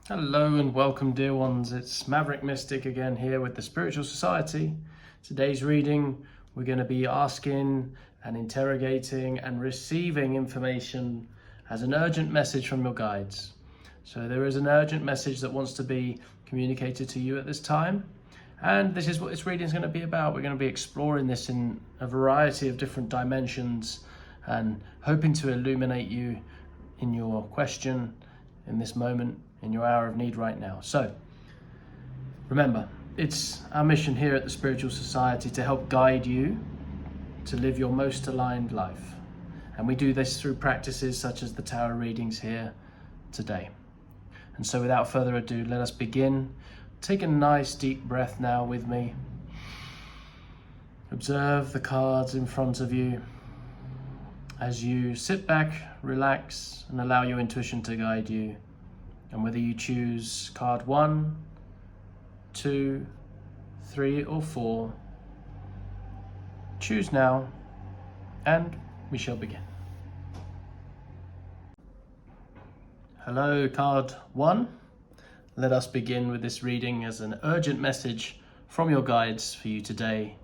Hello and welcome, dear ones. It's Maverick Mystic again here with the Spiritual Society. Today's reading, we're going to be asking and interrogating and receiving information as an urgent message from your guides. So there is an urgent message that wants to be communicated to you at this time. And this is what this reading is going to be about. We're going to be exploring this in a variety of different dimensions and hoping to illuminate you in your question in this moment, in your hour of need right now. So remember, it's our mission here at the Spiritual Society to help guide you to live your most aligned life. And we do this through practices such as the tarot readings here today. And so without further ado, let us begin. Take a nice deep breath now with me. Observe the cards in front of you as you sit back, relax, and allow your intuition to guide you. And whether you choose card 1, 2, 3, or 4, choose now, and we shall begin. Hello, card 1. Let us begin with this reading as an urgent message from your guides for you today.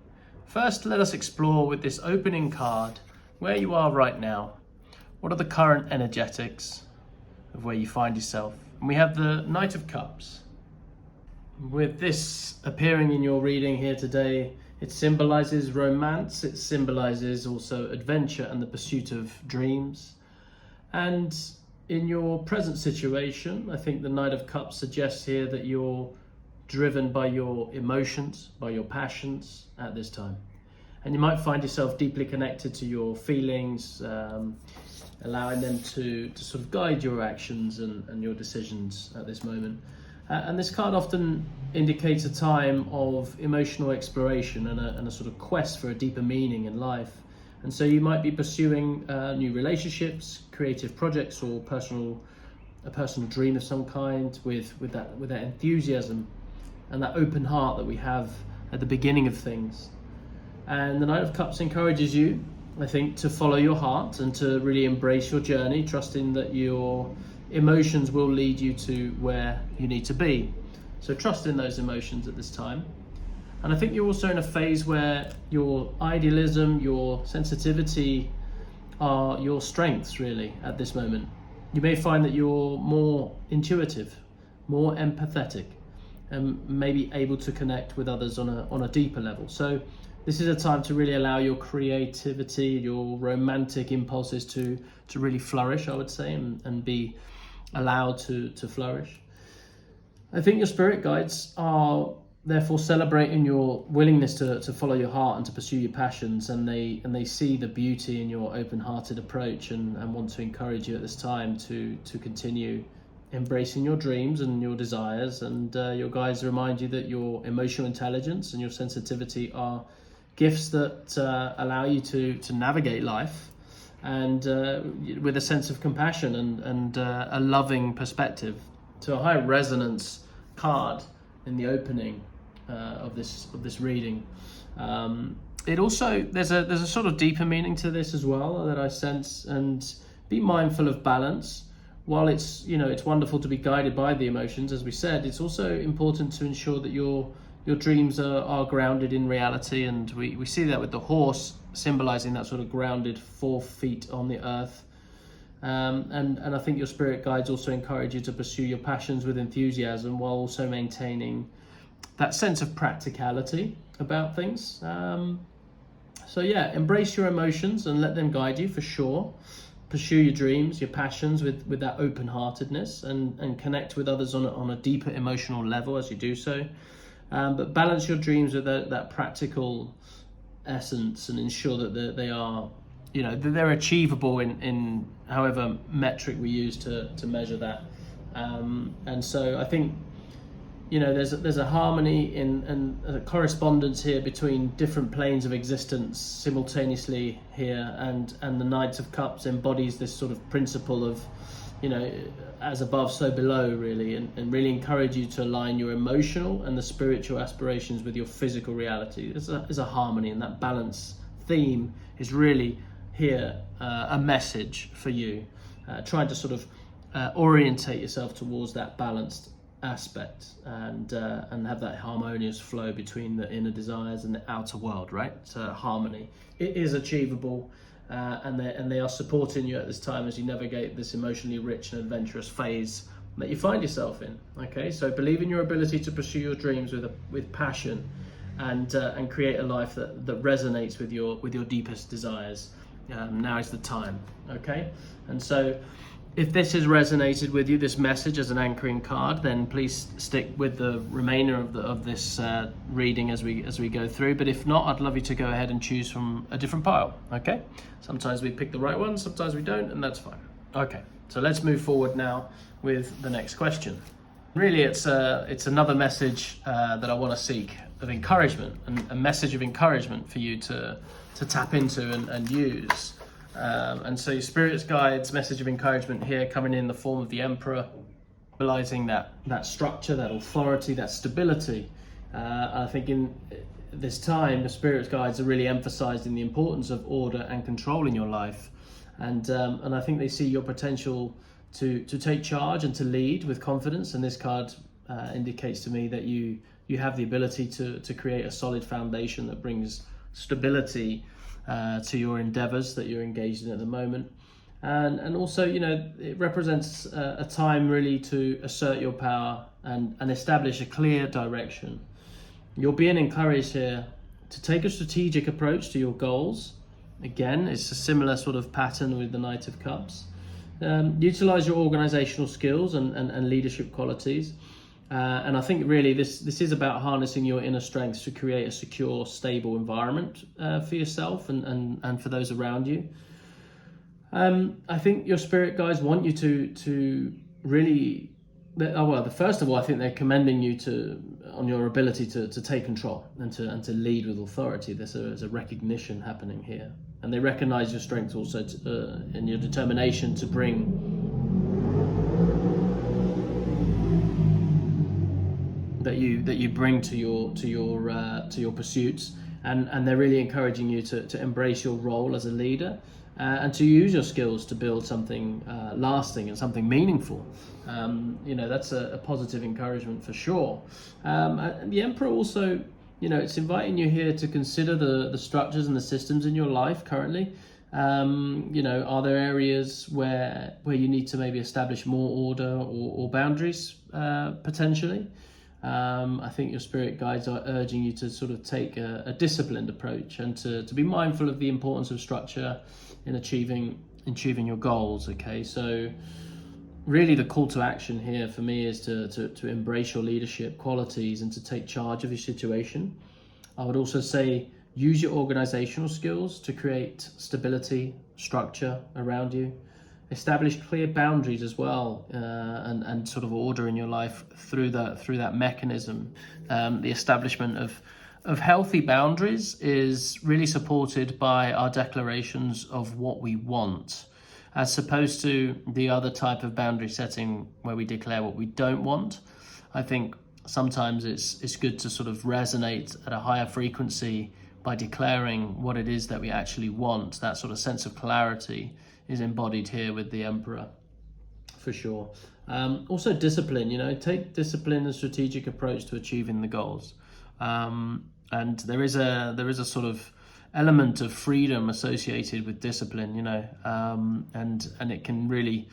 First, let us explore with this opening card where you are right now. What are the current energetics of where you find yourself? And we have the Knight of Cups. With this appearing in your reading here today, it symbolizes romance, it symbolizes also adventure and the pursuit of dreams. And in your present situation, I think the Knight of Cups suggests here that you're driven by your emotions, by your passions at this time. And you might find yourself deeply connected to your feelings, allowing them to sort of guide your actions and your decisions at this moment. And this card often indicates a time of emotional exploration and a sort of quest for a deeper meaning in life. And so you might be pursuing new relationships, creative projects, or a personal dream of some kind with that enthusiasm and that open heart that we have at the beginning of things. And the Knight of Cups encourages you, I think, to follow your heart and to really embrace your journey, trusting that your emotions will lead you to where you need to be. So trust in those emotions at this time. And I think you're also in a phase where your idealism, your sensitivity are your strengths really at this moment. You may find that you're more intuitive, more empathetic, and maybe able to connect with others on a deeper level. So this is a time to really allow your creativity, your romantic impulses to really flourish, I would say, and be allowed to flourish. I think your spirit guides are therefore celebrating your willingness to follow your heart and to pursue your passions, and they see the beauty in your open-hearted approach and want to encourage you at this time to continue embracing your dreams and your desires. And your guides remind you that your emotional intelligence and your sensitivity are gifts that allow you to navigate life and with a sense of compassion and a loving perspective. So a high resonance card in the opening of this reading. It also there's a sort of deeper meaning to this as well that I sense. And be mindful of balance. While it's wonderful to be guided by the emotions, as we said, it's also important to ensure that your dreams are grounded in reality. And we see that with the horse symbolizing that sort of grounded 4 feet on the earth. And I think your spirit guides also encourage you to pursue your passions with enthusiasm while also maintaining that sense of practicality about things. So yeah, embrace your emotions and let them guide you for sure. Pursue your dreams, your passions with that open-heartedness and connect with others on a deeper emotional level as you do so. But balance your dreams with that practical essence and ensure that they are, that they're achievable in however metric we use to measure that. And so I think, there's a harmony and a correspondence here between different planes of existence simultaneously here, and the Knight of Cups embodies this sort of principle of, as above, so below, really, and really encourage you to align your emotional and the spiritual aspirations with your physical reality. There's a harmony, and that balance theme is really here a message for you, trying to sort of orientate yourself towards that balanced aspect, and have that harmonious flow between the inner desires and the outer world, right? So harmony. It is achievable, and they are supporting you at this time as you navigate this emotionally rich and adventurous phase that you find yourself in. Okay, so believe in your ability to pursue your dreams with passion, and create a life that resonates with your deepest desires. Now is the time. Okay, and so if this has resonated with you, this message as an anchoring card, then please stick with the remainder of this reading as we go through. But if not, I'd love you to go ahead and choose from a different pile. Okay, sometimes we pick the right one, sometimes we don't, and that's fine. Okay, so let's move forward now with the next question. Really, it's another message that I want to seek of encouragement, and a message of encouragement for you to tap into and use. And so your spirit's guides, message of encouragement here coming in the form of the Emperor, realizing that structure, that authority, that stability. I think in this time, the spirit's guides are really emphasizing the importance of order and control in your life. And I think they see your potential to take charge and to lead with confidence. And this card indicates to me that you have the ability to create a solid foundation that brings stability to your endeavors that you're engaged in at the moment. And also, it represents a time really to assert your power and establish a clear direction. You're being encouraged here to take a strategic approach to your goals. Again, it's a similar sort of pattern with the Knight of Cups. Utilize your organizational skills and leadership qualities. And I think really this is about harnessing your inner strengths to create a secure, stable environment for yourself and for those around you. I think your spirit guides want you to really, first of all, I think they're commending you on your ability to take control and to lead with authority. There's a recognition happening here, and they recognize your strengths also and your determination to bring that you bring to your pursuits, and they're really encouraging you to embrace your role as a leader and to use your skills to build something lasting and something meaningful. That's a positive encouragement for sure. And the Emperor also, it's inviting you here to consider the structures and the systems in your life currently. Are there areas where you need to maybe establish more order or boundaries potentially? I think your spirit guides are urging you to sort of take a disciplined approach and to be mindful of the importance of structure in achieving your goals. Okay, so really the call to action here for me is to embrace your leadership qualities and to take charge of your situation. I would also say use your organizational skills to create stability, structure around you. Establish clear boundaries as well, and sort of order in your life through that mechanism. The establishment of healthy boundaries is really supported by our declarations of what we want, as opposed to the other type of boundary setting where we declare what we don't want. I think sometimes it's good to sort of resonate at a higher frequency by declaring what it is that we actually want. That sort of sense of clarity is embodied here with the Emperor, for sure. Also discipline, take discipline and strategic approach to achieving the goals. And there is a sort of element of freedom associated with discipline, and it can really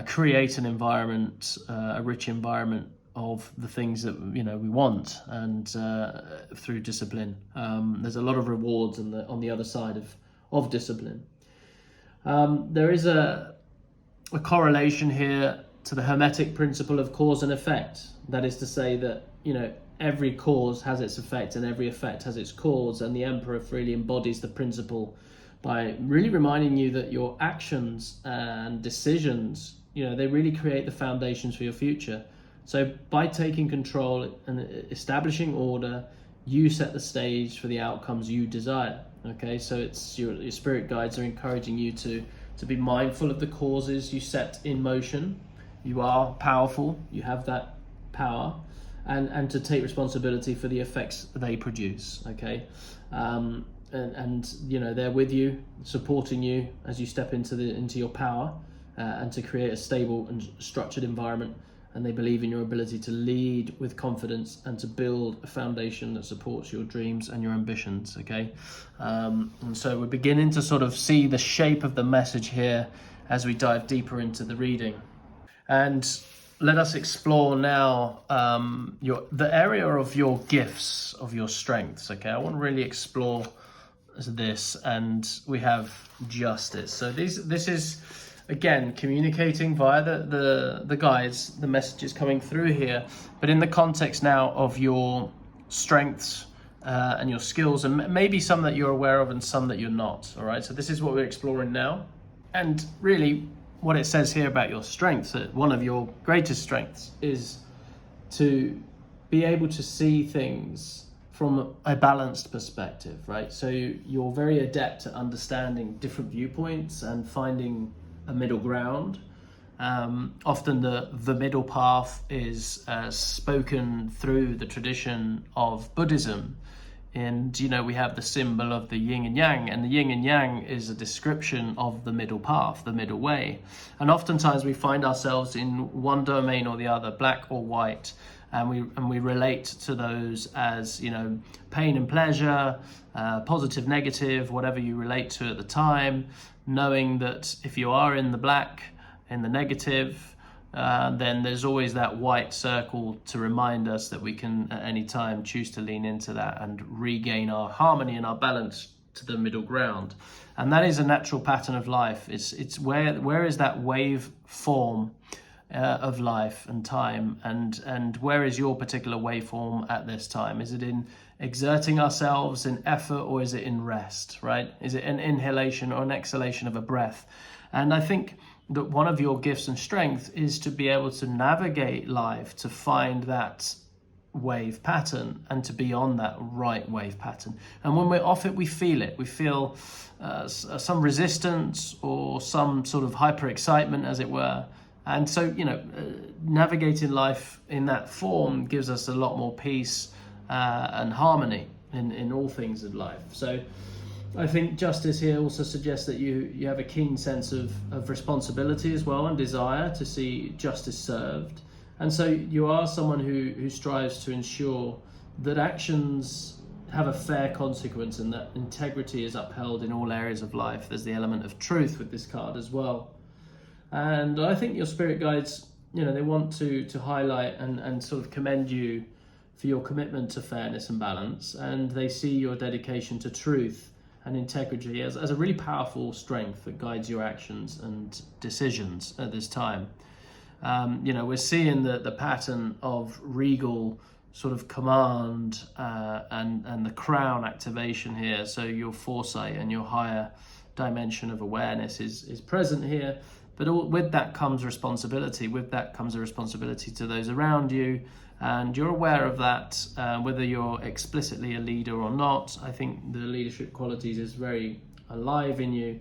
create an environment, a rich environment of the things that we want, and through discipline. There's a lot of rewards on the other side of discipline. There is a correlation here to the Hermetic principle of cause and effect. That is to say that, every cause has its effect and every effect has its cause. And the Emperor really embodies the principle by really reminding you that your actions and decisions, they really create the foundations for your future. So by taking control and establishing order, you set the stage for the outcomes you desire. Okay, so it's your spirit guides are encouraging you to be mindful of the causes you set in motion. You are powerful, you have that power, and to take responsibility for the effects they produce. Okay, and they're with you, supporting you as you step into your power, and to create a stable and structured environment and they believe in your ability to lead with confidence and to build a foundation that supports your dreams and your ambitions, okay? And so we're beginning to sort of see the shape of the message here as we dive deeper into the reading. And let us explore now the area of your gifts, of your strengths, okay? I want to really explore this, and we have justice. So this is, again, communicating via the guides, the messages coming through here, but in the context now of your strengths and your skills, and maybe some that you're aware of and some that you're not, all right? So this is what we're exploring now. And really, what it says here about your strengths, that one of your greatest strengths is to be able to see things from a balanced perspective, right? So you're very adept at understanding different viewpoints and finding a middle ground. Often the middle path is spoken through the tradition of Buddhism. And, we have the symbol of the yin and yang, and the yin and yang is a description of the middle path, the middle way. And oftentimes we find ourselves in one domain or the other, black or white, and we relate to those as, pain and pleasure, positive, negative, whatever you relate to at the time, knowing that if you are in the black, in the negative, then there's always that white circle to remind us that we can at any time choose to lean into that and regain our harmony and our balance to the middle ground. And that is a natural pattern of life. It's where is that wave form of life and time, and where is your particular waveform at this time? Is it in exerting ourselves in effort, or is it in rest, right? Is it an inhalation or an exhalation of a breath? And I think that one of your gifts and strength is to be able to navigate life, to find that wave pattern and to be on that right wave pattern. And when we're off it, we feel it. We feel some resistance or some sort of hyper excitement, as it were. And so, navigating life in that form gives us a lot more peace and harmony in all things of life. So I think justice here also suggests that you have a keen sense of responsibility as well, and desire to see justice served. And so you are someone who strives to ensure that actions have a fair consequence and that integrity is upheld in all areas of life. There's the element of truth with this card as well. And I think your spirit guides, they want to highlight and sort of commend you for your commitment to fairness and balance. And they see your dedication to truth and integrity as a really powerful strength that guides your actions and decisions at this time. We're seeing the pattern of regal sort of command and the crown activation here. So your foresight and your higher dimension of awareness is present here. But with that comes responsibility. With that comes a responsibility to those around you. And you're aware of that, whether you're explicitly a leader or not. I think the leadership qualities is very alive in you.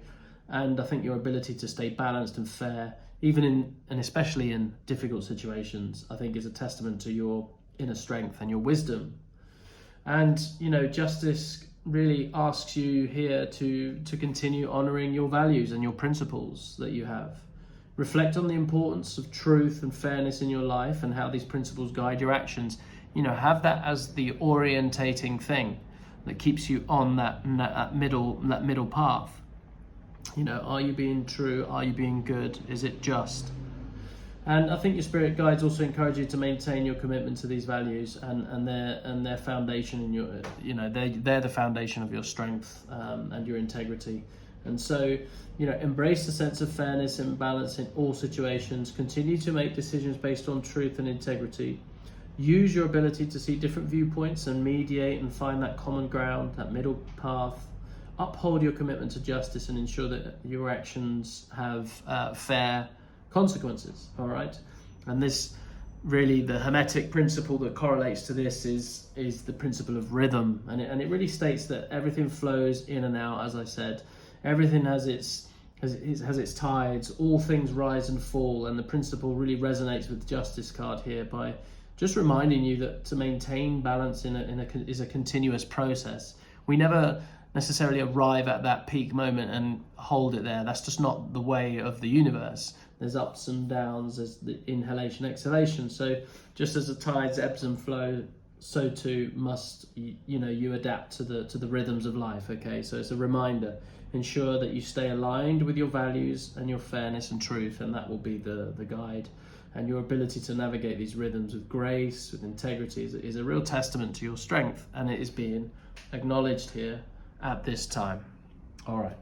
And I think your ability to stay balanced and fair, even and especially in difficult situations, I think is a testament to your inner strength and your wisdom. And, justice really asks you here to continue honoring your values and your principles that you have. Reflect on the importance of truth and fairness in your life and how these principles guide your actions. Have that as the orientating thing that keeps you on that middle path. Are you being true? Are you being good? Is it just? And I think your spirit guides also encourage you to maintain your commitment to these values and their foundation in your, they're the foundation of your strength and your integrity. And so, embrace the sense of fairness and balance in all situations. Continue to make decisions based on truth and integrity. Use your ability to see different viewpoints and mediate and find that common ground, that middle path. Uphold your commitment to justice and ensure that your actions have fair consequences, all right? And this really, the Hermetic principle that correlates to this is the principle of rhythm. And it really states that everything flows in and out, as I said. Everything has its tides, all things rise and fall, and the principle really resonates with the Justice card here by just reminding you that to maintain balance is a continuous process. We never necessarily arrive at that peak moment and hold it there. That's just not the way of the universe. There's ups and downs, there's the inhalation, exhalation. So just as the tides ebbs and flow, so too must you adapt to the rhythms of life. Okay, so it's a reminder. Ensure that you stay aligned with your values and your fairness and truth, and that will be the guide. And your ability to navigate these rhythms with grace, with integrity, is a real testament to your strength, and it is being acknowledged here at this time. All right.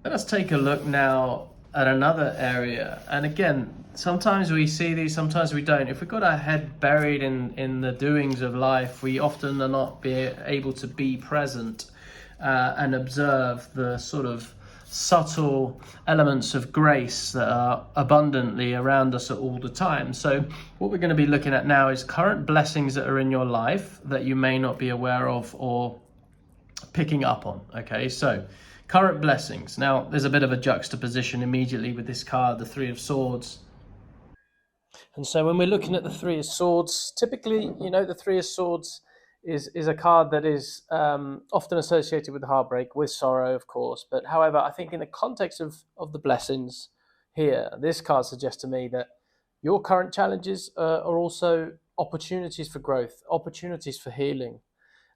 Let us take a look now at another area. And again, sometimes we see these, sometimes we don't. If we've got our head buried in the doings of life, we often are not able to be present and observe the sort of subtle elements of grace that are abundantly around us at all the time. So what we're going to be looking at now is current blessings that are in your life that you may not be aware of or picking up on. Okay, so current blessings. Now, there's a bit of a juxtaposition immediately with this card, the Three of Swords. And so when we're looking at the Three of Swords, typically, the Three of Swords is a card that is often associated with heartbreak, with sorrow, of course. But however, I think in the context of the blessings here, this card suggests to me that your current challenges are also opportunities for growth, opportunities for healing.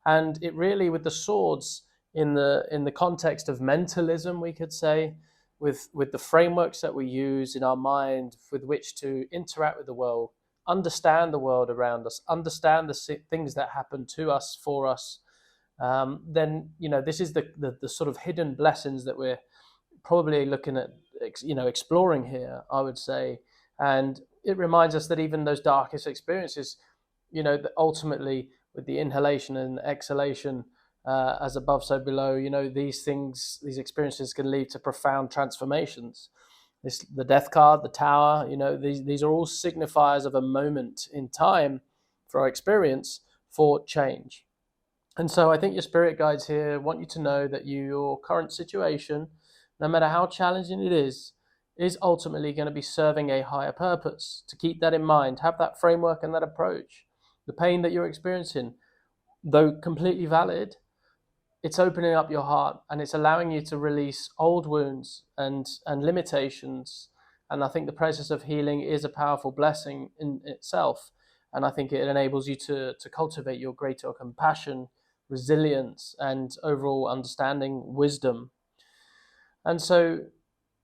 And it really, with the swords, in the context of mentalism, we could say, with the frameworks that we use in our mind with which to interact with the world, understand the world around us, understand the things that happen to us, for us, then this is the sort of hidden blessings that we're probably looking at, exploring here, I would say. And it reminds us that even those darkest experiences, that ultimately with the inhalation and exhalation, as above, so below, these experiences can lead to profound transformations. The Death card, the Tower, these are all signifiers of a moment in time for our experience for change. And so I think your spirit guides here want you to know that your current situation, no matter how challenging it is ultimately going to be serving a higher purpose. To keep that in mind, have that framework and that approach. The pain that you're experiencing, though completely valid, it's opening up your heart and it's allowing you to release old wounds and limitations. And I think the process of healing is a powerful blessing in itself. And I think it enables you to cultivate your greater compassion, resilience, and overall understanding, wisdom. And so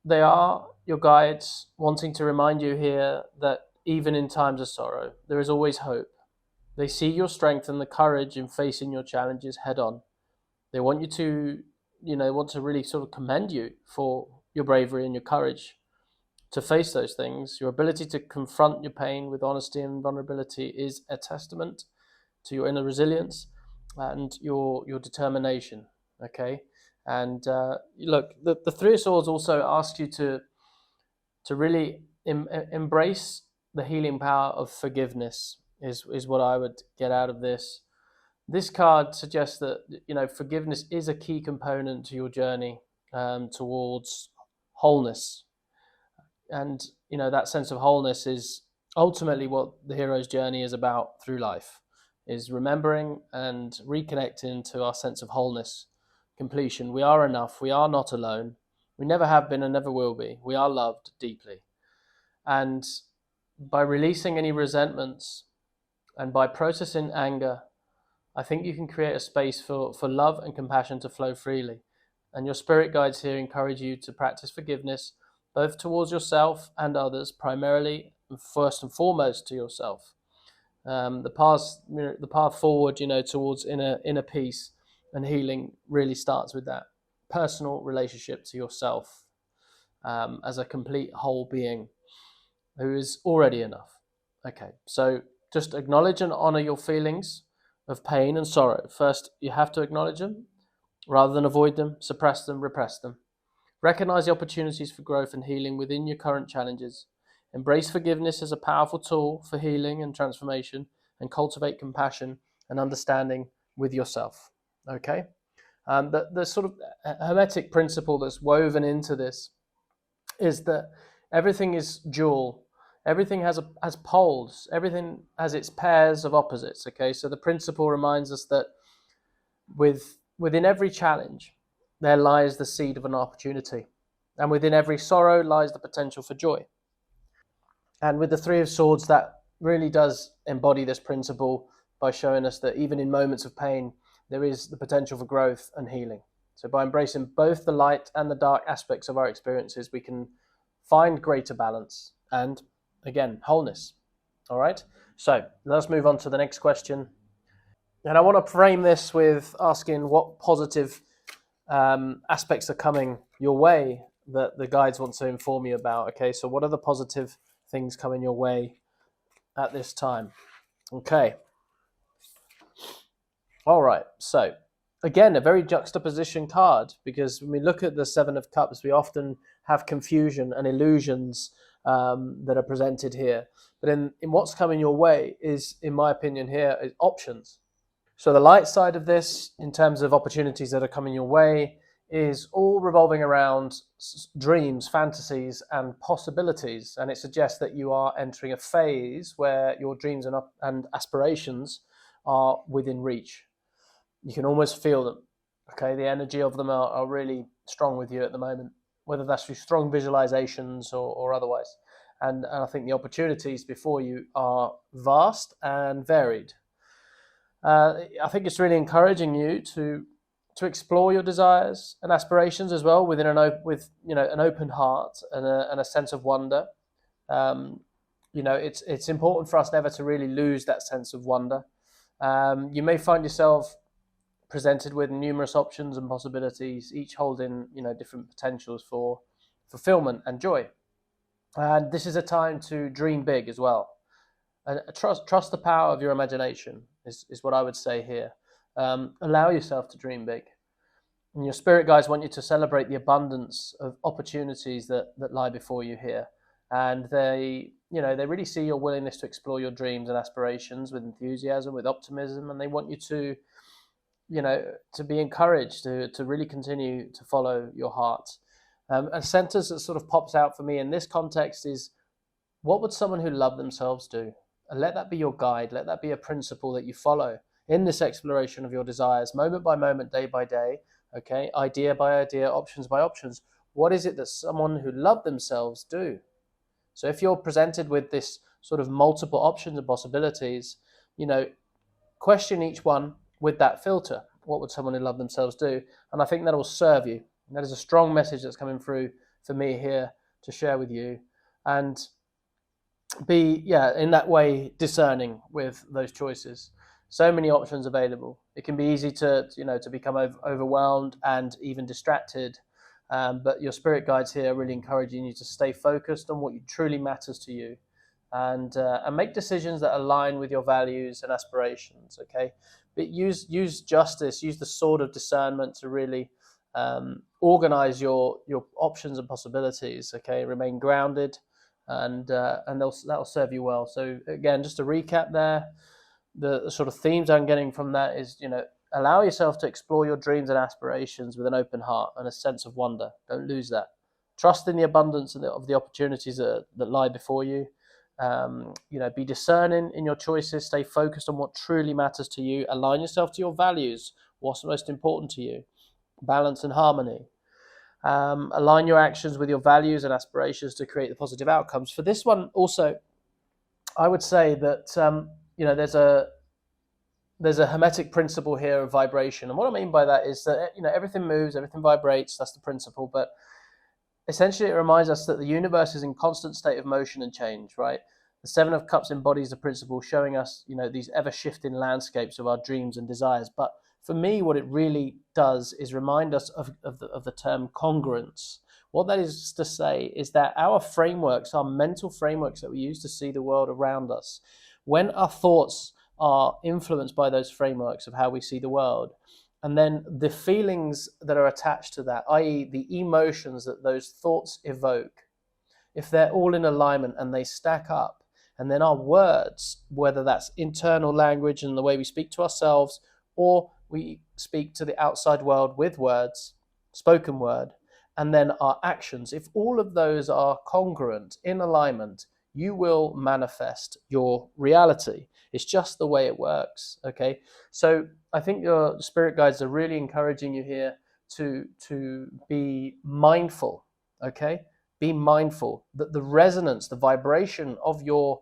they are your guides wanting to remind you here that even in times of sorrow, there is always hope. They see your strength and the courage in facing your challenges head on. They want you to, want to really sort of commend you for your bravery and your courage to face those things. Your ability to confront your pain with honesty and vulnerability is a testament to your inner resilience and your determination. Okay, and look, the Three of Swords also asks you to really embrace the healing power of forgiveness. Is what I would get out of this. This card suggests that forgiveness is a key component to your journey towards wholeness, and that sense of wholeness is ultimately what the hero's journey is about through life, is remembering and reconnecting to our sense of wholeness, completion. We are enough. We are not alone. We never have been and never will be. We are loved deeply, and by releasing any resentments and by processing anger, I think you can create a space for love and compassion to flow freely. And your spirit guides here encourage you to practice forgiveness, both towards yourself and others, primarily and first and foremost to yourself. The path forward, towards inner peace and healing really starts with that personal relationship to yourself as a complete whole being who is already enough. Okay, so just acknowledge and honor your feelings of pain and sorrow. First, you have to acknowledge them rather than avoid them, suppress them, repress them. Recognize the opportunities for growth and healing within your current challenges. Embrace forgiveness as a powerful tool for healing and transformation, and cultivate compassion and understanding with yourself. Okay? The sort of hermetic principle that's woven into this is that everything is dual. Everything has poles. Everything has its pairs of opposites. Okay, so the principle reminds us that within every challenge, there lies the seed of an opportunity, and within every sorrow lies the potential for joy. And with the Three of Swords, that really does embody this principle by showing us that even in moments of pain, there is the potential for growth and healing. So by embracing both the light and the dark aspects of our experiences, we can find greater balance and, again, wholeness. All right? So let's move on to the next question. And I want to frame this with asking what positive aspects are coming your way that the guides want to inform you about. Okay, so what are the positive things coming your way at this time? Okay. All right. So again, a very juxtaposition card, because when we look at the Seven of Cups, we often have confusion and illusions that are presented here. But in what's coming your way is, in my opinion, here is options. So the light side of this, in terms of opportunities that are coming your way, is all revolving around dreams, fantasies, and possibilities. And it suggests that you are entering a phase where your dreams and aspirations are within reach. You can almost feel them. Okay, the energy of them are really strong with you at the moment, whether that's through strong visualizations or otherwise. And I think the opportunities before you are vast and varied. I think it's really encouraging you to explore your desires and aspirations as well within an open heart and a sense of wonder. It's important for us never to really lose that sense of wonder. You may find yourself presented with numerous options and possibilities, each holding different potentials for fulfillment and joy. And this is a time to dream big as well. And trust the power of your imagination is what I would say here. Allow yourself to dream big. And your spirit guides want you to celebrate the abundance of opportunities that lie before you here. And they really see your willingness to explore your dreams and aspirations with enthusiasm, with optimism, and they want you to be encouraged to really continue to follow your heart. A sentence that sort of pops out for me in this context is, what would someone who loved themselves do? And let that be your guide. Let that be a principle that you follow in this exploration of your desires, moment by moment, day by day, okay, idea by idea, options by options. What is it that someone who loved themselves do? So if you're presented with this sort of multiple options and possibilities, question each one with that filter. What would someone who loved themselves do? And I think that will serve you. And that is a strong message that's coming through for me here to share with you. And be, in that way, discerning with those choices. So many options available. It can be easy to become overwhelmed and even distracted. But your spirit guides here are really encouraging you to stay focused on what truly matters to you, and make decisions that align with your values and aspirations. Okay, but use justice, use the sword of discernment to really organize your options and possibilities. Okay, remain grounded, and that'll serve you well. So again, just to recap there, the sort of themes I'm getting from that is, allow yourself to explore your dreams and aspirations with an open heart and a sense of wonder. Don't lose that. Trust in the abundance of the opportunities that lie before you. Be discerning in your choices. Stay focused on what truly matters to you. Align yourself to your values. What's most important to you? Balance and harmony. Align your actions with your values and aspirations to create the positive outcomes. For this one, also, I would say that there's a hermetic principle here of vibration, and what I mean by that is that everything moves, everything vibrates. That's the principle, but essentially it reminds us that the universe is in constant state of motion and change. Right? The Seven of Cups embodies the principle, showing us these ever-shifting landscapes of our dreams and desires. But for me, what it really does is remind us of the term congruence. What that is to say is that our frameworks, our mental frameworks that we use to see the world around us, when our thoughts are influenced by those frameworks of how we see the world, and then the feelings that are attached to that, i.e. the emotions that those thoughts evoke, if they're all in alignment and they stack up, and then our words, whether that's internal language and the way we speak to ourselves, or we speak to the outside world with words, spoken word, and then our actions, if all of those are congruent, in alignment, you will manifest your reality. It's just the way it works. Okay, so I think your spirit guides are really encouraging you here to be mindful. Okay, be mindful that the resonance, the vibration of your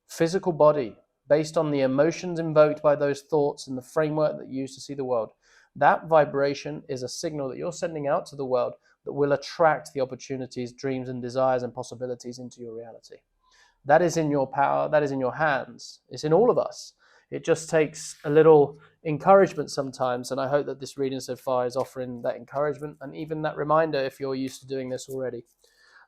physical body, based on the emotions invoked by those thoughts and the framework that you use to see the world, that vibration is a signal that you're sending out to the world that will attract the opportunities, dreams, and desires and possibilities into your reality. That is in your power. That is in your hands. It's in all of us. It just takes a little encouragement sometimes, and I hope that this reading so far is offering that encouragement and even that reminder if you're used to doing this already.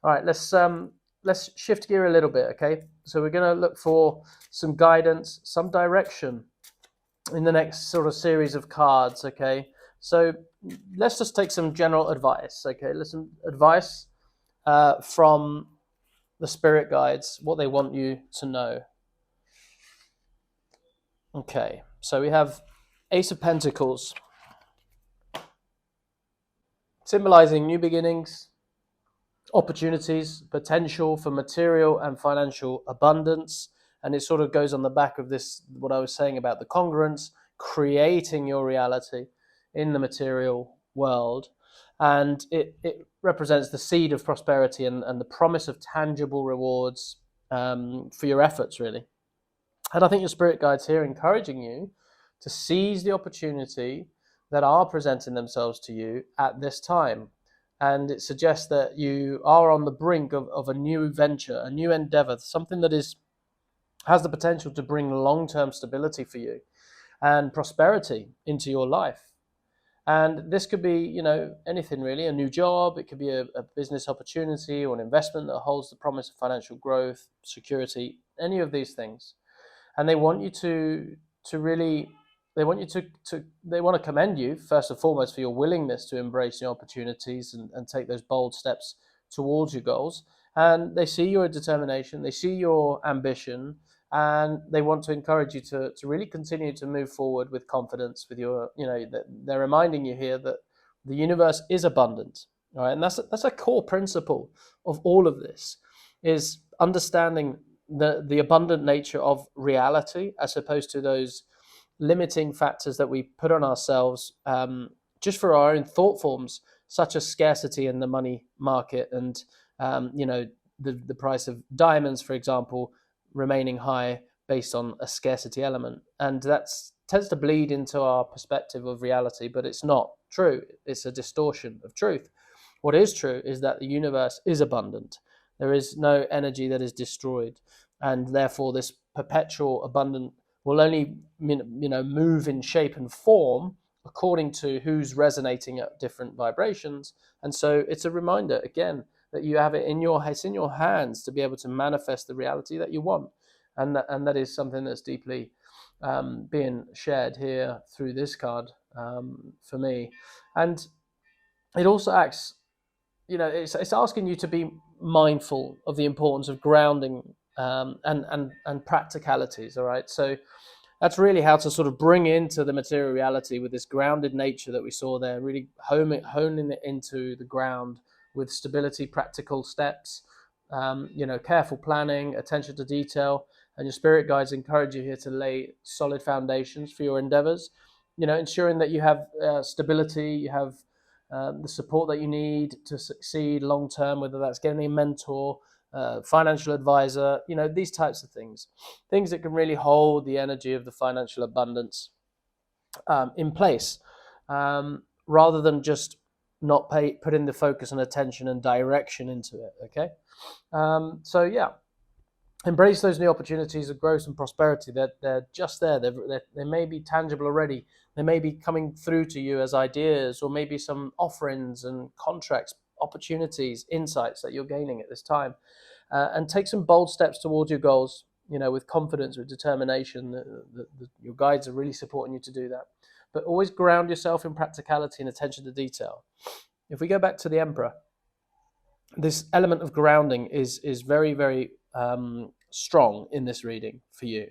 All right, let's shift gear a little bit, okay? So we're going to look for some guidance, some direction in the next sort of series of cards, okay? So let's just take some general advice, okay? Listen, advice from the spirit guides, what they want you to know. Okay, so we have Ace of Pentacles, symbolizing new beginnings, opportunities, potential for material and financial abundance. And it sort of goes on the back of this, what I was saying about the congruence, creating your reality in the material world. And it represents the seed of prosperity and the promise of tangible rewards for your efforts, really. And I think your spirit guides here encouraging you to seize the opportunity that are presenting themselves to you at this time. And it suggests that you are on the brink of a new venture, a new endeavor, something that has the potential to bring long-term stability for you and prosperity into your life. And this could be, anything really, a new job. It could be a business opportunity or an investment that holds the promise of financial growth, security, any of these things. And they want you to really, they want to commend you first and foremost for your willingness to embrace new opportunities and take those bold steps towards your goals. And they see your determination, they see your ambition, and they want to encourage you to really continue to move forward with confidence with your, they're reminding you here that the universe is abundant. All right. And that's a core principle of all of this, is understanding the abundant nature of reality as opposed to those limiting factors that we put on ourselves just for our own thought forms, such as scarcity in the money market and the price of diamonds, for example, remaining high based on a scarcity element. And that tends to bleed into our perspective of reality, but it's not true. It's a distortion of truth. What is true is that the universe is abundant. There is no energy that is destroyed, and therefore this perpetual abundant will only move in shape and form according to who's resonating at different vibrations. And so it's a reminder again that you have it in your hands to be able to manifest the reality that you want, and that is something that's deeply being shared here through this card for me. And it also acts, it's asking you to be mindful of the importance of grounding and practicalities. All right, so that's really how to sort of bring into the material reality with this grounded nature that we saw there, really honing it into the ground with stability, practical steps, careful planning, attention to detail. And your spirit guides encourage you here to lay solid foundations for your endeavors, ensuring that you have stability, you have the support that you need to succeed long term, whether that's getting a mentor, financial advisor, these types of things that can really hold the energy of the financial abundance in place, rather than just not putting the focus and attention and direction into it. Okay, so yeah, embrace those new opportunities of growth and prosperity. They're just there. They may be tangible already. They may be coming through to you as ideas, or maybe some offerings and contracts, opportunities, insights that you're gaining at this time. And take some bold steps towards your goals, with confidence, with determination. Your guides are really supporting you to do that. But always ground yourself in practicality and attention to detail. If we go back to the Emperor, this element of grounding is very, very strong in this reading for you.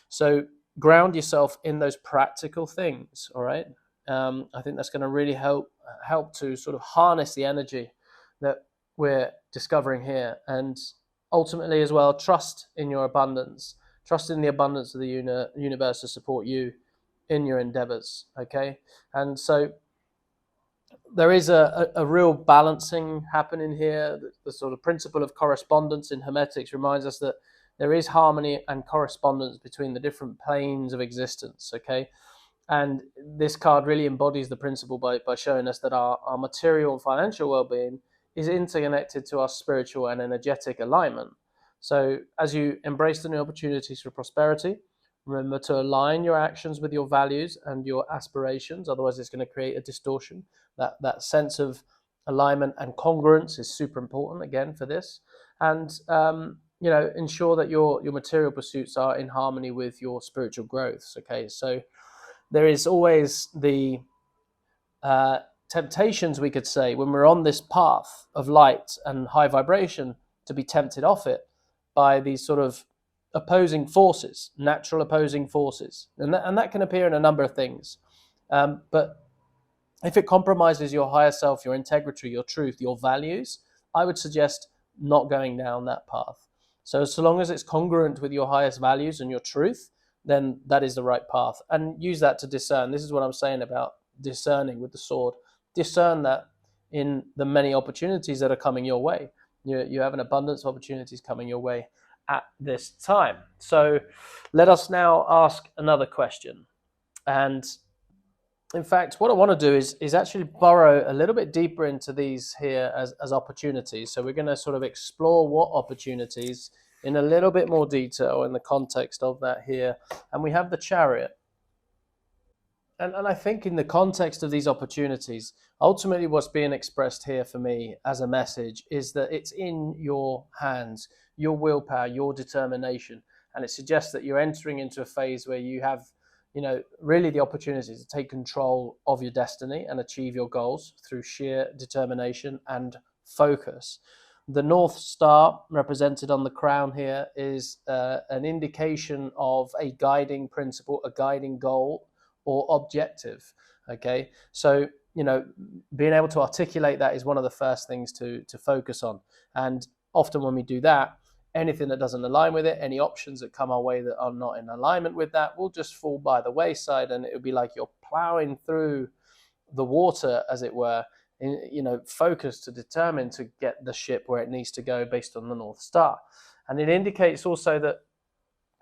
So ground yourself in those practical things. All right. I think that's going to really help to sort of harness the energy that we're discovering here, and ultimately as well, trust in your abundance, trust in the abundance of the universe to support you in your endeavors. Okay. And so there is a real balancing happening here. The sort of principle of correspondence in Hermetics reminds us that there is harmony and correspondence between the different planes of existence, okay? And this card really embodies the principle by showing us that our material and financial well-being is interconnected to our spiritual and energetic alignment. So as you embrace the new opportunities for prosperity, remember to align your actions with your values and your aspirations. Otherwise, it's going to create a distortion. That sense of alignment and congruence is super important again for this. And ensure that your material pursuits are in harmony with your spiritual growths. Okay, so there is always the temptations, we could say, when we're on this path of light and high vibration, to be tempted off it by these sort of opposing forces, natural opposing forces. And that can appear in a number of things. But if it compromises your higher self, your integrity, your truth, your values, I would suggest not going down that path. So long as it's congruent with your highest values and your truth, then that is the right path. And use that to discern. This is what I'm saying about discerning with the sword. Discern that in the many opportunities that are coming your way. You have an abundance of opportunities coming your way at this time. So let us now ask another question. And in fact, what I want to do is actually burrow a little bit deeper into these here as opportunities. So we're going to sort of explore what opportunities in a little bit more detail in the context of that here. And we have the Chariot. And I think in the context of these opportunities, ultimately what's being expressed here for me as a message is that it's in your hands, your willpower, your determination. And it suggests that you're entering into a phase where you have, really the opportunity to take control of your destiny and achieve your goals through sheer determination and focus. The North Star represented on the crown here is an indication of a guiding principle, a guiding goal or objective. Okay, so being able to articulate that is one of the first things to focus on. And often when we do that, anything that doesn't align with it, any options that come our way that are not in alignment with that, will just fall by the wayside, and it would be like you're plowing through the water, as it were, focused to determine to get the ship where it needs to go based on the North Star. And it indicates also that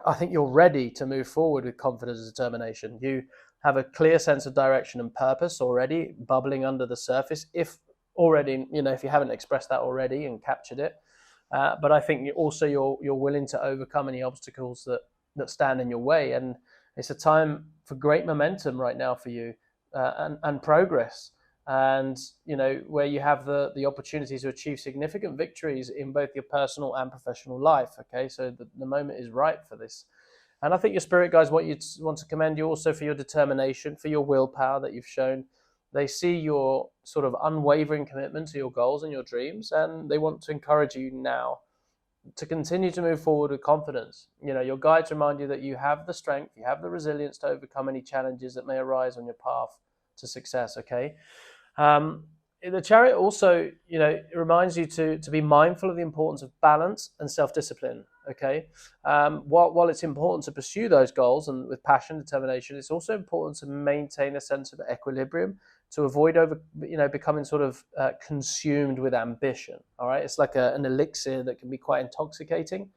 I think you're ready to move forward with confidence and determination. You have a clear sense of direction and purpose already bubbling under the surface, if you haven't expressed that already and captured it. But I think also you're willing to overcome any obstacles that stand in your way. And it's a time for great momentum right now for you and progress. And where you have the opportunity to achieve significant victories in both your personal and professional life. Okay, so the moment is right for this. And I think your spirit guides want to commend you also for your determination, for your willpower that you've shown. They see your sort of unwavering commitment to your goals and your dreams, and they want to encourage you now to continue to move forward with confidence. Your guides remind you that you have the strength, you have the resilience to overcome any challenges that may arise on your path to success. Okay. The Chariot also, it reminds you to be mindful of the importance of balance and self-discipline. Okay, while it's important to pursue those goals and with passion, determination, it's also important to maintain a sense of equilibrium to avoid becoming sort of consumed with ambition. All right, it's like an elixir that can be quite intoxicating.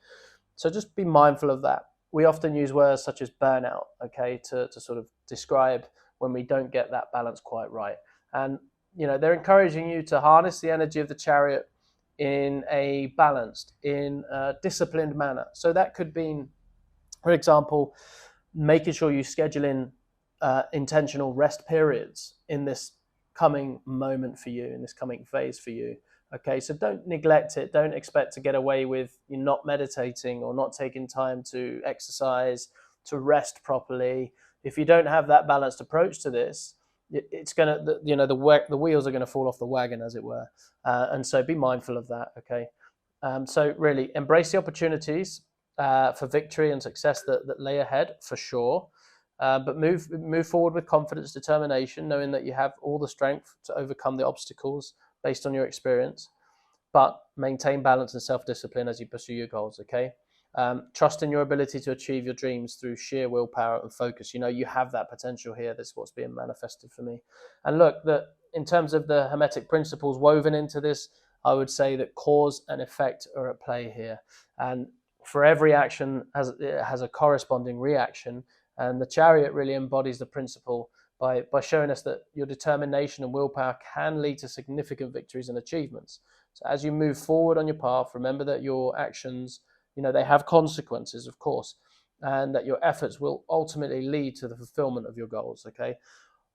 So just be mindful of that. We often use words such as burnout, okay, to sort of describe when we don't get that balance quite right. And they're encouraging you to harness the energy of the Chariot in a balanced, in a disciplined manner. So that could be, for example, making sure you schedule in intentional rest periods in this coming moment for you, in this coming phase for you. Okay, so don't neglect it. Don't expect to get away with you not meditating or not taking time to exercise, to rest properly. If you don't have that balanced approach to this, it's gonna, the wheels are gonna fall off the wagon, as it were, and so be mindful of that. Okay, so really embrace the opportunities for victory and success that lay ahead for sure, but move forward with confidence, determination, knowing that you have all the strength to overcome the obstacles based on your experience, but maintain balance and self-discipline as you pursue your goals. Okay. Trust in your ability to achieve your dreams through sheer willpower and focus. You have that potential here. That's what's being manifested for me. And look, in terms of the Hermetic principles woven into this, I would say that cause and effect are at play here. And for every action it has a corresponding reaction. And the Chariot really embodies the principle by showing us that your determination and willpower can lead to significant victories and achievements. So as you move forward on your path, remember that your actions, they have consequences, of course, and that your efforts will ultimately lead to the fulfillment of your goals, okay?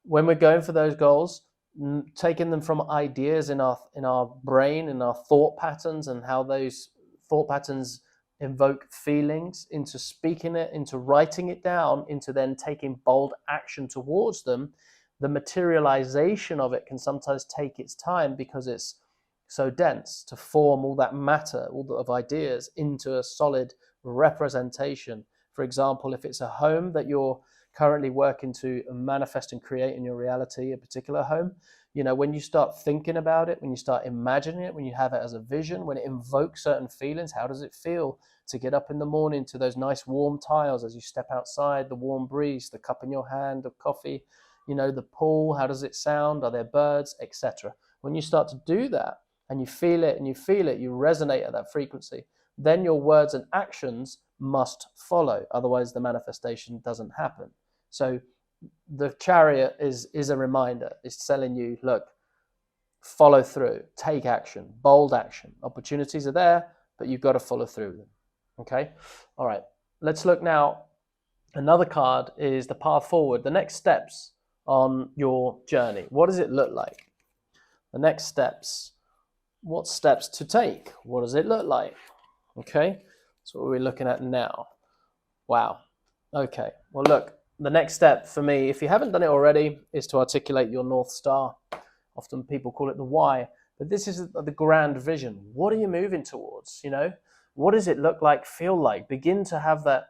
When we're going for those goals, taking them from ideas in our brain, in our thought patterns, and how those thought patterns invoke feelings, into speaking it, into writing it down, into then taking bold action towards them, the materialization of it can sometimes take its time because it's so dense to form all that matter, of ideas into a solid representation. For example, if it's a home that you're currently working to manifest and create in your reality, a particular home, when you start thinking about it, when you start imagining it, when you have it as a vision, when it invokes certain feelings, how does it feel to get up in the morning to those nice warm tiles as you step outside, the warm breeze, the cup in your hand of coffee, the pool, how does it sound, are there birds, etc. When you start to do that and you feel it, you resonate at that frequency, then your words and actions must follow. Otherwise, the manifestation doesn't happen. So the Chariot is a reminder. It's telling you, look, follow through, take action, bold action. Opportunities are there, but you've got to follow through them. Okay? All right. Let's look now. Another card is the path forward, the next steps on your journey. What does it look like? The next steps. What steps to take? What does it look like? Okay? That's what we're looking at now. Wow. Okay. Well, look, the next step for me, if you haven't done it already, is to articulate your North Star. Often people call it the why, but this is the grand vision. What are you moving towards? What does it look like, feel like? Begin to have that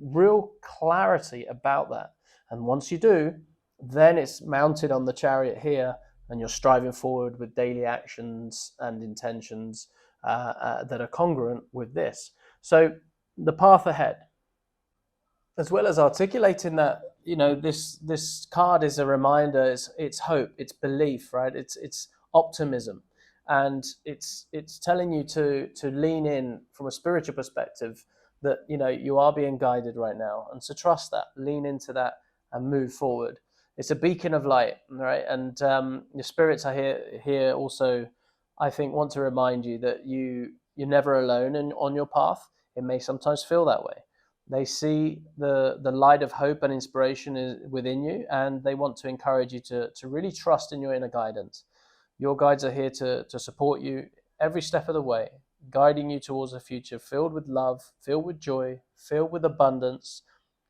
real clarity about that. And once you do, then it's mounted on the Chariot here, and you're striving forward with daily actions and intentions that are congruent with this. So the path ahead, as well as articulating that, this card is a reminder. It's hope, it's belief, right? It's optimism, and it's telling you to lean in from a spiritual perspective, that you are being guided right now, and to trust that, lean into that, and move forward. It's a beacon of light, right? And your spirits are here also, I think, want to remind you that you're never alone on your path. It may sometimes feel that way. They see the light of hope and inspiration is within you, and they want to encourage you to really trust in your inner guidance. Your guides are here to support you every step of the way, guiding you towards a future filled with love, filled with joy, filled with abundance.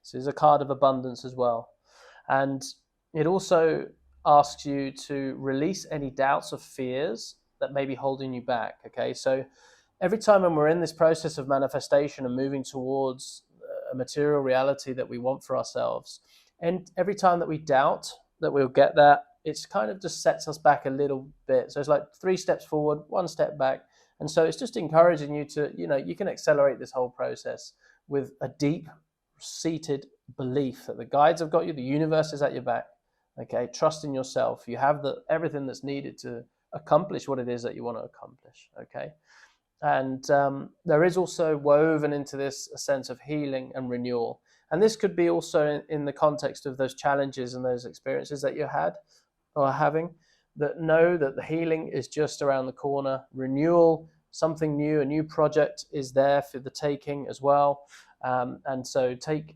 This is a card of abundance as well. And it also asks you to release any doubts or fears that may be holding you back, okay? So every time when we're in this process of manifestation and moving towards a material reality that we want for ourselves, and every time that we doubt that we'll get that, it's kind of just sets us back a little bit. So it's like 3 steps forward, 1 step back. And so it's just encouraging you to, you can accelerate this whole process with a deep seated belief that the guides have got you, the universe is at your back. Okay, trust in yourself. You have everything that's needed to accomplish what it is that you want to accomplish. Okay, and there is also woven into this a sense of healing and renewal. And this could be also in the context of those challenges and those experiences that you had or are having, that know that the healing is just around the corner. Renewal, something new, a new project is there for the taking as well. And so take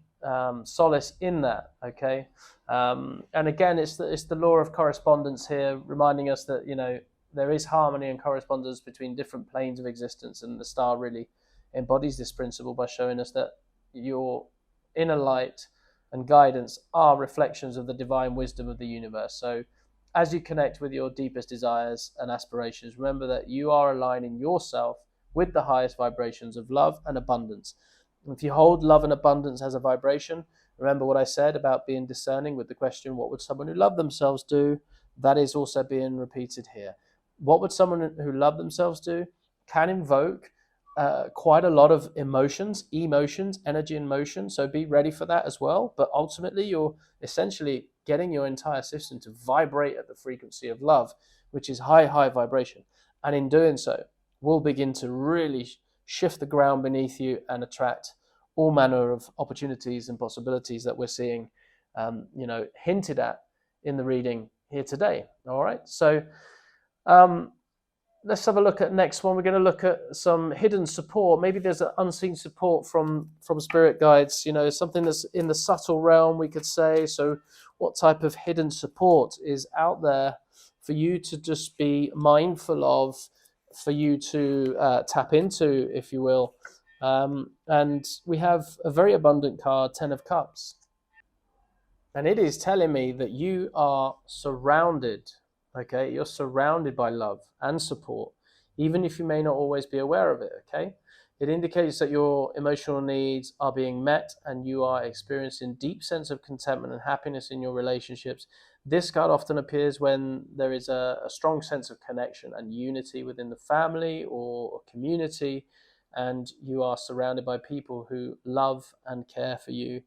solace in that, okay? And again, it's the law of correspondence here, reminding us that, there is harmony and correspondence between different planes of existence, and the star really embodies this principle by showing us that your inner light and guidance are reflections of the divine wisdom of the universe. So as you connect with your deepest desires and aspirations, remember that you are aligning yourself with the highest vibrations of love and abundance. If you hold love and abundance as a vibration, remember what I said about being discerning with the question, what would someone who loved themselves do? That is also being repeated here. What would someone who loved themselves do? Can invoke quite a lot of emotions, energy and motion. So be ready for that as well. But ultimately, you're essentially getting your entire system to vibrate at the frequency of love, which is high, high vibration. And in doing so, we'll begin to really shift the ground beneath you and attract all manner of opportunities and possibilities that we're seeing, hinted at in the reading here today. All right. So, let's have a look at next one. We're going to look at some hidden support. Maybe there's an unseen support from spirit guides, something that's in the subtle realm, we could say. So what type of hidden support is out there for you to just be mindful of, for you to tap into, if you will? And we have a very abundant card, 10 of Cups. And it is telling me that you are surrounded, okay? You're surrounded by love and support, even if you may not always be aware of it, okay? It indicates that your emotional needs are being met and you are experiencing deep sense of contentment and happiness in your relationships. This card often appears when there is a strong sense of connection and unity within the family or community, and you are surrounded by people who love and care for you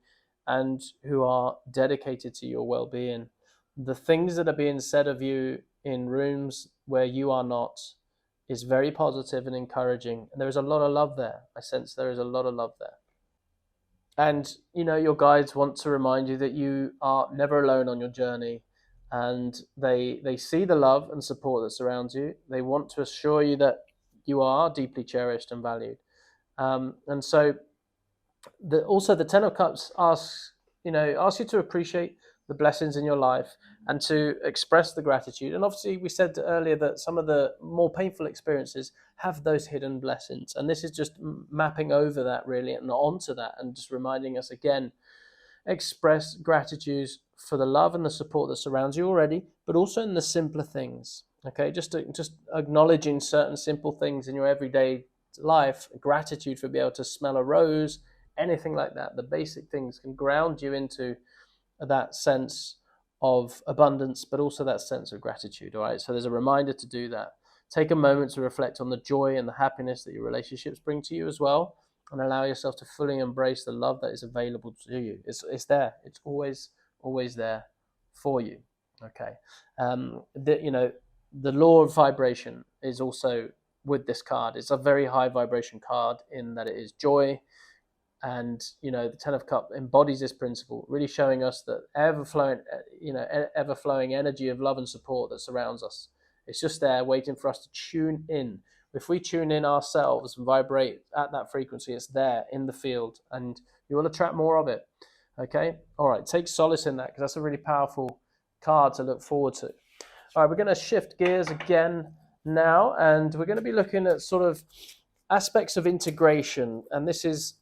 and who are dedicated to your well-being. The things that are being said of you in rooms where you are not is very positive and encouraging. And there is a lot of love there. I sense there is a lot of love there. And, your guides want to remind you that you are never alone on your journey. And they see the love and support that surrounds you. They want to assure you that you are deeply cherished and valued. And so also the 10 of Cups asks you to appreciate the blessings in your life and to express the gratitude. And obviously we said earlier that some of the more painful experiences have those hidden blessings, and this is just mapping over that really and onto that and just reminding us again, express gratitude for the love and the support that surrounds you already, but also in the simpler things. Okay, just acknowledging certain simple things in your everyday life, gratitude for being able to smell a rose, anything like that. The basic things can ground you into that sense of abundance, but also that sense of gratitude. All right, so there's a reminder to do that. Take a moment to reflect on the joy and the happiness that your relationships bring to you as well, and allow yourself to fully embrace the love that is available to you. It's there. It's always there for you. Okay. The law of vibration is also with this card. It's a very high vibration card in that it is joy. And the 10 of Cups embodies this principle, really showing us that ever flowing energy of love and support that surrounds us. It's just there waiting for us to tune in. If we tune in ourselves and vibrate at that frequency, it's there in the field, and you will attract more of it. Okay, all right, take solace in that, because that's a really powerful card to look forward to. All right, we're going to shift gears again now, and we're going to be looking at sort of aspects of integration, and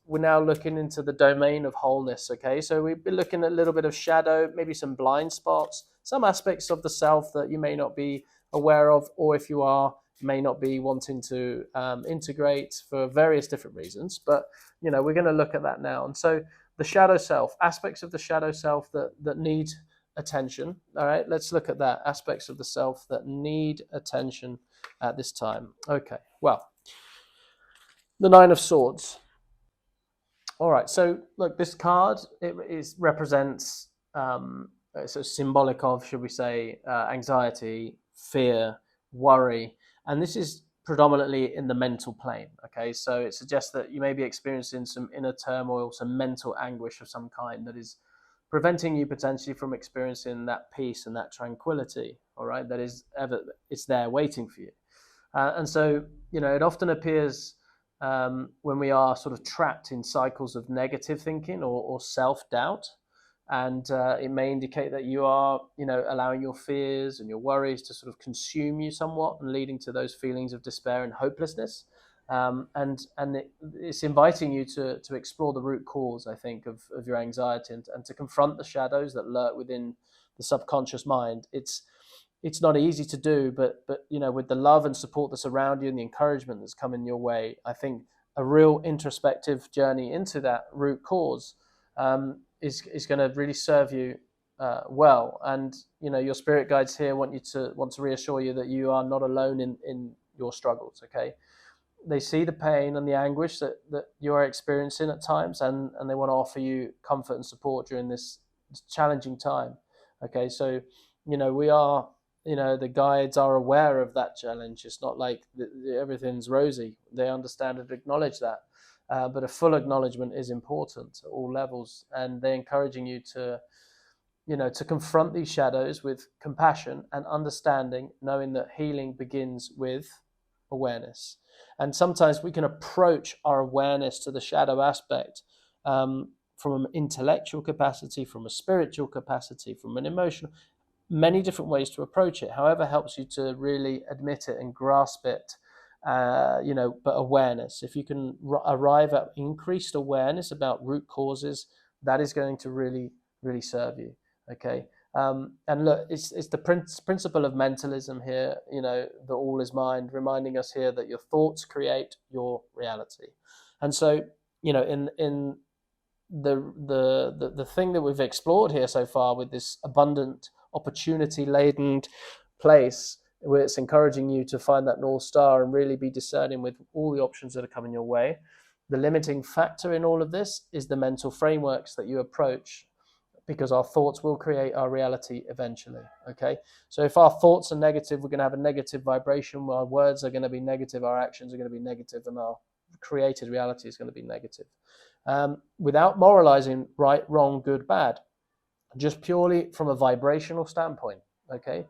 we're now looking into the domain of wholeness. Okay, so we've been looking at a little bit of shadow, maybe some blind spots, some aspects of the self that you may not be aware of, or if you are, may not be wanting to integrate for various different reasons. But we're going to look at that now. And so the shadow self, aspects of the shadow self that need attention. All right, let's look at that, aspects of the self that need attention at this time. Okay, well, the Nine of Swords. All right, so look, this card, it represents, so symbolic of, should we say, anxiety, fear, worry, and this is predominantly in the mental plane. Okay, so it suggests that you may be experiencing some inner turmoil, some mental anguish of some kind that is preventing you potentially from experiencing that peace and that tranquility. All right, that is it's there waiting for you, and so it often appears when we are sort of trapped in cycles of negative thinking or self-doubt. And it may indicate that you are, allowing your fears and your worries to sort of consume you somewhat and leading to those feelings of despair and hopelessness. And it's inviting you to explore the root cause, I think, of your anxiety and to confront the shadows that lurk within the subconscious mind. It's not easy to do, but with the love and support that's around you and the encouragement that's coming your way, I think a real introspective journey into that root cause is going to really serve you well. And your spirit guides here want to reassure you that you are not alone in your struggles. Okay, they see the pain and the anguish that you are experiencing at times, and they want to offer you comfort and support during this challenging time. Okay, so we are, the guides are aware of that challenge. It's not like everything's rosy. They understand and acknowledge that. But a full acknowledgement is important at all levels, and they're encouraging you to confront these shadows with compassion and understanding, knowing that healing begins with awareness. And sometimes we can approach our awareness to the shadow aspect from an intellectual capacity, from a spiritual capacity, from an emotional, many different ways to approach it. However helps you to really admit it and grasp it, but awareness. If you can arrive at increased awareness about root causes, that is going to really, really serve you. Okay. And look, it's the principle of mentalism here, the all is mind, reminding us here that your thoughts create your reality. And so, in the thing that we've explored here so far with this abundant, opportunity-laden place, where it's encouraging you to find that North Star and really be discerning with all the options that are coming your way. The limiting factor in all of this is the mental frameworks that you approach, because our thoughts will create our reality eventually. Okay, so if our thoughts are negative, we're going to have a negative vibration. Our words are going to be negative, our actions are going to be negative, and our created reality is going to be negative. Without moralizing right, wrong, good, bad, just purely from a vibrational standpoint. Okay,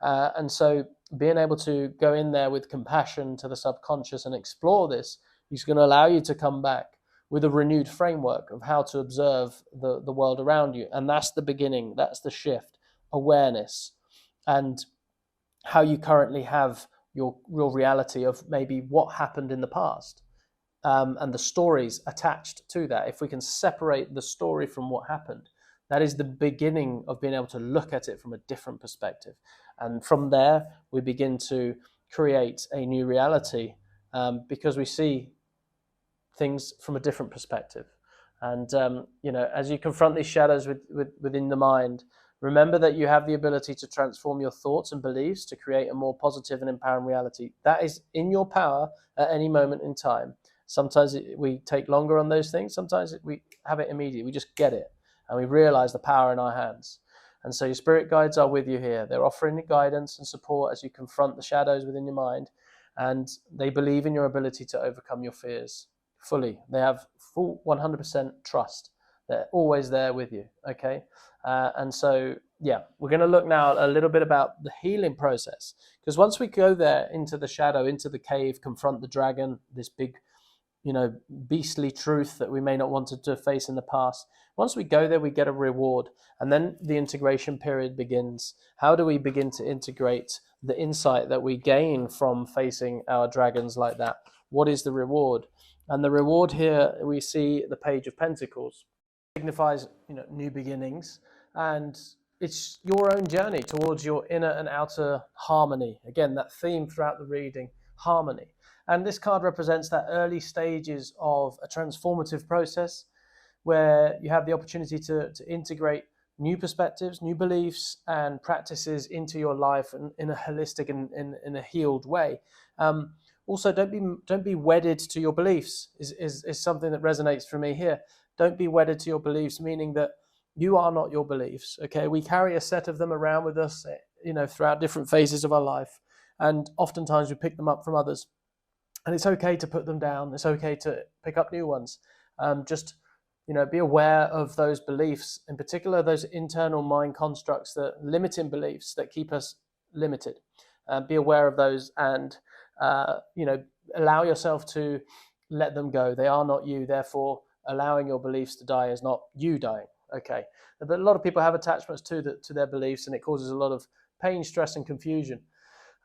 and so being able to go in there with compassion to the subconscious and explore this is going to allow you to come back with a renewed framework of how to observe the world around you. And that's the beginning, that's the shift, awareness, and how you currently have your real reality of maybe what happened in the past, and the stories attached to that. If we can separate the story from what happened, that is the beginning of being able to look at it from a different perspective. And from there, we begin to create a new reality, because we see things from a different perspective. And as you confront these shadows within the mind, remember that you have the ability to transform your thoughts and beliefs to create a more positive and empowering reality. That is in your power at any moment in time. Sometimes we take longer on those things. Sometimes we have it immediately. We just get it and we realize the power in our hands. And so your spirit guides are with you here. They're offering guidance and support as you confront the shadows within your mind, and they believe in your ability to overcome your fears fully. They have full 100% trust. They're always there with you. Okay. And so, we're going to look now a little bit about the healing process, because once we go there into the shadow, into the cave, confront the dragon, this big, beastly truth that we may not want to face in the past. Once we go there, we get a reward, and then the integration period begins. How do we begin to integrate the insight that we gain from facing our dragons like that? What is the reward? And the reward here, we see the Page of Pentacles. It signifies, new beginnings, and it's your own journey towards your inner and outer harmony. Again, that theme throughout the reading, harmony. And this card represents that early stages of a transformative process where you have the opportunity to integrate new perspectives, new beliefs and practices into your life in a holistic and in a healed way. Also, don't be wedded to your beliefs is something that resonates for me here. Don't be wedded to your beliefs, meaning that you are not your beliefs. Okay, we carry a set of them around with us, throughout different phases of our life, and oftentimes we pick them up from others. And it's okay to put them down. It's okay to pick up new ones. Just be aware of those beliefs, in particular those internal mind constructs, the limiting beliefs that keep us limited. Be aware of those, and allow yourself to let them go. They are not you. Therefore, allowing your beliefs to die is not you dying. Okay, but a lot of people have attachments to their beliefs, and it causes a lot of pain, stress, and confusion.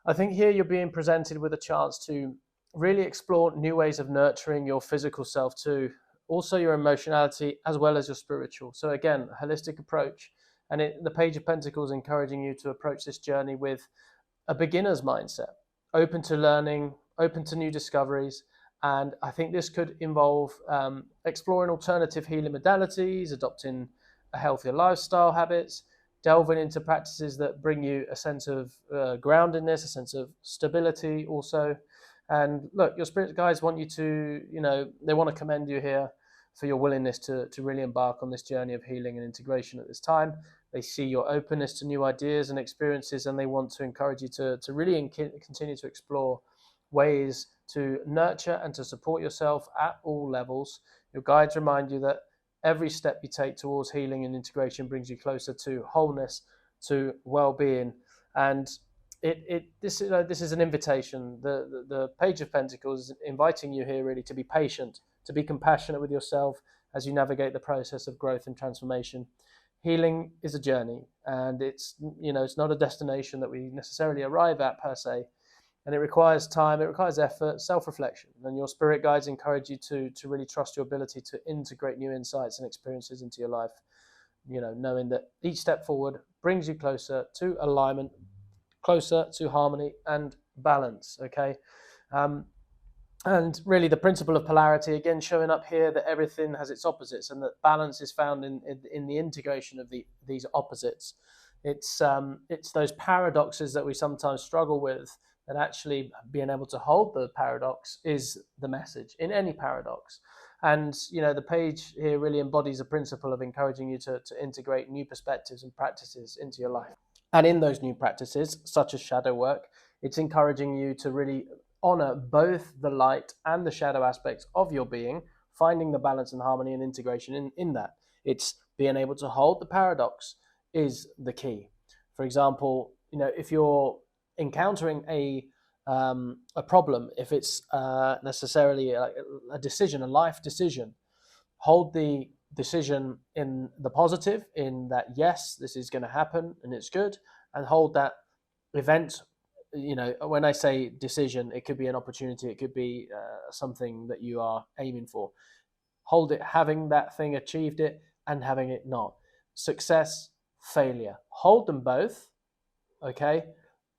I think here you're being presented with a chance to really explore new ways of nurturing your physical self too, also your emotionality as well as your spiritual. So again, a holistic approach. And the Page of Pentacles encouraging you to approach this journey with a beginner's mindset, open to learning, open to new discoveries. And I think this could involve exploring alternative healing modalities, adopting a healthier lifestyle habits, delving into practices that bring you a sense of groundedness, a sense of stability also. And look, your spirit guides want you to, they want to commend you here for your willingness to really embark on this journey of healing and integration at this time. They see your openness to new ideas and experiences, and they want to encourage you to really continue to explore ways to nurture and to support yourself at all levels. Your guides remind you that every step you take towards healing and integration brings you closer to wholeness, to well-being, and this is an invitation. The Page of Pentacles is inviting you here really to be patient, to be compassionate with yourself as you navigate the process of growth and transformation. Healing is a journey, and it's not a destination that we necessarily arrive at per se, and it requires time, it requires effort, self-reflection, and your spirit guides encourage you to really trust your ability to integrate new insights and experiences into your life, knowing that each step forward brings you closer to alignment, closer to harmony and balance. Okay. And really the principle of polarity again showing up here, that everything has its opposites and that balance is found in the integration of these opposites. It's those paradoxes that we sometimes struggle with, that actually being able to hold the paradox is the message in any paradox. And the page here really embodies a principle of encouraging you to integrate new perspectives and practices into your life. And in those new practices, such as shadow work, it's encouraging you to really honor both the light and the shadow aspects of your being, finding the balance and harmony and integration in that. It's being able to hold the paradox is the key. For example, if you're encountering a problem, if it's necessarily a decision, a life decision, hold the decision in the positive, in that yes, this is going to happen and it's good, and hold that event. When I say decision, it could be an opportunity, it could be something that you are aiming for. Hold it, having that thing, achieved it, and having it not. Success, failure. Hold them both, okay?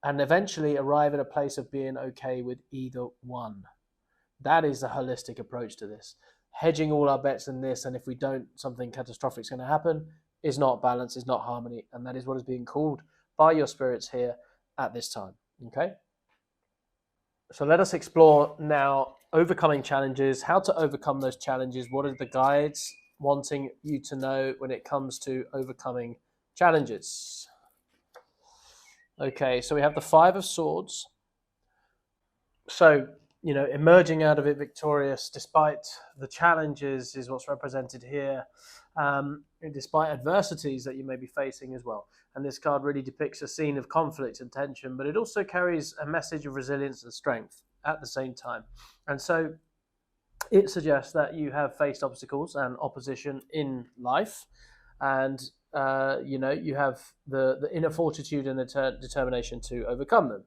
And eventually arrive at a place of being okay with either one. That is a holistic approach to this. Hedging all our bets in this, and if we don't, something catastrophic is going to happen, is not balance, is not harmony, and that is what is being called by your spirits here at this time. Okay, so let us explore now overcoming challenges, how to overcome those challenges. What are the guides wanting you to know when it comes to overcoming challenges? Okay, so we have the Five of Swords. So, emerging out of it victorious despite the challenges is what's represented here, despite adversities that you may be facing as well. And this card really depicts a scene of conflict and tension, but it also carries a message of resilience and strength at the same time. And so it suggests that you have faced obstacles and opposition in life, and you have the inner fortitude and the determination to overcome them.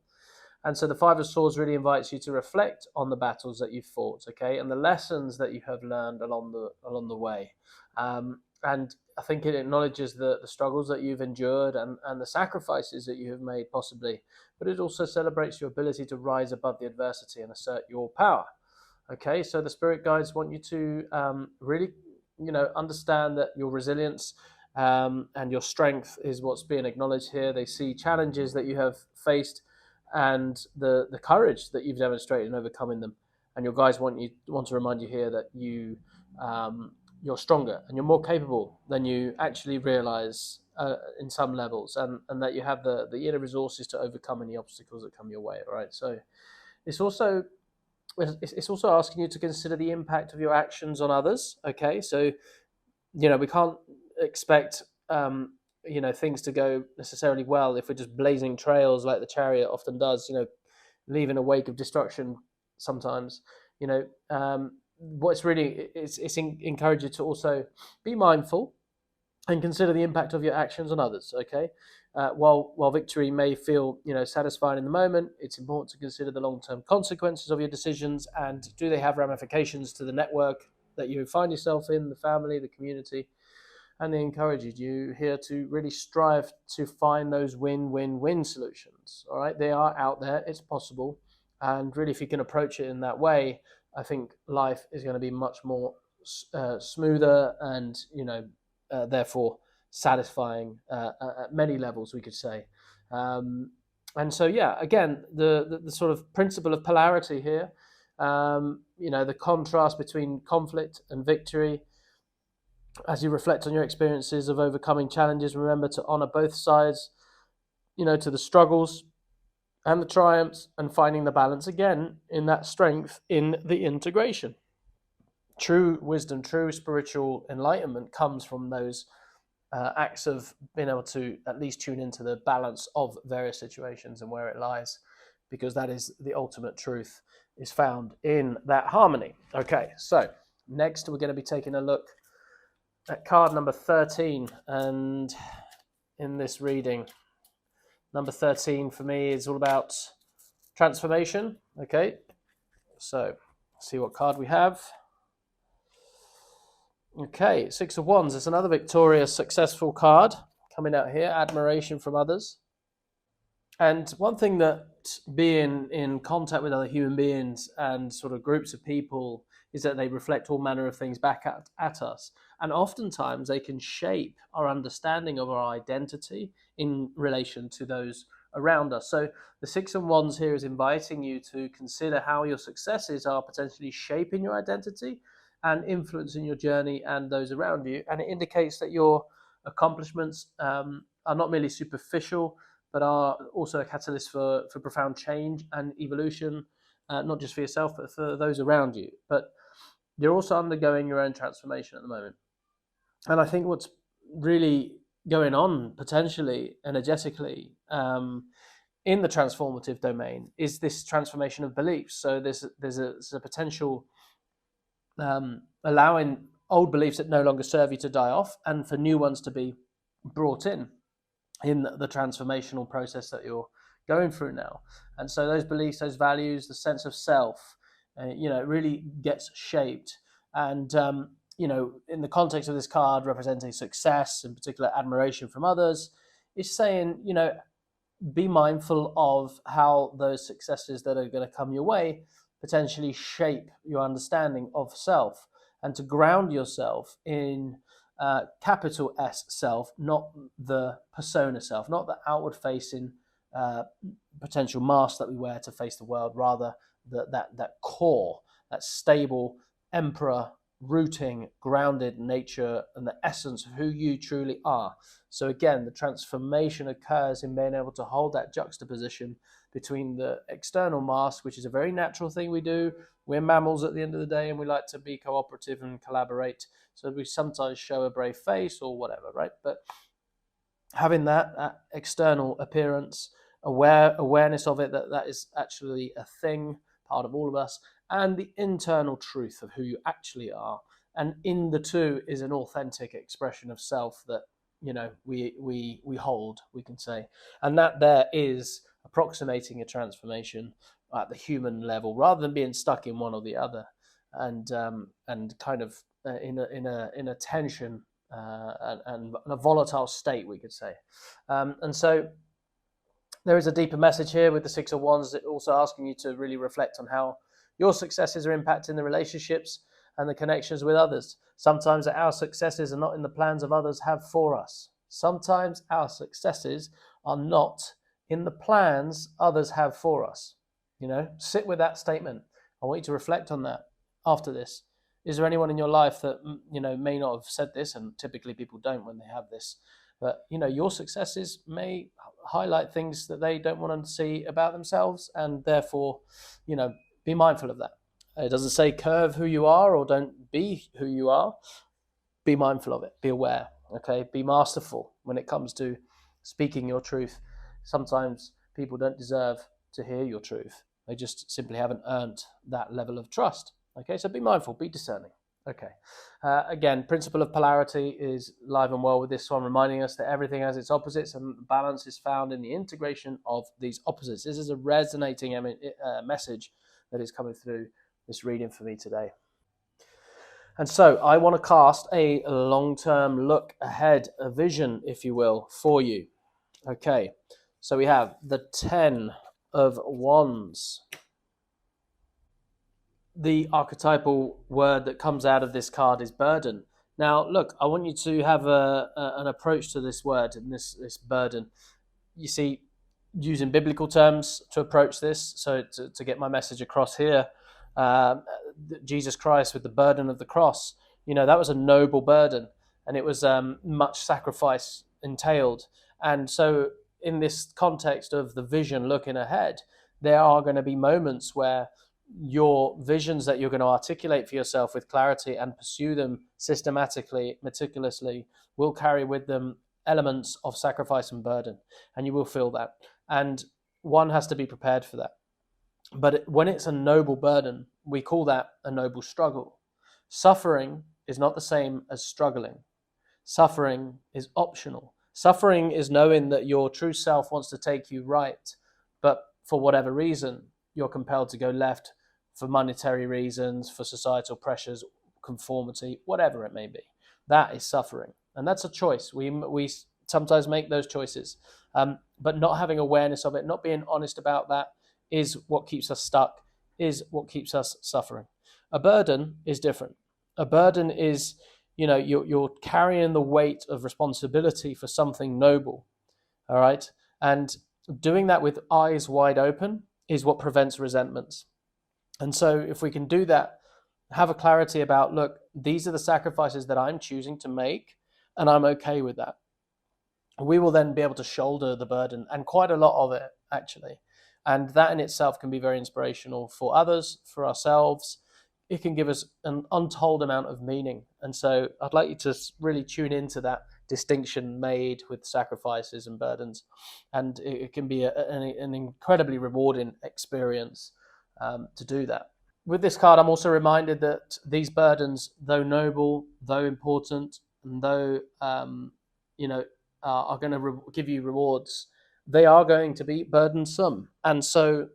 And so the Five of Swords really invites you to reflect on the battles that you've fought, okay, and the lessons that you have learned along the way. And I think it acknowledges the struggles that you've endured and the sacrifices that you have made, possibly. But it also celebrates your ability to rise above the adversity and assert your power. Okay, so the spirit guides want you to really, understand that your resilience and your strength is what's being acknowledged here. They see challenges that you have faced and the courage that you've demonstrated in overcoming them. And your guides want to remind you here that you're stronger and you're more capable than you actually realize in some levels, and that you have the inner resources to overcome any obstacles that come your way. All right. So it's also asking you to consider the impact of your actions on others. Okay. So we can't expect things to go necessarily well if we're just blazing trails like the Chariot often does, leaving a wake of destruction sometimes. What's really it's encourage you to also be mindful and consider the impact of your actions on others. Okay, while victory may feel satisfying in the moment, it's important to consider the long-term consequences of your decisions, and do they have ramifications to the network that you find yourself in, the family, the community. And they encourage you here to really strive to find those win-win-win solutions. All right, they are out there, it's possible, and really, if you can approach it in that way, I think life is going to be much more smoother and therefore satisfying at many levels, we could say. And so, yeah, again, the sort of principle of polarity here, the contrast between conflict and victory. As you reflect on your experiences of overcoming challenges, remember to honor both sides, to the struggles and the triumphs, and finding the balance again in that strength in the integration. True wisdom, true spiritual enlightenment comes from those acts of being able to at least tune into the balance of various situations and where it lies, because that is the ultimate truth, is found in that harmony. Okay, so next we're going to be taking a look at card number 13, and in this reading, number 13 for me is all about transformation. Okay, so see what card we have. Okay, Six of Wands. It's another victorious, successful card coming out here. Admiration from others. And one thing that being in contact with other human beings and sort of groups of people is that they reflect all manner of things back at us. And oftentimes they can shape our understanding of our identity in relation to those around us. So the Six of Wands here is inviting you to consider how your successes are potentially shaping your identity and influencing your journey and those around you. And it indicates that your accomplishments are not merely superficial, but are also a catalyst for profound change and evolution, not just for yourself, but for those around you. But you're also undergoing your own transformation at the moment. And I think what's really going on potentially energetically in the transformative domain is this transformation of beliefs. So there's a potential allowing old beliefs that no longer serve you to die off, and for new ones to be brought in the transformational process that you're going through now. And so those beliefs, those values, the sense of self, it really gets shaped. And in the context of this card representing success, in particular admiration from others, is saying, be mindful of how those successes that are going to come your way potentially shape your understanding of self, and to ground yourself in capital S self, not the persona self, not the outward facing potential mask that we wear to face the world, rather that core, that stable emperor rooting, grounded nature and the essence of who you truly are. So again, the transformation occurs in being able to hold that juxtaposition between the external mask, which is a very natural thing we do. We're mammals at the end of the day, and we like to be cooperative and collaborate. So we sometimes show a brave face or whatever, right? But having that external appearance, awareness of it, that is actually a thing, part of all of us, and the internal truth of who you actually are. And in the two is an authentic expression of self that, we hold, we can say. And that there is approximating a transformation at the human level, rather than being stuck in one or the other, and kind of in a tension and a volatile state, we could say. And so there is a deeper message here with the Six of Wands, also asking you to really reflect on how your successes are impacting the relationships and the connections with others. Sometimes our successes are not in the plans of others have for us. Sometimes our successes are not in the plans others have for us. Sit with that statement. I want you to reflect on that after this. Is there anyone in your life that, may not have said this, and typically people don't when they have this, but, your successes may highlight things that they don't want to see about themselves, and therefore, be mindful of that. It doesn't say curve who you are or don't be who you are. Be mindful of it. Be aware. Okay. Be masterful when it comes to speaking your truth. Sometimes people don't deserve to hear your truth. They just simply haven't earned that level of trust. Okay. So be mindful. Be discerning. Okay. Again, principle of polarity is live and well with this one, reminding us that everything has its opposites, and balance is found in the integration of these opposites. This is a resonating message that is coming through this reading for me today. And so I want to cast a long-term look ahead, a vision, if you will, for you. Okay, so we have the 10 of Wands. The archetypal word that comes out of this card is burden. Now, look, I want you to have an approach to this word and this burden. You see, using biblical terms to approach this. So to get my message across here, um, Jesus Christ with the burden of the cross, that was a noble burden, and it was much sacrifice entailed. And so in this context of the vision looking ahead, there are going to be moments where your visions that you're going to articulate for yourself with clarity and pursue them systematically, meticulously, will carry with them elements of sacrifice and burden, and you will feel that. And one has to be prepared for that. But when it's a noble burden, we call that a noble struggle. Suffering is not the same as struggling. Suffering is optional. Suffering is knowing that your true self wants to take you right, but for whatever reason, you're compelled to go left for monetary reasons, for societal pressures, conformity, whatever it may be. That is suffering. And that's a choice. We sometimes make those choices. But not having awareness of it, not being honest about that, is what keeps us stuck, is what keeps us suffering. A burden is different. A burden is, you're carrying the weight of responsibility for something noble, all right? And doing that with eyes wide open is what prevents resentments. And so if we can do that, have a clarity about, look, these are the sacrifices that I'm choosing to make, and I'm okay with that. We will then be able to shoulder the burden, and quite a lot of it, actually. And that in itself can be very inspirational for others, for ourselves. It can give us an untold amount of meaning. And so I'd like you to really tune into that distinction made with sacrifices and burdens. And it can be an incredibly rewarding experience to do that. With this card, I'm also reminded that these burdens, though noble, though important, and though, are going to give you rewards, they are going to be burdensome. And so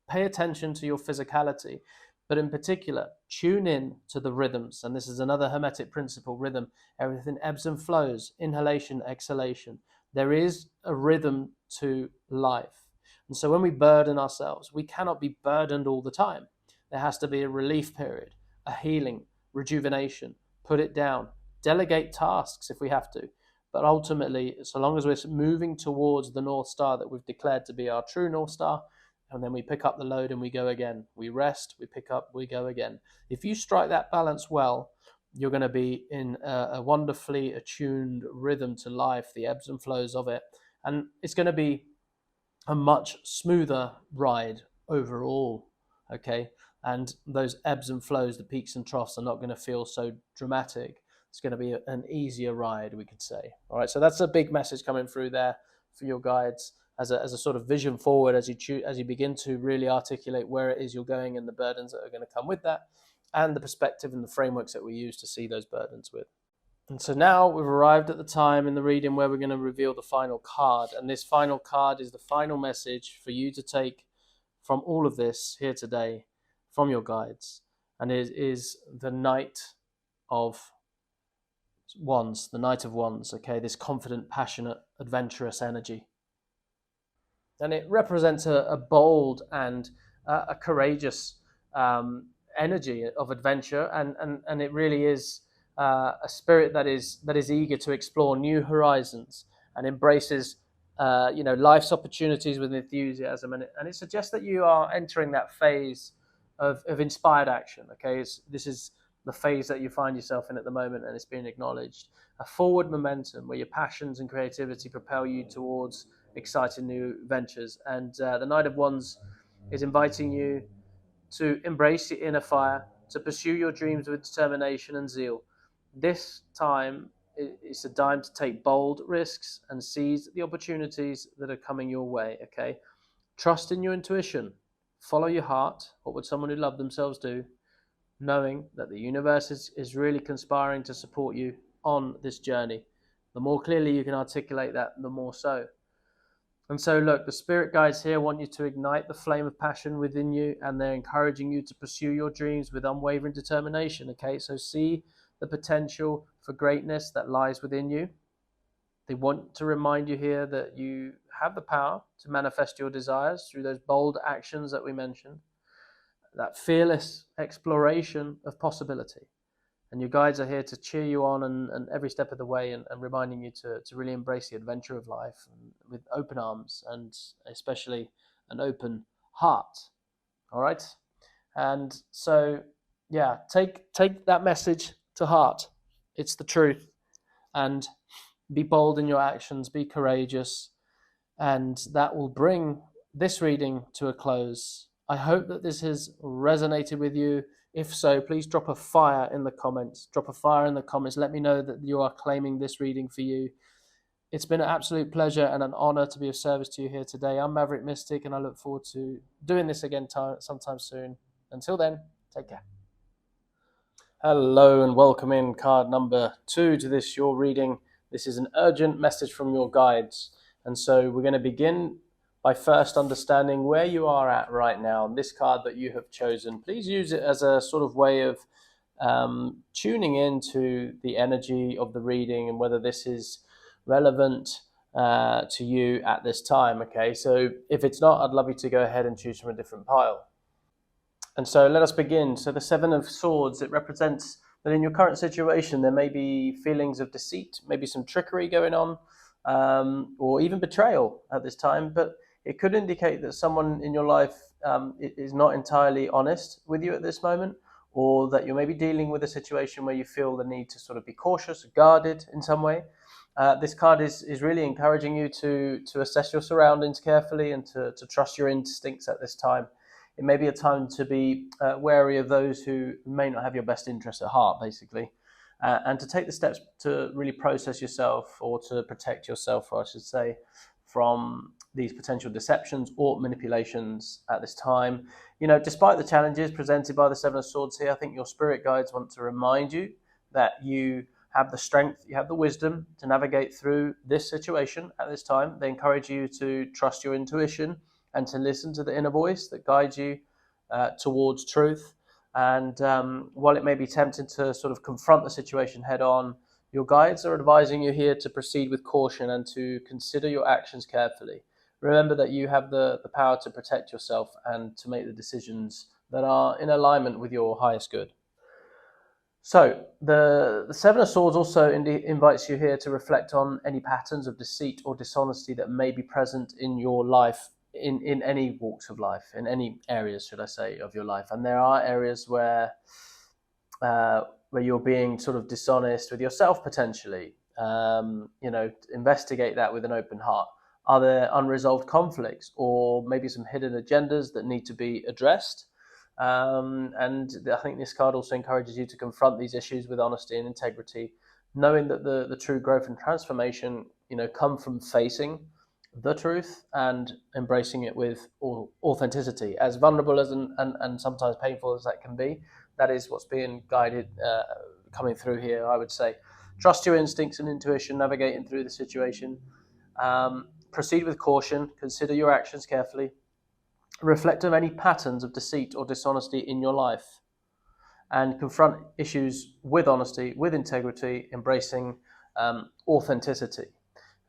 pay attention to your physicality, but in particular, tune in to the rhythms. And this is another Hermetic principle, rhythm. Everything ebbs and flows, inhalation, exhalation. There is a rhythm to life. And so when we burden ourselves, we cannot be burdened all the time. There has to be a relief period, a healing, rejuvenation, put it down, delegate tasks if we have to. But ultimately, so long as we're moving towards the North Star that we've declared to be our true North Star, and then we pick up the load and we go again. We rest, we pick up, we go again. If you strike that balance well, you're going to be in a wonderfully attuned rhythm to life, the ebbs and flows of it. And it's going to be a much smoother ride overall, okay? And those ebbs and flows, the peaks and troughs, are not going to feel so dramatic. It's going to be an easier ride, we could say. All right, so that's a big message coming through there for your guides as a sort of vision forward as you begin to really articulate where it is you're going and the burdens that are going to come with that, and the perspective and the frameworks that we use to see those burdens with. And so now we've arrived at the time in the reading where we're going to reveal the final card. And this final card is the final message for you to take from all of this here today, from your guides. And it is the Knight of Wands, the Knight of Wands, okay? This confident, passionate, adventurous energy. And it represents a bold and a courageous energy of adventure. And it really is a spirit that is eager to explore new horizons and embraces life's opportunities with enthusiasm, and it suggests that you are entering that phase of inspired action. Okay, this is the phase that you find yourself in at the moment, and it's being acknowledged. A forward momentum where your passions and creativity propel you towards exciting new ventures, and the Knight of Wands is inviting you to embrace your inner fire, to pursue your dreams with determination and zeal. This time is a time to take bold risks and seize the opportunities that are coming your way, okay? Trust in your intuition. Follow your heart. What would someone who loved themselves do? Knowing that the universe is really conspiring to support you on this journey. The more clearly you can articulate that, the more so. And so, look, the spirit guides here want you to ignite the flame of passion within you, and they're encouraging you to pursue your dreams with unwavering determination, okay? So see the potential for greatness that lies within you. They want to remind you here that you have the power to manifest your desires through those bold actions that we mentioned, that fearless exploration of possibility. And your guides are here to cheer you on and every step of the way, and reminding you to really embrace the adventure of life with open arms and especially an open heart. All right. And so, yeah, take that message to heart. It's the truth. And be bold in your actions, be courageous, and that will bring this reading to a close. I hope that this has resonated with you. If so, please drop a fire in the comments. Drop a fire in the comments. Let me know that you are claiming this reading for you. It's been an absolute pleasure and an honor to be of service to you here today. I'm Maverick Mystic, and I look forward to doing this again sometime soon. Until then, take care. Hello and welcome in card number 2 to this your reading. This is an urgent message from your guides. And so we're going to begin by first understanding where you are at right now. This card that you have chosen, please use it as a sort of way of tuning into the energy of the reading and whether this is relevant to you at this time. Okay, so if it's not, I'd love you to go ahead and choose from a different pile. And so let us begin. So the Seven of Swords, it represents that in your current situation, there may be feelings of deceit, maybe some trickery going on, or even betrayal at this time. But it could indicate that someone in your life is not entirely honest with you at this moment, or that you're maybe dealing with a situation where you feel the need to sort of be cautious, guarded in some way. This card is really encouraging you to assess your surroundings carefully and to trust your instincts at this time. It may be a time to be wary of those who may not have your best interests at heart, basically, and to take the steps to really process yourself, or to protect yourself, I should say, from these potential deceptions or manipulations at this time. You know, despite the challenges presented by the Seven of Swords here, I think your spirit guides want to remind you that you have the strength, you have the wisdom to navigate through this situation at this time. They encourage you to trust your intuition and to listen to the inner voice that guides you towards truth. And while it may be tempting to sort of confront the situation head on, your guides are advising you here to proceed with caution and to consider your actions carefully. Remember that you have the power to protect yourself and to make the decisions that are in alignment with your highest good. So the Seven of Swords also invites you here to reflect on any patterns of deceit or dishonesty that may be present in your life, in any walks of life, in any areas, should I say, of your life. And there are areas where you're being sort of dishonest with yourself potentially. Investigate that with an open heart. Are there unresolved conflicts or maybe some hidden agendas that need to be addressed? And I think this card also encourages you to confront these issues with honesty and integrity, knowing that the true growth and transformation, come from facing the truth and embracing it with authenticity. As vulnerable as and sometimes painful as that can be, that is what's being guided coming through here, I would say. Trust your instincts and intuition navigating through the situation. Proceed with caution. Consider your actions carefully. Reflect on any patterns of deceit or dishonesty in your life, and confront issues with honesty, with integrity, embracing authenticity.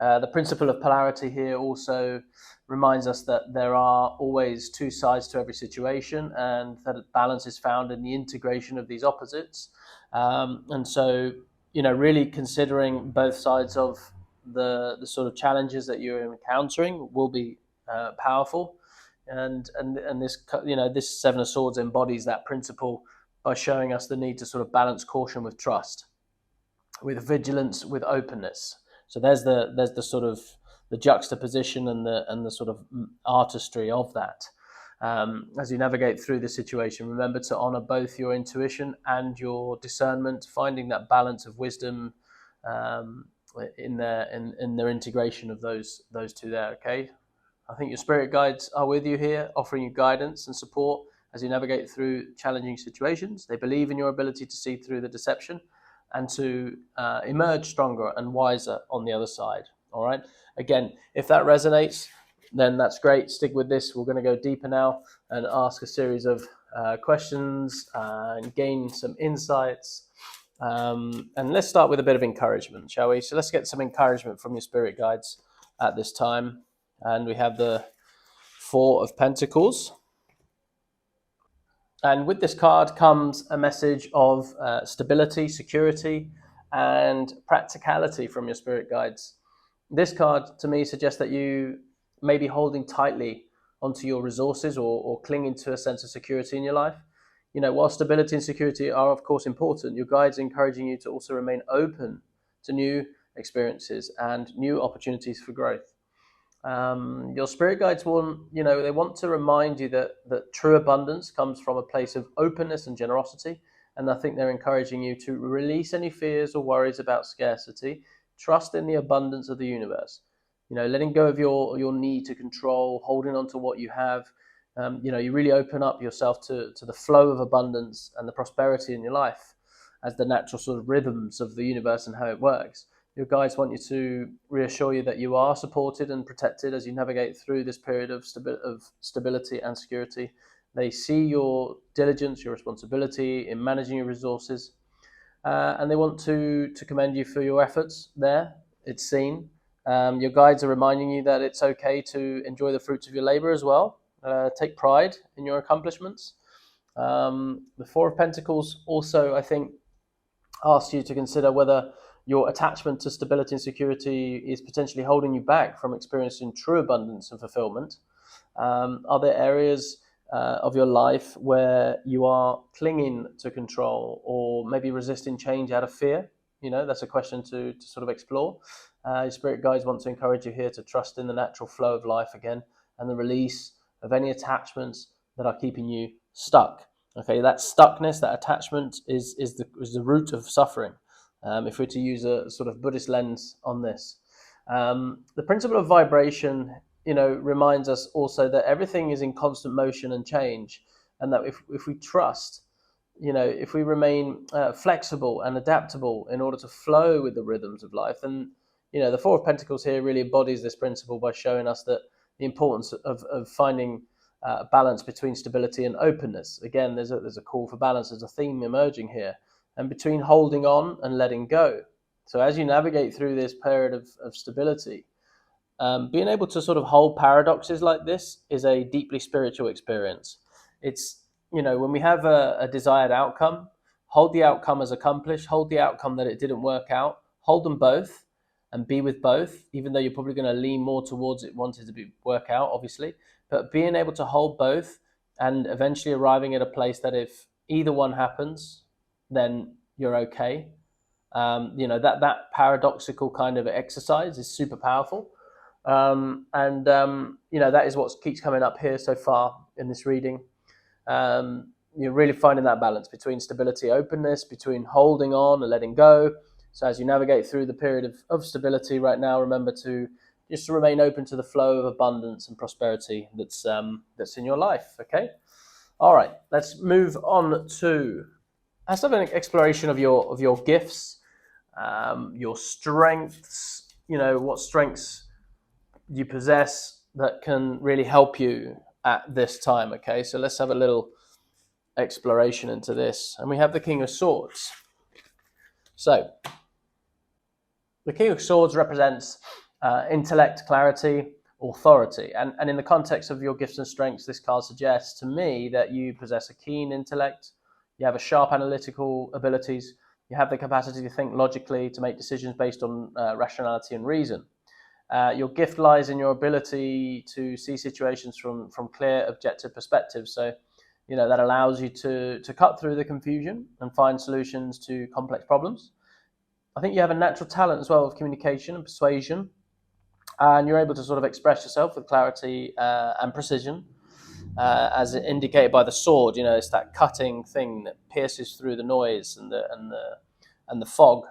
The principle of polarity here also reminds us that there are always two sides to every situation, and that balance is found in the integration of these opposites. And so, really considering both sides of the sort of challenges that you're encountering will be powerful. And this, this Seven of Swords embodies that principle by showing us the need to sort of balance caution with trust, with vigilance, with openness. So there's the sort of the juxtaposition and the sort of artistry of that. As you navigate through the situation, remember to honor both your intuition and your discernment, finding that balance of wisdom in their integration of those two there. Okay. I think your spirit guides are with you here, offering you guidance and support as you navigate through challenging situations. They believe in your ability to see through the deception and to emerge stronger and wiser on the other side. All right. Again, if that resonates, then that's great. Stick with this. We're going to go deeper now and ask a series of questions and gain some insights. And let's start with a bit of encouragement, shall we? So let's get some encouragement from your spirit guides at this time. And we have the Four of Pentacles. And with this card comes a message of stability, security, and practicality from your spirit guides. This card to me suggests that you may be holding tightly onto your resources or clinging to a sense of security in your life. While stability and security are, of course, important, your guides are encouraging you to also remain open to new experiences and new opportunities for growth. Your spirit guides they want to remind you that true abundance comes from a place of openness and generosity. And I think they're encouraging you to release any fears or worries about scarcity, trust in the abundance of the universe. Letting go of your need to control, holding on to what you have. You really open up yourself to the flow of abundance and the prosperity in your life as the natural sort of rhythms of the universe and how it works. Your guides want you to reassure you that you are supported and protected as you navigate through this period of stability and security. They see your diligence, your responsibility in managing your resources, and they want to commend you for your efforts there. It's seen. Your guides are reminding you that it's okay to enjoy the fruits of your labor as well. Take pride in your accomplishments. The Four of Pentacles also, I think, asks you to consider whether your attachment to stability and security is potentially holding you back from experiencing true abundance and fulfillment. Are there areas of your life where you are clinging to control or maybe resisting change out of fear? That's a question to sort of explore. Your spirit guides want to encourage you here to trust in the natural flow of life again and the release of any attachments that are keeping you stuck. Okay, that stuckness, that attachment is the root of suffering. If we're to use a sort of Buddhist lens on this. The principle of vibration, reminds us also that everything is in constant motion and change, and that if we trust, if we remain flexible and adaptable in order to flow with the rhythms of life, then, the Four of Pentacles here really embodies this principle by showing us that the importance of finding balance between stability and openness. Again, there's a call for balance. There's a theme emerging here. And between holding on and letting go. So as you navigate through this period of stability, being able to sort of hold paradoxes like this is a deeply spiritual experience. It's, when we have a desired outcome, hold the outcome as accomplished, hold the outcome that it didn't work out, hold them both and be with both, even though you're probably going to lean more towards it wanting to work out, obviously. But being able to hold both and eventually arriving at a place that if either one happens, then you're okay. That paradoxical kind of exercise is super powerful. That is what keeps coming up here so far in this reading. You're really finding that balance between stability, openness, between holding on and letting go. So as you navigate through the period of stability right now, remember to just to remain open to the flow of abundance and prosperity that's in your life. Okay. All right. Let's move on to let's have an exploration of your gifts, your strengths. What strengths you possess that can really help you at this time. Okay, so let's have a little exploration into this. And we have the King of Swords. So the King of Swords represents intellect, clarity, authority. And in the context of your gifts and strengths, this card suggests to me that you possess a keen intellect, you have a sharp analytical abilities, you have the capacity to think logically, to make decisions based on rationality and reason. Your gift lies in your ability to see situations from clear, objective perspectives. So, that allows you to cut through the confusion and find solutions to complex problems. I think you have a natural talent as well of communication and persuasion, and you're able to sort of express yourself with clarity and precision, as indicated by the sword. It's that cutting thing that pierces through the noise and the fog.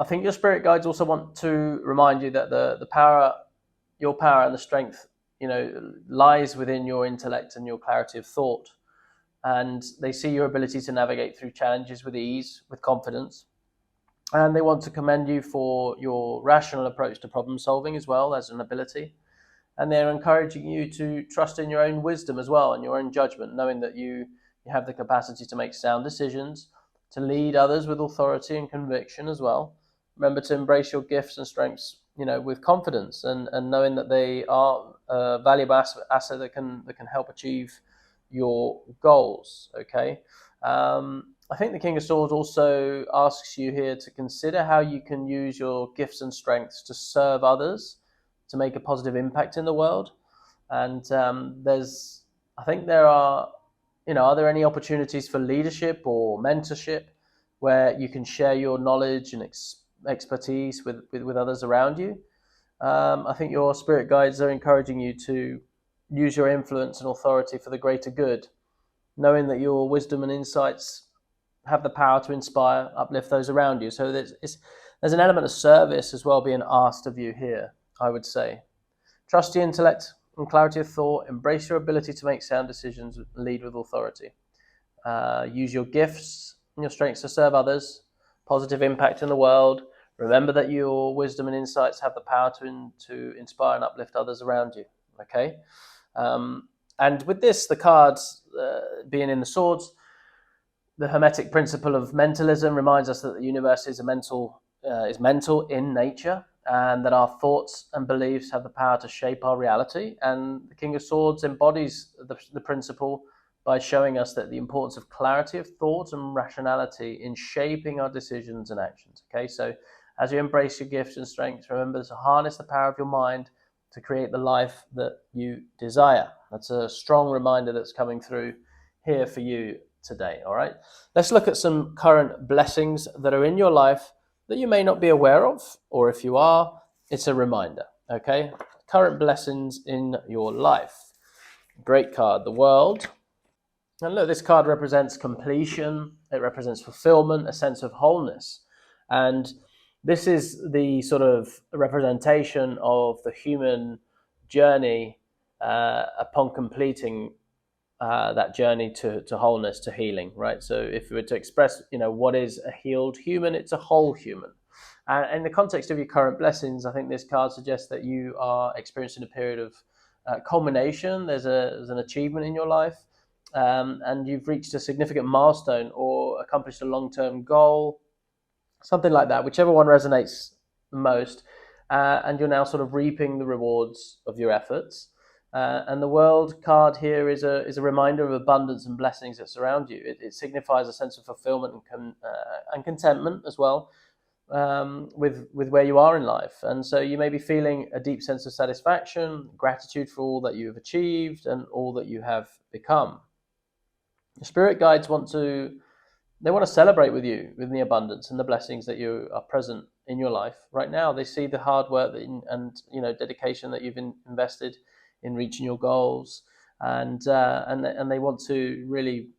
I think your spirit guides also want to remind you that the power, your power and the strength, lies within your intellect and your clarity of thought. And they see your ability to navigate through challenges with ease, with confidence. And they want to commend you for your rational approach to problem solving as well as an ability. And they're encouraging you to trust in your own wisdom as well and your own judgment, knowing that you have the capacity to make sound decisions, to lead others with authority and conviction as well. Remember to embrace your gifts and strengths, with confidence and knowing that they are a valuable asset that can help achieve your goals. Okay. I think the King of Swords also asks you here to consider how you can use your gifts and strengths to serve others, to make a positive impact in the world. And I think there are there any opportunities for leadership or mentorship where you can share your knowledge and expertise with others around you? I think your spirit guides are encouraging you to use your influence and authority for the greater good, knowing that your wisdom and insights have the power to inspire, uplift those around you. So there's an element of service as well being asked of you here, I would say. Trust your intellect and clarity of thought. Embrace your ability to make sound decisions and lead with authority. Use your gifts and your strengths to serve others, positive impact in the world. Remember that your wisdom and insights have the power to inspire and uplift others around you. Okay? And with this, the cards being in the swords, the Hermetic principle of mentalism reminds us that the universe is mental in nature, and that our thoughts and beliefs have the power to shape our reality. And the King of Swords embodies the principle by showing us that the importance of clarity of thought and rationality in shaping our decisions and actions. Okay, so as you embrace your gifts and strengths, remember to harness the power of your mind to create the life that you desire. That's a strong reminder that's coming through here for you today. All right, let's look at some current blessings that are in your life that you may not be aware of, or if you are, it's a reminder. Okay, current blessings in your life. Great card, the World. And look, this card represents completion. It represents fulfillment, a sense of wholeness. And this is the sort of representation of the human journey upon completing that journey to wholeness, to healing, right? So if we were to express, what is a healed human, it's a whole human. And in the context of your current blessings, I think this card suggests that you are experiencing a period of culmination. There's an achievement in your life, and you've reached a significant milestone or accomplished a long-term goal, something like that, whichever one resonates the most. And you're now sort of reaping the rewards of your efforts. And the World card here is a reminder of abundance and blessings that surround you. It signifies a sense of fulfillment and contentment as well, with where you are in life. And so you may be feeling a deep sense of satisfaction, gratitude for all that you have achieved and all that you have become. The spirit guides want to celebrate with you with the abundance and the blessings that you are present in your life right now. They see the hard work and dedication that you've invested in reaching your goals, and they want to really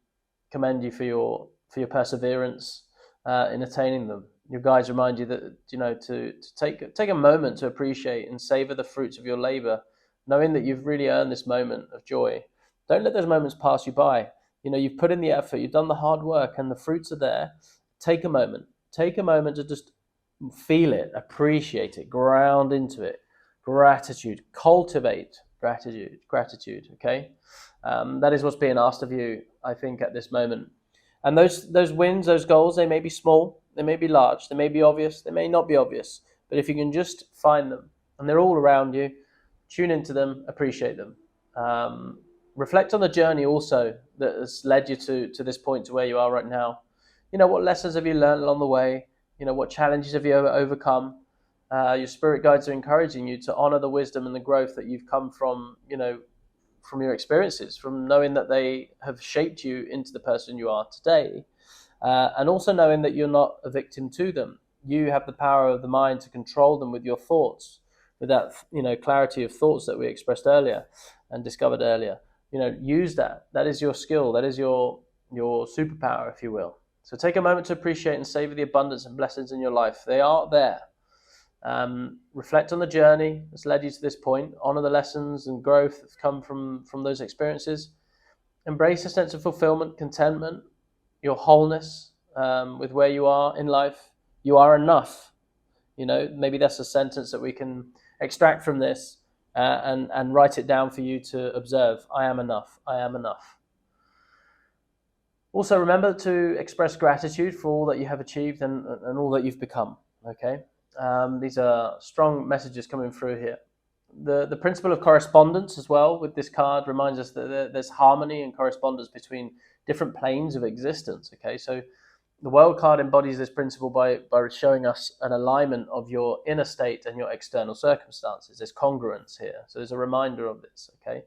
commend you for your perseverance in attaining them. Your guides remind you that to take a moment to appreciate and savor the fruits of your labor, knowing that you've really earned this moment of joy. Don't let those moments pass you by. You've put in the effort, you've done the hard work, and the fruits are there. Take a moment to just feel it, appreciate it, ground into it. Gratitude, cultivate gratitude. Okay, that is what's being asked of you, I think, at this moment. And those wins, those goals, they may be small, they may be large, they may be obvious, they may not be obvious. But if you can just find them, and they're all around you, tune into them, appreciate them. Reflect on the journey also that has led you to this point, to where you are right now. What lessons have you learned along the way? What challenges have you overcome? Your spirit guides are encouraging you to honor the wisdom and the growth that you've come from, from your experiences, from knowing that they have shaped you into the person you are today, and also knowing that you're not a victim to them. You have the power of the mind to control them with your thoughts, with that, clarity of thoughts that we expressed earlier and discovered earlier. Use that. That is your skill. That is your superpower, if you will. So take a moment to appreciate and savor the abundance and blessings in your life. They are there. Reflect on the journey that's led you to this point. Honor the lessons and growth that's come from those experiences. Embrace a sense of fulfillment, contentment, your wholeness with where you are in life. You are enough. Maybe that's a sentence that we can extract from this and write it down for you to observe. I am enough. I am enough. Also, remember to express gratitude for all that you have achieved and all that you've become. Okay. These are strong messages coming through here. The principle of correspondence as well with this card reminds us that there's harmony and correspondence between different planes of existence. Okay, so the world card embodies this principle by showing us an alignment of your inner state and your external circumstances. There's congruence here, so there's a reminder of this. Okay,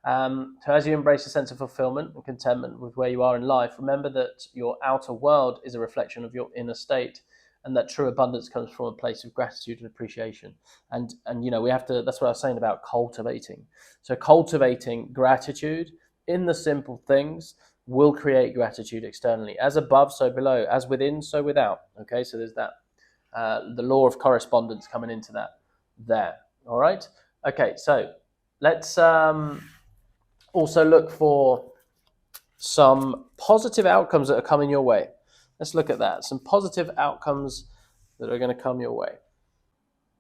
so as you embrace a sense of fulfillment and contentment with where you are in life, remember that your outer world is a reflection of your inner state, and that true abundance comes from a place of gratitude and appreciation. And we have to, that's what I was saying about cultivating. So cultivating gratitude in the simple things will create gratitude externally. As above, so below. As within, so without. Okay, so there's that, the law of correspondence coming into that there. All right. Okay, so let's also look for some positive outcomes that are coming your way. Let's look at that. Some positive outcomes that are going to come your way.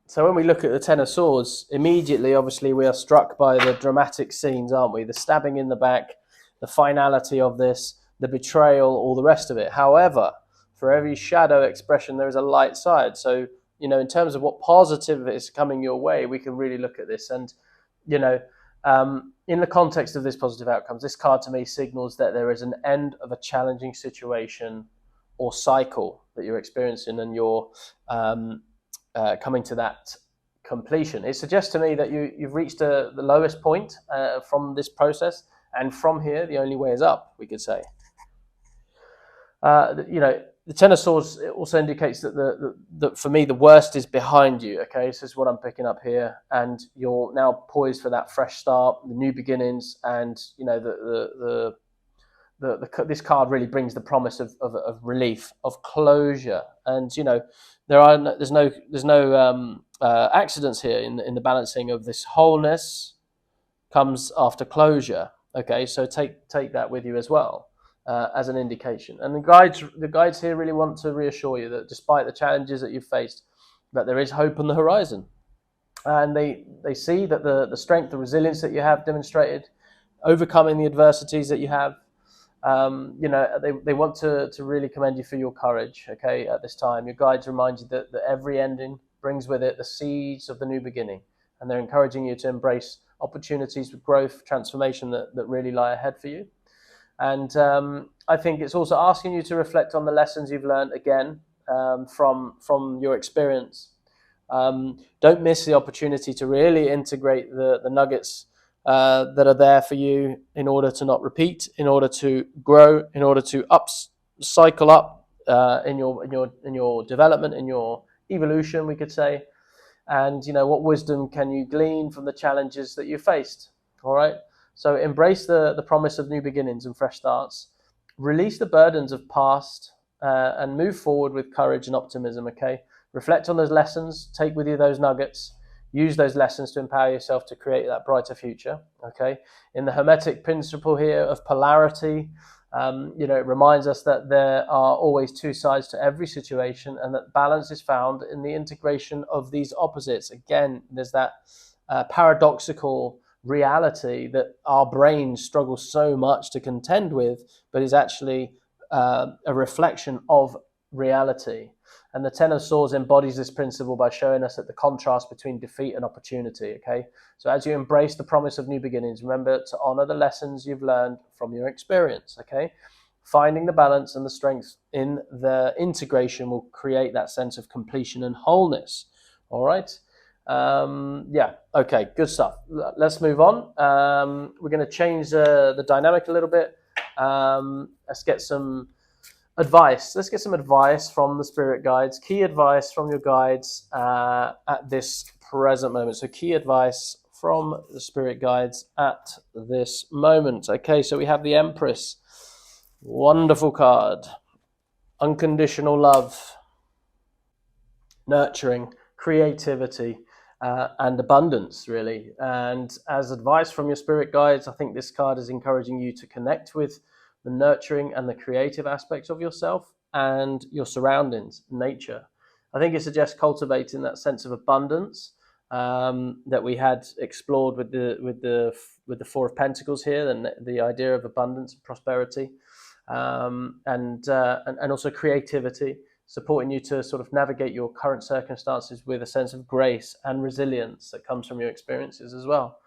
So when we look at the Ten of Swords, immediately, obviously, we are struck by the dramatic scenes, aren't we? The stabbing in the back, the finality of this, the betrayal, all the rest of it. However, for every shadow expression, there is a light side. So, in terms of what positive is coming your way, we can really look at this. And, in the context of this positive outcomes, this card to me signals that there is an end of a challenging situation or cycle that you're experiencing, and you're coming to that completion. It suggests to me that you've reached the lowest point from this process, and from here, the only way is up, we could say. The Ten of Swords also indicates that for me, the worst is behind you. Okay, this is what I'm picking up here, and you're now poised for that fresh start, the new beginnings, and this card really brings the promise of relief, of closure, and there's no accidents here in the balancing of this. Wholeness comes after closure. Okay, so take that with you as well. As an indication. And the guides here really want to reassure you that despite the challenges that you've faced, that there is hope on the horizon. And they see that the strength, the resilience that you have demonstrated, overcoming the adversities that you have, they want to really commend you for your courage, okay, at this time. Your guides remind you that every ending brings with it the seeds of the new beginning. And they're encouraging you to embrace opportunities for growth, transformation that really lie ahead for you. And I think it's also asking you to reflect on the lessons you've learned again from your experience. Don't miss the opportunity to really integrate the nuggets that are there for you in order to not repeat, in order to grow, in order to cycle up in your development, in your evolution, we could say. And what wisdom can you glean from the challenges that you faced? All right. So embrace the promise of new beginnings and fresh starts. Release the burdens of past and move forward with courage and optimism, okay? Reflect on those lessons. Take with you those nuggets. Use those lessons to empower yourself to create that brighter future, okay? In the Hermetic principle here of polarity, it reminds us that there are always two sides to every situation, and that balance is found in the integration of these opposites. Again, there's that paradoxical reality that our brains struggle so much to contend with, but is actually a reflection of reality. And the Ten of Swords embodies this principle by showing us that the contrast between defeat and opportunity. Okay, so as you embrace the promise of new beginnings, remember to honor the lessons you've learned from your experience. Okay, finding the balance and the strength in the integration will create that sense of completion and wholeness. All right. Okay, good stuff. Let's move on. We're going to change the dynamic a little bit. Let's get some advice. Let's get some advice from the spirit guides. Key advice from your guides at this present moment. So key advice from the spirit guides at this moment. Okay, so we have the Empress. Wonderful card. Unconditional love, nurturing, creativity, and abundance, really. And as advice from your spirit guides, I think this card is encouraging you to connect with the nurturing and the creative aspects of yourself and your surroundings, nature. I think it suggests cultivating that sense of abundance that we had explored with the Four of Pentacles here, and the idea of abundance and prosperity, and also creativity. supporting you to sort of navigate your current circumstances with a sense of grace and resilience that comes from your experiences as well.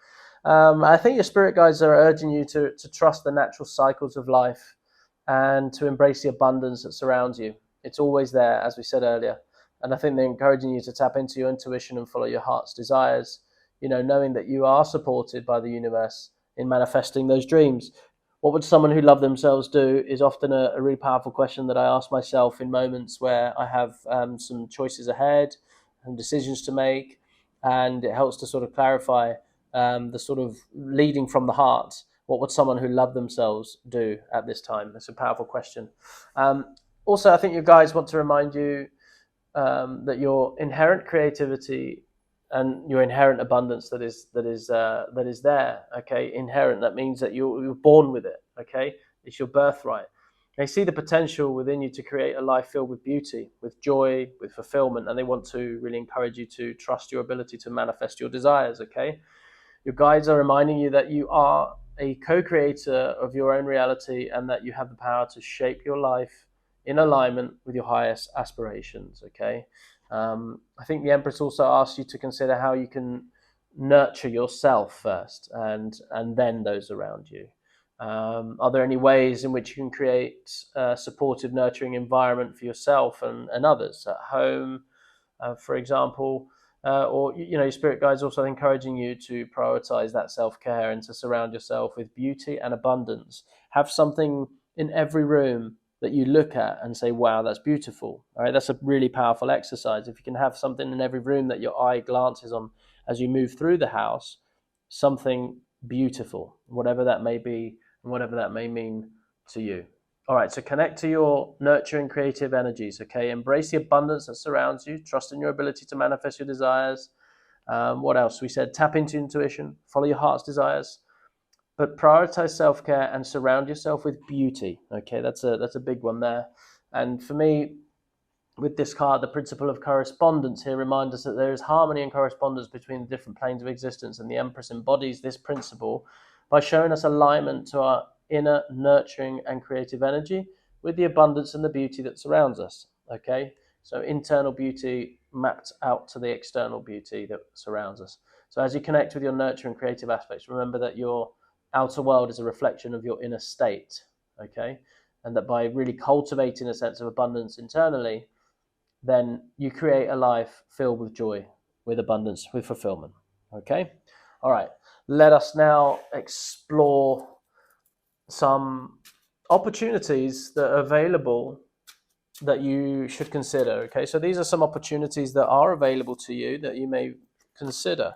I think your spirit guides are urging you to trust the natural cycles of life and to embrace the abundance that surrounds you. It's always there, as we said earlier. And I think they're encouraging you to tap into your intuition and follow your heart's desires, knowing that you are supported by the universe in manifesting those dreams. What would someone who loved themselves do is often a really powerful question that I ask myself in moments where I have some choices ahead and decisions to make. And it helps to sort of clarify the sort of leading from the heart. What would someone who loved themselves do at this time? That's a powerful question. Also, I think your guides want to remind you that your inherent creativity and your inherent abundance that is there. Okay, inherent, that means that you're born with it. Okay, it's your birthright. They see the potential within you to create a life filled with beauty, with joy, with fulfillment, and they want to really encourage you to trust your ability to manifest your desires. Okay, your guides are reminding you that you are a co-creator of your own reality and that you have the power to shape your life in alignment with your highest aspirations. Okay. I think the Empress also asks you to consider how you can nurture yourself first and then those around you. Are there any ways in which you can create a supportive, nurturing environment for yourself and others at home, for example? Or your spirit guides also encouraging you to prioritize that self-care and to surround yourself with beauty and abundance. Have something in every room that you look at and say, wow, that's beautiful. All right, that's a really powerful exercise. If you can have something in every room that your eye glances on as you move through the house, something beautiful, whatever that may be and whatever that may mean to you. All right, so connect to your nurturing creative energies, okay? Embrace the abundance that surrounds you. Trust in your ability to manifest your desires. What else? We said tap into intuition, follow your heart's desires, but prioritize self-care and surround yourself with beauty. Okay, that's a big one there. And for me, with this card, the principle of correspondence here reminds us that there is harmony and correspondence between the different planes of existence, and the Empress embodies this principle by showing us alignment to our inner nurturing and creative energy with the abundance and the beauty that surrounds us. Okay, so internal beauty mapped out to the external beauty that surrounds us. So as you connect with your nurturing creative aspects, remember that your outer world is a reflection of your inner state. Okay, and that by really cultivating a sense of abundance internally, then you create a life filled with joy, with abundance, with fulfillment. Okay, all right, let us now explore some opportunities that are available that you should consider. Okay, so these are some opportunities that are available to you that you may consider.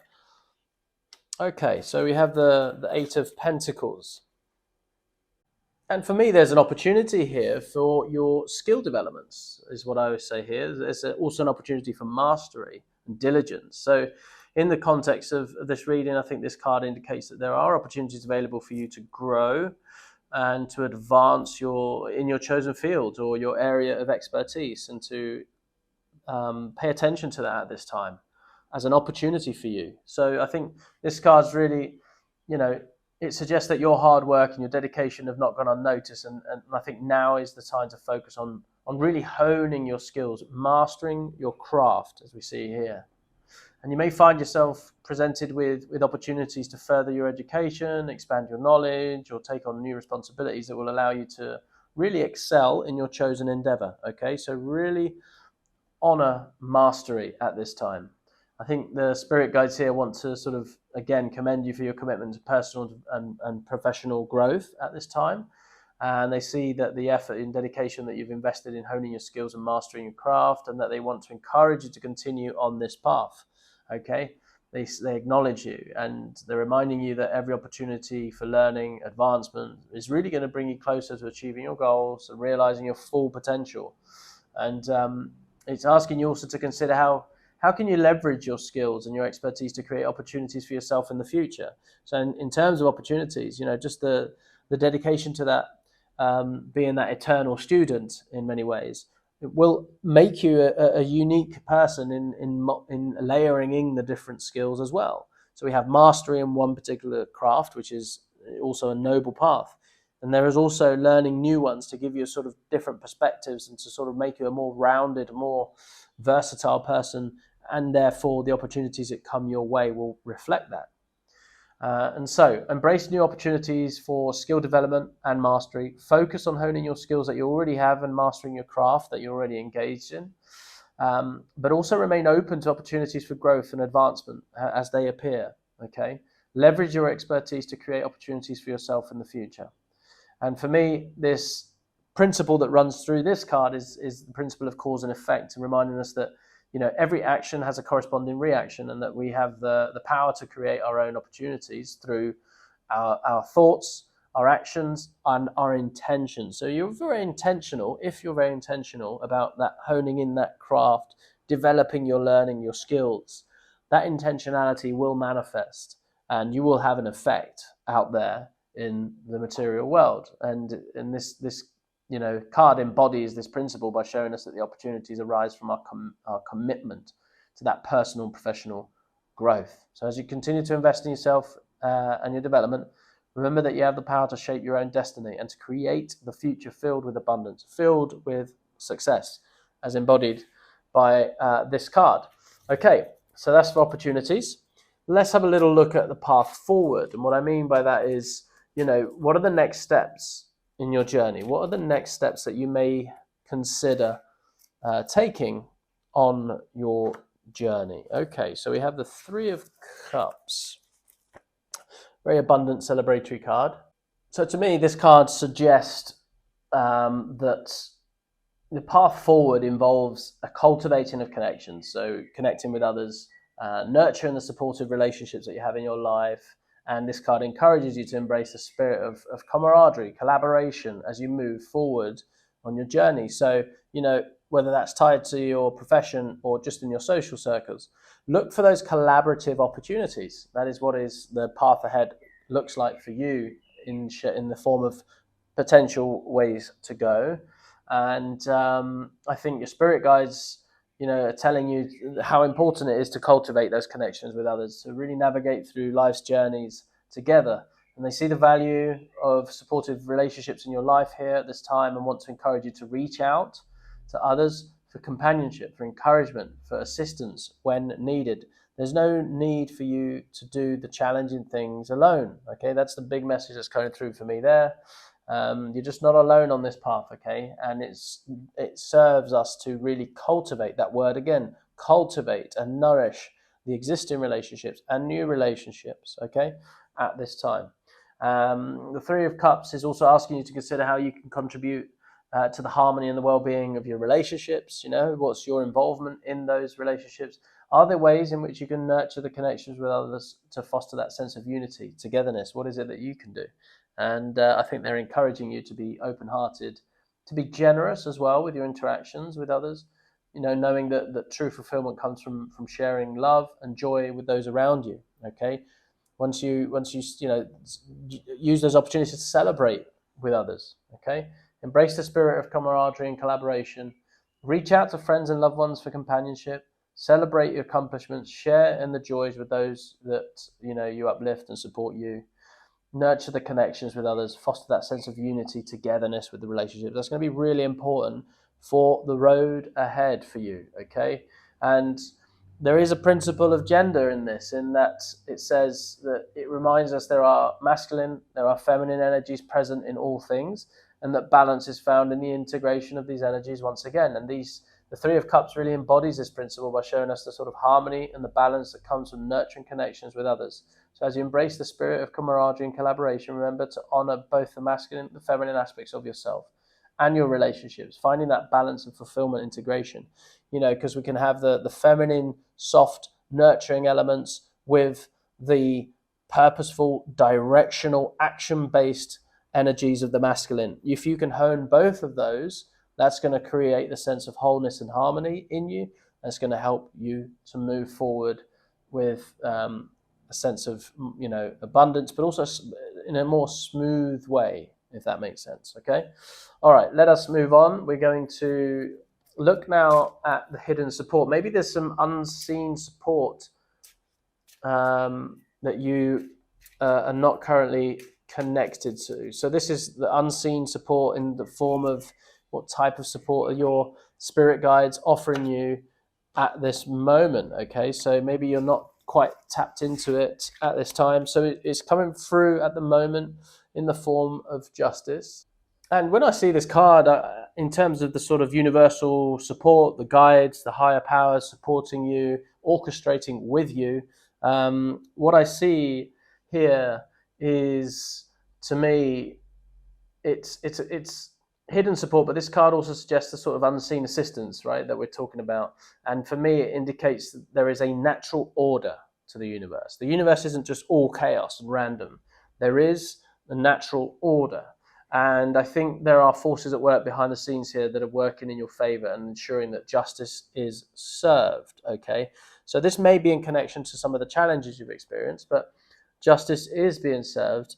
Okay, so we have the Eight of Pentacles. And for me, there's an opportunity here for your skill developments, is what I would say here. There's also an opportunity for mastery and diligence. So in the context of this reading, I think this card indicates that there are opportunities available for you to grow and to advance in your chosen field or your area of expertise, and to pay attention to that at this time as an opportunity for you. So I think this card's really, it suggests that your hard work and your dedication have not gone unnoticed, and I think now is the time to focus on really honing your skills, mastering your craft, as we see here. And you may find yourself presented with opportunities to further your education, expand your knowledge, or take on new responsibilities that will allow you to really excel in your chosen endeavor. Okay, so really honor mastery at this time. I think the spirit guides here want to sort of, again, commend you for your commitment to personal and professional growth at this time. And they see that the effort and dedication that you've invested in honing your skills and mastering your craft, and that they want to encourage you to continue on this path. Okay, they acknowledge you, and they're reminding you that every opportunity for learning, advancement is really going to bring you closer to achieving your goals and realizing your full potential. And it's asking you also to consider how can you leverage your skills and your expertise to create opportunities for yourself in the future. So in terms of opportunities, just the dedication to that, being that eternal student in many ways, it will make you a unique person in layering in the different skills as well. So we have mastery in one particular craft, which is also a noble path. And there is also learning new ones to give you sort of different perspectives and to sort of make you a more rounded, more versatile person. And therefore, the opportunities that come your way will reflect that. And so, embrace new opportunities for skill development and mastery. Focus on honing your skills that you already have and mastering your craft that you're already engaged in. But also remain open to opportunities for growth and advancement as they appear. Okay, leverage your expertise to create opportunities for yourself in the future. And for me, this principle that runs through this card is the principle of cause and effect, and reminding us that every action has a corresponding reaction, and that we have the power to create our own opportunities through our thoughts, our actions, and our intentions. So if you're very intentional about that, honing in that craft, developing your learning, your skills, that intentionality will manifest, and you will have an effect out there in the material world. And this card embodies this principle by showing us that the opportunities arise from our commitment to that personal and professional growth. So as you continue to invest in yourself and your development, remember that you have the power to shape your own destiny and to create the future filled with abundance, filled with success, as embodied by this card. Okay, so that's for opportunities. Let's have a little look at the path forward. And what I mean by that is, what are the next steps in your journey? What are the next steps that you may consider taking on your journey? Okay, so we have the Three of Cups. Very abundant celebratory card. So to me, this card suggests that the path forward involves a cultivating of connections. So connecting with others, nurturing the supportive relationships that you have in your life. And this card encourages you to embrace the spirit of camaraderie, collaboration as you move forward on your journey. So, whether that's tied to your profession or just in your social circles, look for those collaborative opportunities. That is what the path ahead looks like for you in the form of potential ways to go. And I think your spirit guides, are telling you how important it is to cultivate those connections with others, to really navigate through life's journeys together. And they see the value of supportive relationships in your life here at this time and want to encourage you to reach out to others for companionship, for encouragement, for assistance when needed. There's no need for you to do the challenging things alone. Okay, that's the big message that's coming through for me there. You're just not alone on this path, okay? And it serves us to really cultivate, that word again, cultivate and nourish the existing relationships and new relationships, okay, at this time. The Three of Cups is also asking you to consider how you can contribute to the harmony and the well-being of your relationships. What's your involvement in those relationships? Are there ways in which you can nurture the connections with others to foster that sense of unity, togetherness? What is it that you can do? And I think they're encouraging you to be open-hearted, to be generous as well with your interactions with others, knowing that true fulfillment comes from sharing love and joy with those around you, okay? Once you use those opportunities to celebrate with others, okay? Embrace the spirit of camaraderie and collaboration. Reach out to friends and loved ones for companionship. Celebrate your accomplishments. Share in the joys with those that you uplift and support you. Nurture the connections with others. Foster that sense of unity, togetherness with the relationship. That's going to be really important for the road ahead for you, okay? And there is a principle of gender in this, in that it says that it reminds us there are masculine, there are feminine energies present in all things, and that balance is found in the integration of these energies once again. And the Three of Cups really embodies this principle by showing us the sort of harmony and the balance that comes from nurturing connections with others. So as you embrace the spirit of camaraderie and collaboration, remember to honor both the masculine and the feminine aspects of yourself and your relationships, finding that balance and fulfillment integration, because we can have the feminine, soft, nurturing elements with the purposeful, directional, action-based energies of the masculine. If you can hone both of those, that's going to create the sense of wholeness and harmony in you. That's going to help you to move forward with a sense of abundance, but also in a more smooth way, if that makes sense. Okay. All right, let us move on. We're going to look now at the hidden support. Maybe there's some unseen support that you are not currently connected to. So this is the unseen support in the form of what type of support are your spirit guides offering you at this moment. Okay, so maybe you're not quite tapped into it at this time, so it's coming through at the moment in the form of justice. And when I see this card, in terms of the sort of universal support, the guides, the higher powers supporting you, orchestrating with you, what I see here is, to me, it's hidden support, but this card also suggests a sort of unseen assistance, right, that we're talking about. And for me, it indicates that there is a natural order to the universe. The universe isn't just all chaos and random. There is a natural order. And I think there are forces at work behind the scenes here that are working in your favor and ensuring that justice is served, okay? So this may be in connection to some of the challenges you've experienced, but justice is being served.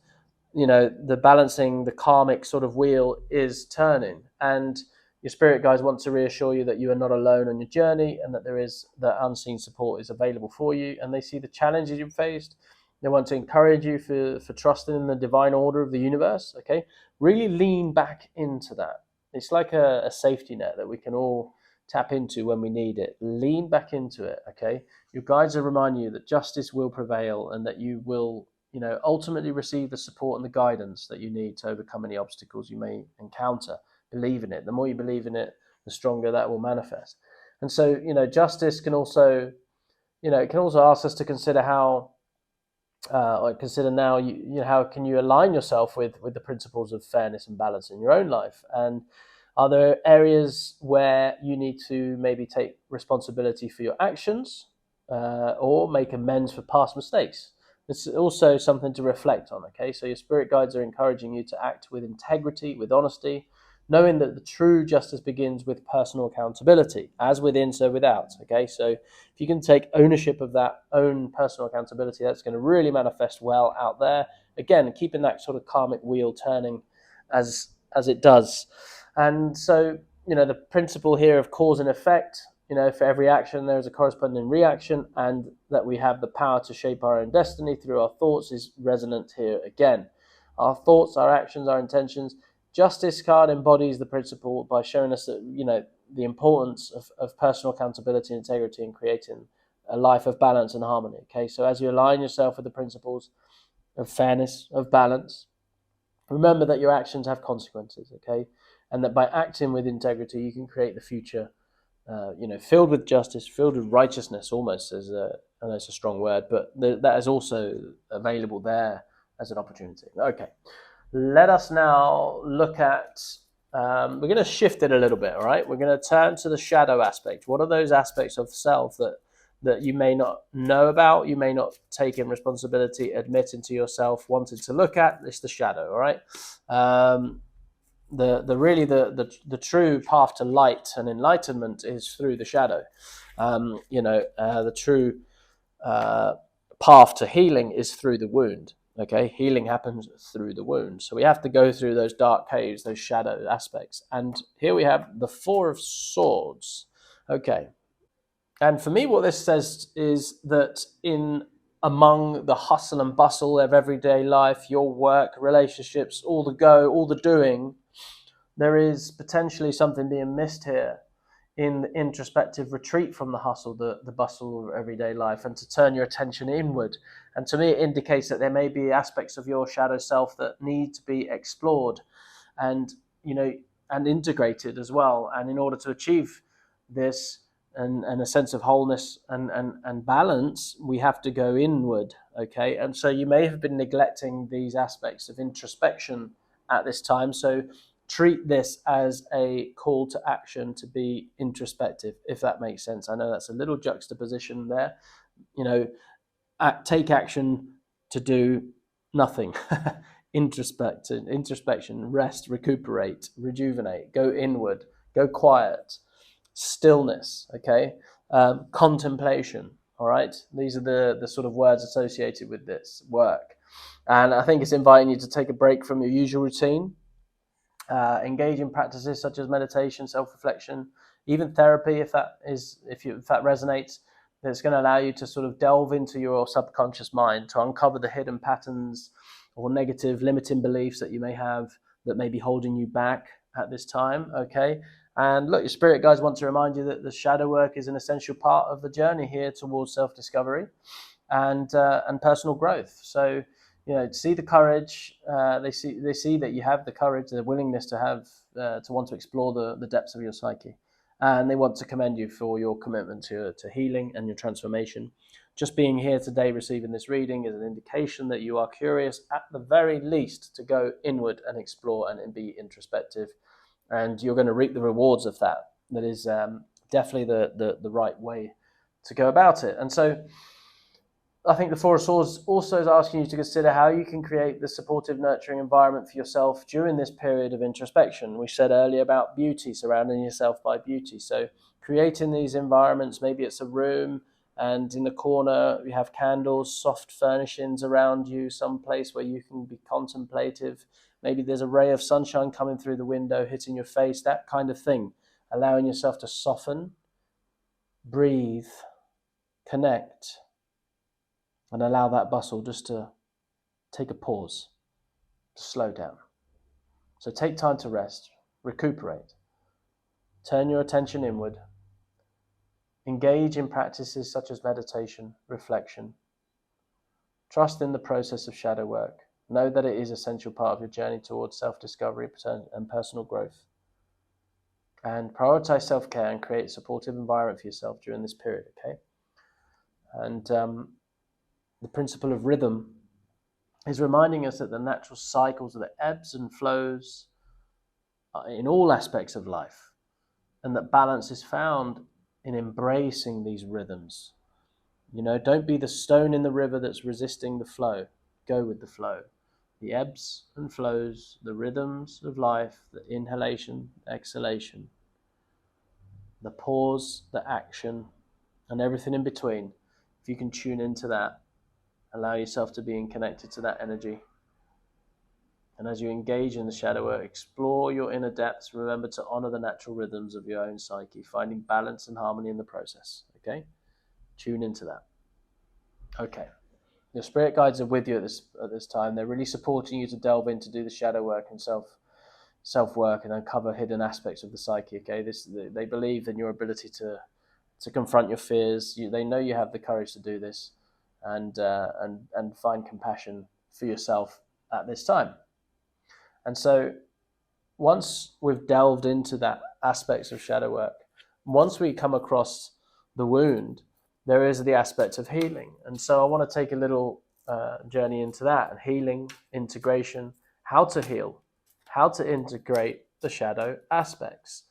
You know, the balancing, the karmic sort of wheel is turning. And your spirit guides want to reassure you that you are not alone on your journey and that there is that unseen support is available for you. And they see the challenges you've faced. They want to encourage you for trusting in the divine order of the universe, okay? Really lean back into that. It's like a safety net that we can all tap into when we need it. Lean back into it, okay? Your guides are reminding you that justice will prevail and that you will, you know, ultimately receive the support and the guidance that you need to overcome any obstacles you may encounter. Believe in it. The more you believe in it, the stronger that will manifest. And so, you know, justice can also, you know, it can also ask us to consider how, consider now, you know, how can you align yourself with the principles of fairness and balance in your own life? And are there areas where you need to maybe take responsibility for your actions or make amends for past mistakes? It's also something to reflect on, okay? So your spirit guides are encouraging you to act with integrity, with honesty, knowing that the true justice begins with personal accountability, as within, so without, okay? So if you can take ownership of that own personal accountability, that's going to really manifest well out there. Again, keeping that sort of karmic wheel turning as it does. And so, you know, the principle here of cause and effect, you know, for every action, there is a corresponding reaction, and that we have the power to shape our own destiny through our thoughts is resonant here again. Our thoughts, our actions, our intentions. Justice card embodies the principle by showing us that, you know, the importance of personal accountability and integrity in creating a life of balance and harmony. Okay, so as you align yourself with the principles of fairness, of balance, remember that your actions have consequences. Okay, and that by acting with integrity, you can create the future, you know, filled with justice, filled with righteousness. Almost as I know it's a strong word, but that is also available there as an opportunity. Okay. Let us now look at, we're going to shift it a little bit, all right? We're going to turn to the shadow aspect. What are those aspects of self that you may not know about, you may not take in responsibility, admit into yourself, wanted to look at? It's the shadow, all right? The true path to light and enlightenment is through the shadow. You know, the true path to healing is through the wound. Okay, healing happens through the wound. So we have to go through those dark caves, those shadow aspects. And here we have the Four of Swords. Okay. And for me, what this says is that in among the hustle and bustle of everyday life, your work, relationships, all the go, all the doing, there is potentially something being missed here in the introspective retreat from the hustle, the bustle of everyday life, and to turn your attention inward. And to me, it indicates that there may be aspects of your shadow self that need to be explored and, you know, and integrated as well. And in order to achieve this and a sense of wholeness and balance, we have to go inward, okay? And so you may have been neglecting these aspects of introspection at this time. So treat this as a call to action to be introspective, if that makes sense. I know that's a little juxtaposition there. You know, take action to do nothing. Introspection, rest, recuperate, rejuvenate, go inward, go quiet, stillness, okay? Contemplation, all right? These are the sort of words associated with this work. And I think it's inviting you to take a break from your usual routine, engage in practices such as meditation, self-reflection, even therapy, if that resonates. That's going to allow you to sort of delve into your subconscious mind to uncover the hidden patterns or negative limiting beliefs that you may have that may be holding you back at this time, okay? And look, your spirit guides want to remind you that the shadow work is an essential part of the journey here towards self-discovery and personal growth. So, see the courage. They see that you have the courage, the willingness to have to want to explore the depths of your psyche, and they want to commend you for your commitment to healing and your transformation. Just being here today, receiving this reading, is an indication that you are curious, at the very least, to go inward and explore and be introspective, and you're going to reap the rewards of that. That is definitely the right way to go about it. And so, I think the Four of Swords also is asking you to consider how you can create the supportive, nurturing environment for yourself during this period of introspection. We said earlier about beauty, surrounding yourself by beauty. So creating these environments, maybe it's a room and in the corner you have candles, soft furnishings around you, some place where you can be contemplative. Maybe there's a ray of sunshine coming through the window, hitting your face, that kind of thing. Allowing yourself to soften, breathe, connect, and allow that bustle just to take a pause, to slow down. So take time to rest, recuperate, turn your attention inward, engage in practices such as meditation, reflection. Trust in the process of shadow work. Know that it is an essential part of your journey towards self-discovery and personal growth. And prioritize self-care and create a supportive environment for yourself during this period, okay? And the principle of rhythm is reminding us that the natural cycles of the ebbs and flows in all aspects of life, and that balance is found in embracing these rhythms. Don't be the stone in the river that's resisting the flow. Go with the flow. The ebbs and flows, the rhythms of life, the inhalation, exhalation, the pause, the action, and everything in between. If you can tune into that, allow yourself to be connected to that energy. And as you engage in the shadow work, explore your inner depths. Remember to honor the natural rhythms of your own psyche, finding balance and harmony in the process. Okay? Tune into that. Okay. Your spirit guides are with you at this time. They're really supporting you to delve in to do the shadow work and self-work and uncover hidden aspects of the psyche. Okay? They believe in your ability to confront your fears. They know you have the courage to do this. And find compassion for yourself at this time. And so once we've delved into that aspects of shadow work, once we come across the wound, there is the aspect of healing. And so I want to take a little journey into that, and healing, integration, how to heal, how to integrate the shadow aspects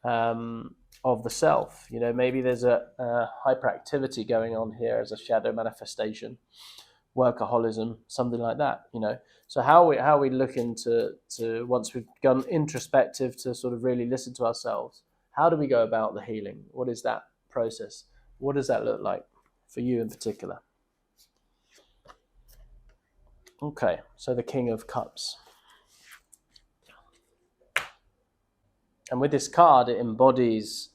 of the self. Maybe there's a hyperactivity going on here as a shadow manifestation, workaholism, something like that. So how we look into once we've gone introspective to sort of really listen to ourselves, how do we go about the healing? What is that process? What does that look like for you in particular? Okay, so the King of Cups. And with this card, it embodies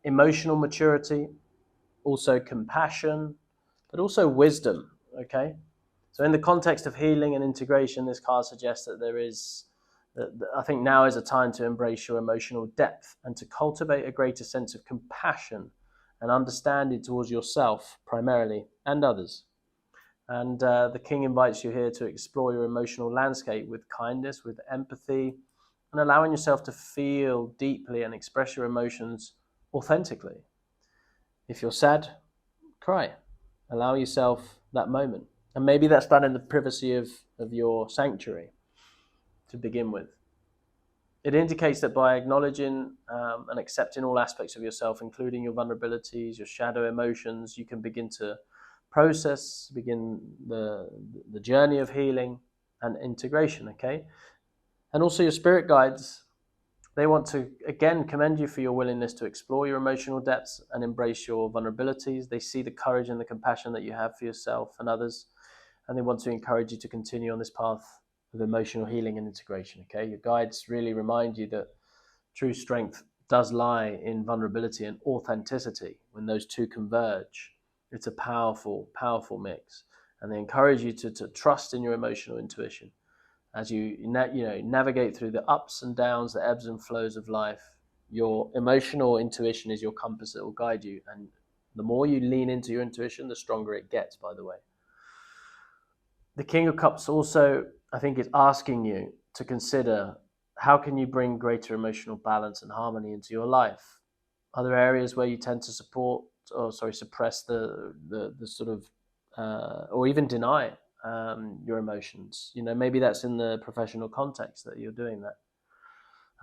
emotional maturity, also compassion, but also wisdom, okay? So in the context of healing and integration, this card suggests that I think now is a time to embrace your emotional depth and to cultivate a greater sense of compassion and understanding towards yourself primarily and others. And the King invites you here to explore your emotional landscape with kindness, with empathy, and allowing yourself to feel deeply and express your emotions authentically. If you're sad, cry. Allow yourself that moment. And maybe that's done in the privacy of your sanctuary to begin with. It indicates that by acknowledging and accepting all aspects of yourself, including your vulnerabilities, your shadow emotions, you can begin to begin the journey of healing and integration, okay? And also your spirit guides, they want to, again, commend you for your willingness to explore your emotional depths and embrace your vulnerabilities. They see the courage and the compassion that you have for yourself and others, and they want to encourage you to continue on this path of emotional healing and integration, okay? Your guides really remind you that true strength does lie in vulnerability and authenticity. When those two converge, it's a powerful, powerful mix. And they encourage you to trust in your emotional intuition as you navigate through the ups and downs, the ebbs and flows of life. Your emotional intuition is your compass that will guide you. And the more you lean into your intuition, the stronger it gets, by the way. The King of Cups also, I think, is asking you to consider how can you bring greater emotional balance and harmony into your life. Are there areas where you tend to suppress the sort of, or even deny your emotions? Maybe that's in the professional context that you're doing that.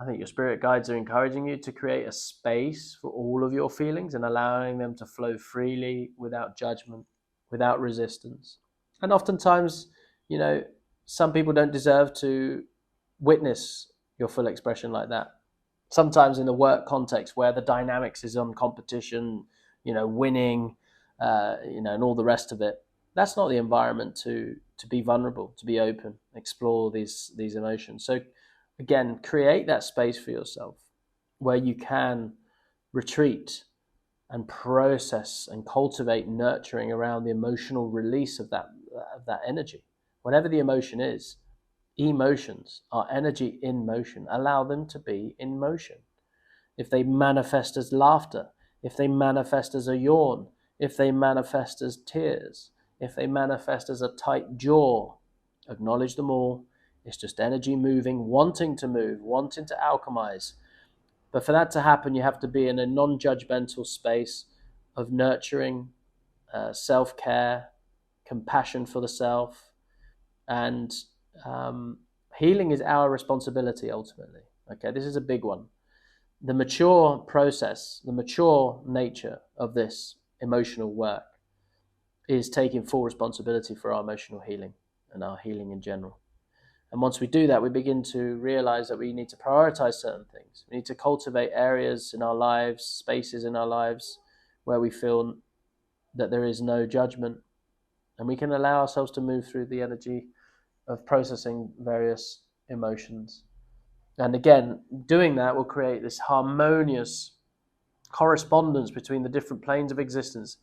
I think your spirit guides are encouraging you to create a space for all of your feelings and allowing them to flow freely without judgment, without resistance. And oftentimes, some people don't deserve to witness your full expression like that. Sometimes in the work context where the dynamics is on competition, winning, and all the rest of it, that's not the environment to be vulnerable, to be open, explore these emotions. So again, create that space for yourself where you can retreat and process and cultivate nurturing around the emotional release of that energy. Whatever the emotion is, emotions are energy in motion. Allow them to be in motion. If they manifest as laughter, if they manifest as a yawn, if they manifest as tears, if they manifest as a tight jaw, acknowledge them all. It's just energy moving, wanting to move, wanting to alchemize. But for that to happen, you have to be in a non-judgmental space of nurturing, self-care, compassion for the self, and healing is our responsibility ultimately. Okay, this is a big one. The mature process, the mature nature of this emotional work is taking full responsibility for our emotional healing and our healing in general. And once we do that, we begin to realize that we need to prioritize certain things. We need to cultivate areas in our lives, spaces in our lives where we feel that there is no judgment, and we can allow ourselves to move through the energy of processing various emotions. And again, doing that will create this harmonious correspondence between the different planes of existence,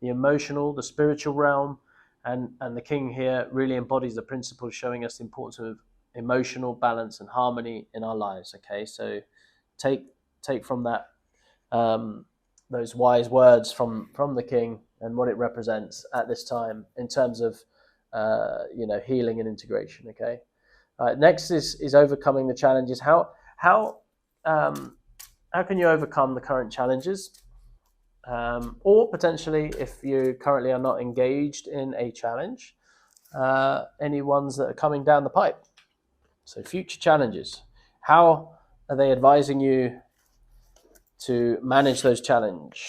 the emotional, the spiritual realm, and the King here really embodies the principle, showing us the importance of emotional balance and harmony in our lives. Okay, so take from that those wise words from the King and what it represents at this time in terms of healing and integration. Okay, next is overcoming the challenges. How can you overcome the current challenges? Or potentially, if you currently are not engaged in a challenge, any ones that are coming down the pipe. So future challenges. How are they advising you to manage those challenges?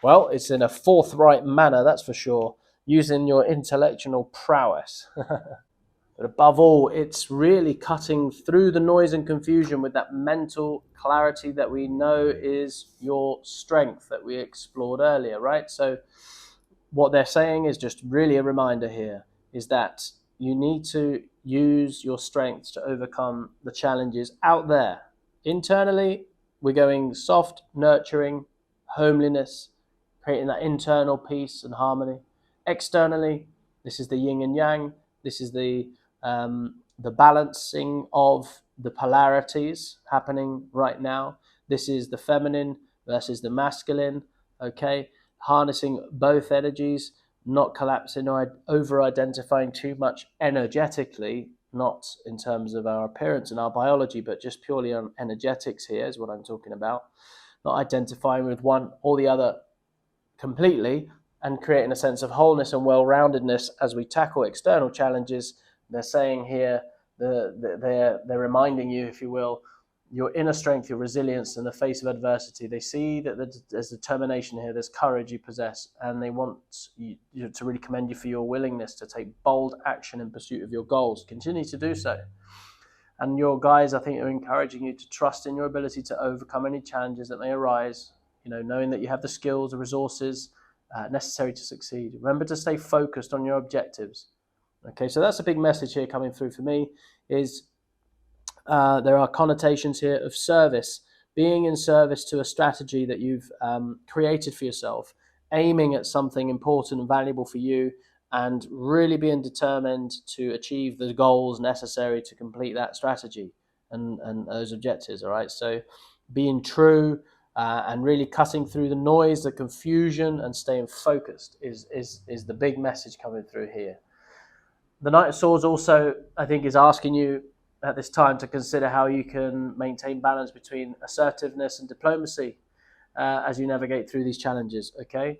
Well, it's in a forthright manner, that's for sure, using your intellectual prowess. But above all, it's really cutting through the noise and confusion with that mental clarity that we know is your strength that we explored earlier, right? So what they're saying is just really a reminder here, is that you need to use your strengths to overcome the challenges out there. Internally, we're going soft, nurturing, homeliness, creating that internal peace and harmony. Externally, this is the yin and yang. This is the balancing of the polarities happening right now. This is the feminine versus the masculine, okay? Harnessing both energies, not collapsing or over-identifying too much energetically, not in terms of our appearance and our biology, but just purely on energetics here is what I'm talking about. Not identifying with one or the other completely, and creating a sense of wholeness and well-roundedness as we tackle external challenges. They're saying here, they're reminding you, if you will, your inner strength, your resilience in the face of adversity. They see that there's determination here, there's courage you possess, and they want you to really commend you for your willingness to take bold action in pursuit of your goals. Continue to do so. And your guides, I think, are encouraging you to trust in your ability to overcome any challenges that may arise, knowing that you have the skills, the resources necessary to succeed. Remember to stay focused on your objectives. Okay, so that's a big message here coming through for me, is there are connotations here of service, being in service to a strategy that you've created for yourself, aiming at something important and valuable for you, and really being determined to achieve the goals necessary to complete that strategy and those objectives. All right, so being true and really cutting through the noise, the confusion, and staying focused is the big message coming through here. The Knight of Swords also, I think, is asking you at this time to consider how you can maintain balance between assertiveness and diplomacy as you navigate through these challenges. Okay,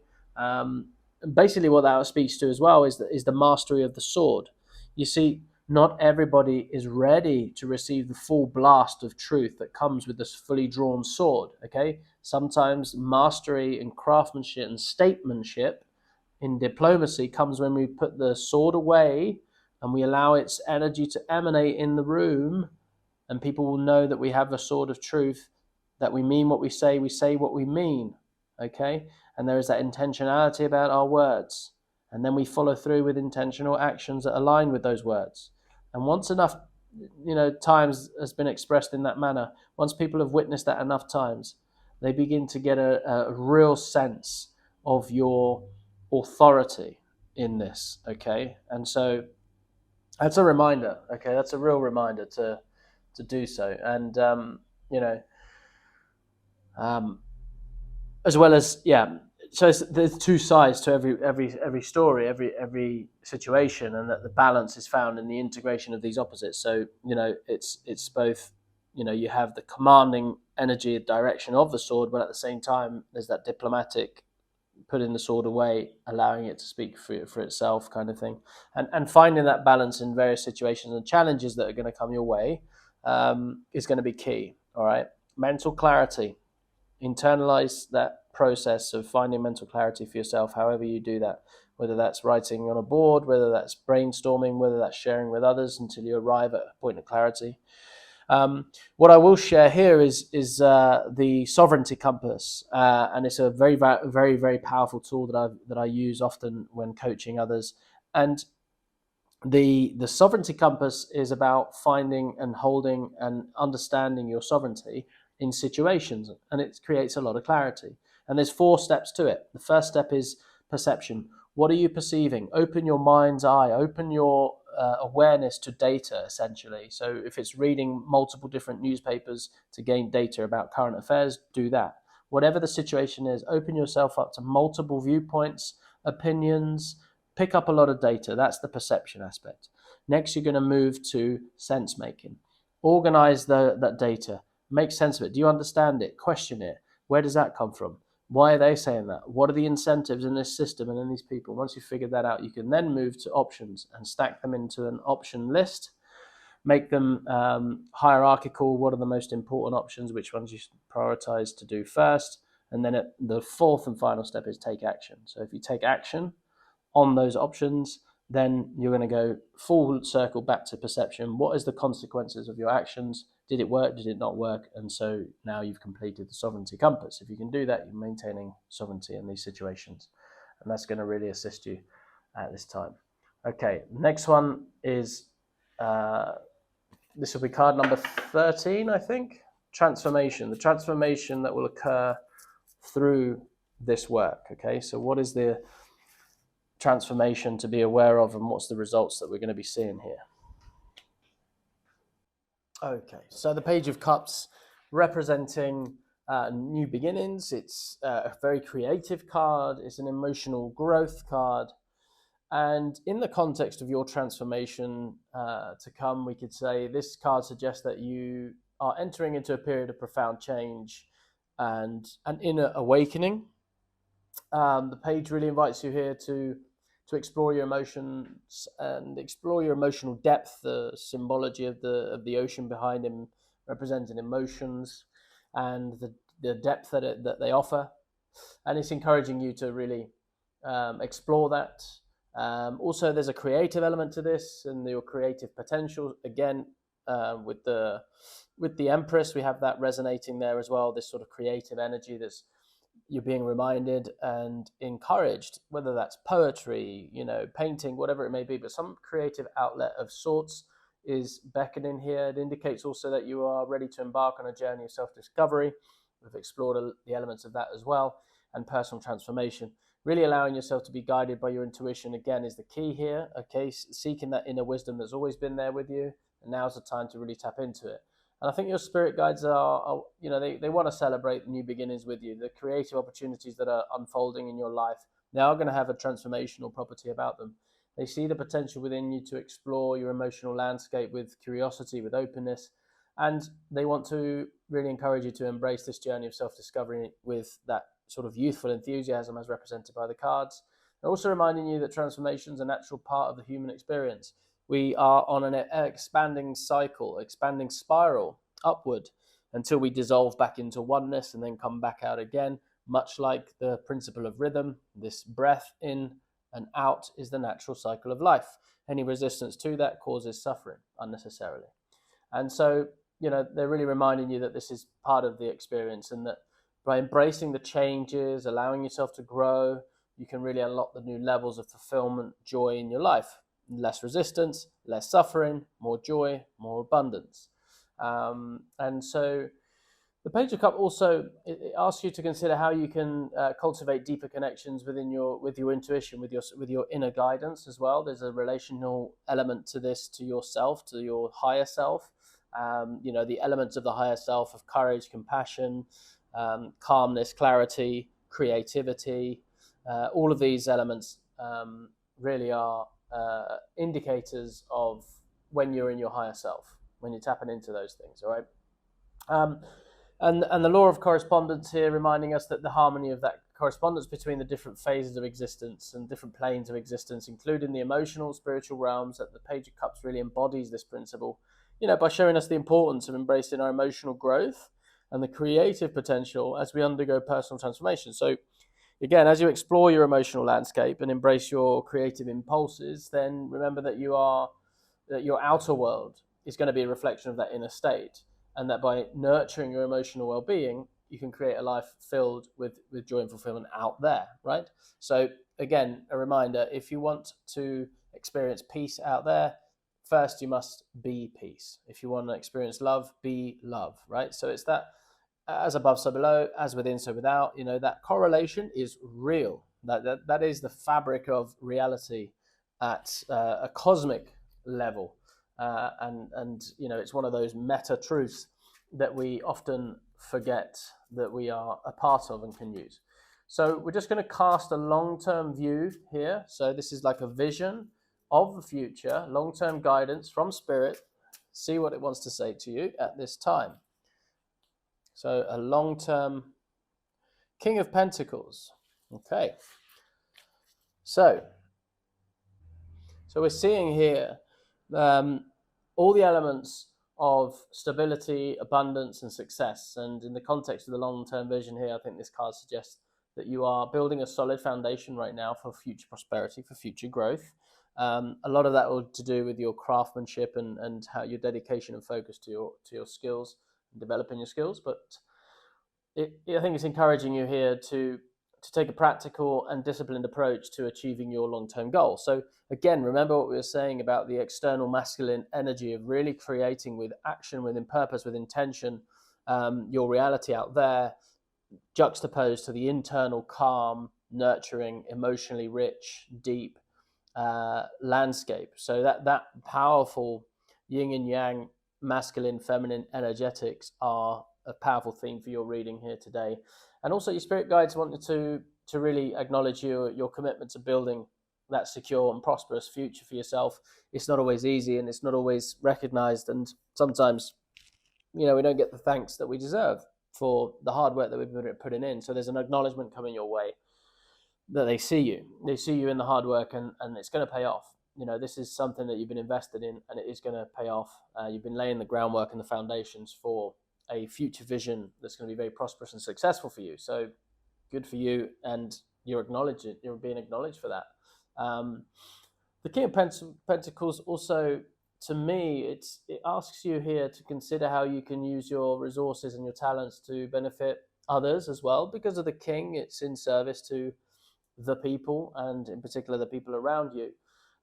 basically what that speaks to as well is the mastery of the sword. You see, not everybody is ready to receive the full blast of truth that comes with this fully drawn sword. Okay, sometimes mastery and craftsmanship and statesmanship in diplomacy comes when we put the sword away and we allow its energy to emanate in the room, and people will know that we have a sword of truth, that we mean what we say what we mean. Okay, and there is that intentionality about our words, and then we follow through with intentional actions that align with those words. And once enough times has been expressed in that manner, once people have witnessed that enough times, they begin to get a real sense of your authority in this. Okay, and so that's a reminder. Okay, that's a real reminder to do so. And as well as, so there's two sides to every story, every situation, and that the balance is found in the integration of these opposites. So it's both, you have the commanding energy and direction of the sword, but at the same time there's that diplomatic putting the sword away, allowing it to speak for itself, kind of thing, and finding that balance in various situations and challenges that are going to come your way is going to be key. All right, mental clarity. Internalize that process of finding mental clarity for yourself, however you do that, whether that's writing on a board, whether that's brainstorming, whether that's sharing with others until you arrive at a point of clarity. What I will share here is the sovereignty compass, and it's a very, very, very powerful tool that I use often when coaching others. And the sovereignty compass is about finding and holding and understanding your sovereignty in situations, and it creates a lot of clarity. And there's 4 steps to it. The first step is perception. What are you perceiving? Open your mind's eye, open your awareness to data, essentially. So if it's reading multiple different newspapers to gain data about current affairs, do that. Whatever the situation is, open yourself up to multiple viewpoints, opinions, pick up a lot of data. That's the perception aspect. Next, you're going to move to sense making. Organize that data. Make sense of it. Do you understand it? Question it. Where does that come from? Why are they saying that? What are the incentives in this system and in these people? Once you've figured that out, you can then move to options and stack them into an option list. Make them hierarchical. What are the most important options? Which ones you prioritize to do first? And then the 4th and final step is take action. So if you take action on those options, then you're going to go full circle back to perception. What is the consequences of your actions? Did it work? Did it not work? And so now you've completed the sovereignty compass. If you can do that, you're maintaining sovereignty in these situations. And that's going to really assist you at this time. Okay, next one is, this will be card number 13, I think. Transformation. The transformation that will occur through this work. Okay, so what is the transformation to be aware of, and what's the results that we're going to be seeing here? Okay, so the Page of Cups representing new beginnings. It's a very creative card. It's an emotional growth card. And in the context of your transformation to come, we could say this card suggests that you are entering into a period of profound change and an inner awakening. The page really invites you here to explore your emotions and explore your emotional depth, the symbology of the ocean behind him representing emotions and the depth that they offer. And it's encouraging you to really explore that. Also, there's a creative element to this and your creative potential. Again, with the Empress, we have that resonating there as well, this sort of creative energy that's you're being reminded and encouraged, whether that's poetry, painting, whatever it may be, but some creative outlet of sorts is beckoning here. It indicates also that you are ready to embark on a journey of self-discovery. We've explored the elements of that as well, and personal transformation. really allowing yourself to be guided by your intuition, again, is the key here. Okay, seeking that inner wisdom that's always been there with you, and now's the time to really tap into it. And I think your spirit guides are they want to celebrate new beginnings with you. The creative opportunities that are unfolding in your life, they are going to have a transformational property about them. They see the potential within you to explore your emotional landscape with curiosity, with openness, and they want to really encourage you to embrace this journey of self-discovery with that sort of youthful enthusiasm as represented by the cards. They're also reminding you that transformation is a natural part of the human experience. We are on an expanding cycle, expanding spiral upward until we dissolve back into oneness and then come back out again, much like the principle of rhythm. This breath in and out is the natural cycle of life. Any resistance to that causes suffering unnecessarily. And so, they're really reminding you that this is part of the experience, and that by embracing the changes, allowing yourself to grow, you can really unlock the new levels of fulfillment, joy in your life. Less resistance, less suffering, more joy, more abundance. And so the Page of Cups also, it asks you to consider how you can cultivate deeper connections with your intuition, with your inner guidance as well. There's a relational element to this, to yourself, to your higher self. The elements of the higher self of courage, compassion, calmness, clarity, creativity. All of these elements really are indicators of when you're in your higher self, when you're tapping into those things. All right. And the law of correspondence here, reminding us that the harmony of that correspondence between the different phases of existence and different planes of existence, including the emotional, spiritual realms, that the Page of Cups really embodies this principle, by showing us the importance of embracing our emotional growth and the creative potential as we undergo personal transformation. So again, as you explore your emotional landscape and embrace your creative impulses, then remember that your outer world is going to be a reflection of that inner state, and that by nurturing your emotional well-being, you can create a life filled with joy and fulfillment out there, right? So again, a reminder, if you want to experience peace out there, first you must be peace. If you want to experience love, be love, right? So it's that as above, so below, as within, so without. That correlation is real. That is the fabric of reality at a cosmic level. And it's one of those meta truths that we often forget that we are a part of and can use. So we're just going to cast a long-term view here. So this is like a vision of the future, long-term guidance from Spirit. See what it wants to say to you at this time. So a long-term King of Pentacles. Okay. So we're seeing here all the elements of stability, abundance, and success. And in the context of the long-term vision here, I think this card suggests that you are building a solid foundation right now for future prosperity, for future growth. A lot of that will to do with your craftsmanship and how your dedication and focus to your skills, and developing your skills. But I think it's encouraging you here to take a practical and disciplined approach to achieving your long-term goal. So again, remember what we were saying about the external masculine energy of really creating with action, within purpose, with intention, your reality out there, juxtaposed to the internal calm, nurturing, emotionally rich, deep landscape. So that powerful yin and yang, masculine, feminine energetics are a powerful theme for your reading here today. And also your spirit guides want you to really acknowledge your commitment to building that secure and prosperous future for yourself. It's not always easy, and it's not always recognized, and sometimes we don't get the thanks that we deserve for the hard work that we've been putting in. So there's an acknowledgement coming your way that they see you in the hard work, and it's going to pay off. This is something that you've been invested in, and it is going to pay off. You've been laying the groundwork and the foundations for a future vision that's going to be very prosperous and successful for you. So good for you, and you're being acknowledged for that. The King of Pentacles also, to me, it asks you here to consider how you can use your resources and your talents to benefit others as well. Because of the King, it's in service to the people, and in particular the people around you.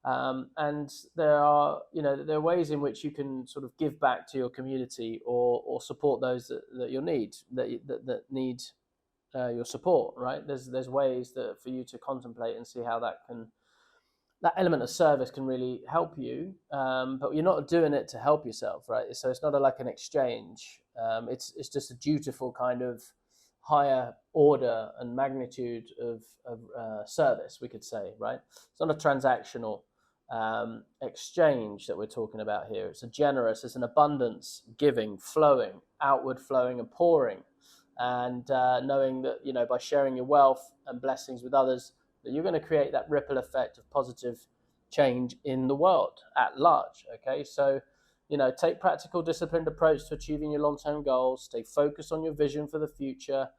And there are ways in which you can sort of give back to your community or support those that you need that need your support, right? There's ways that for you to contemplate and see how that element of service can really help you, but you're not doing it to help yourself, right? So it's not like an exchange. It's just a dutiful kind of higher order and magnitude of service, we could say, right? It's not a transactional exchange that we're talking about here. It's a generous, it's an abundance, giving, flowing, outward flowing and pouring, and knowing that, you know, by sharing your wealth and blessings with others, that you're going to create that ripple effect of positive change in the world at large. Okay, so, you know, take practical, disciplined approach to achieving your long-term goals. Stay focused on your vision for the future.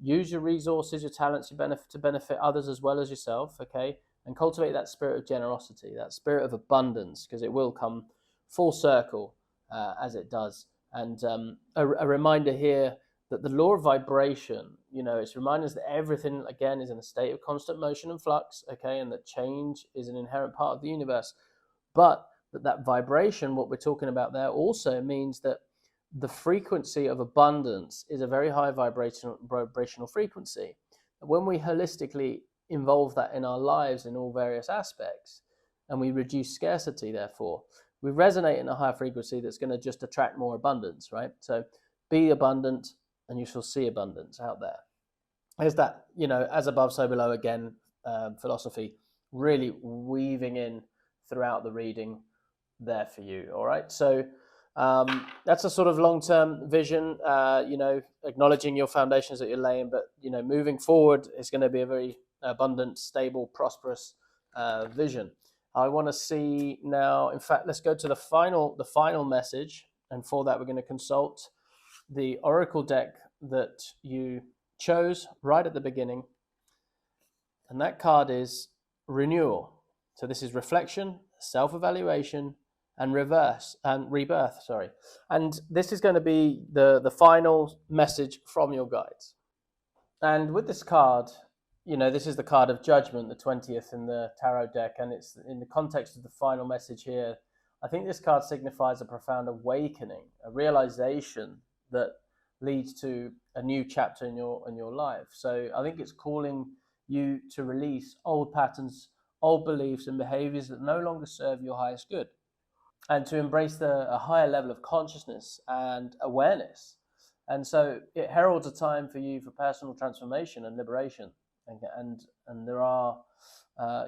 Use your resources, your talents, to benefit others as well as yourself. Okay, and cultivate that spirit of generosity, that spirit of abundance, because it will come full circle as it does. And a reminder here that the law of vibration, you know, it's reminding us that everything, again, is in a state of constant motion and flux, okay, and that change is an inherent part of the universe. But that vibration, what we're talking about there, also means that the frequency of abundance is a very high vibrational frequency. When we holistically involve that in our lives in all various aspects, and we reduce scarcity, therefore, we resonate in a higher frequency that's going to just attract more abundance, right? So be abundant, and you shall see abundance out there. There's that, you know, as above, so below again, philosophy really weaving in throughout the reading there for you. All right. So that's a sort of long-term vision, you know, acknowledging your foundations that you're laying, but, you know, moving forward is going to be a very abundant, stable, prosperous vision. I want to see now, in fact, let's go to the final message. And for that, we're going to consult the oracle deck that you chose right at the beginning, and that card is renewal. So this is reflection, self-evaluation, and rebirth. Sorry, and this is going to be the final message from your guides. And with this card, you know, this is the card of judgment, the 20th in the tarot deck, and it's in the context of the final message here. I think this card signifies a profound awakening, a realization that leads to a new chapter in your life. So I think it's calling you to release old patterns, old beliefs and behaviors that no longer serve your highest good, and to embrace a higher level of consciousness and awareness. And so it heralds a time for you for personal transformation and liberation. And there are,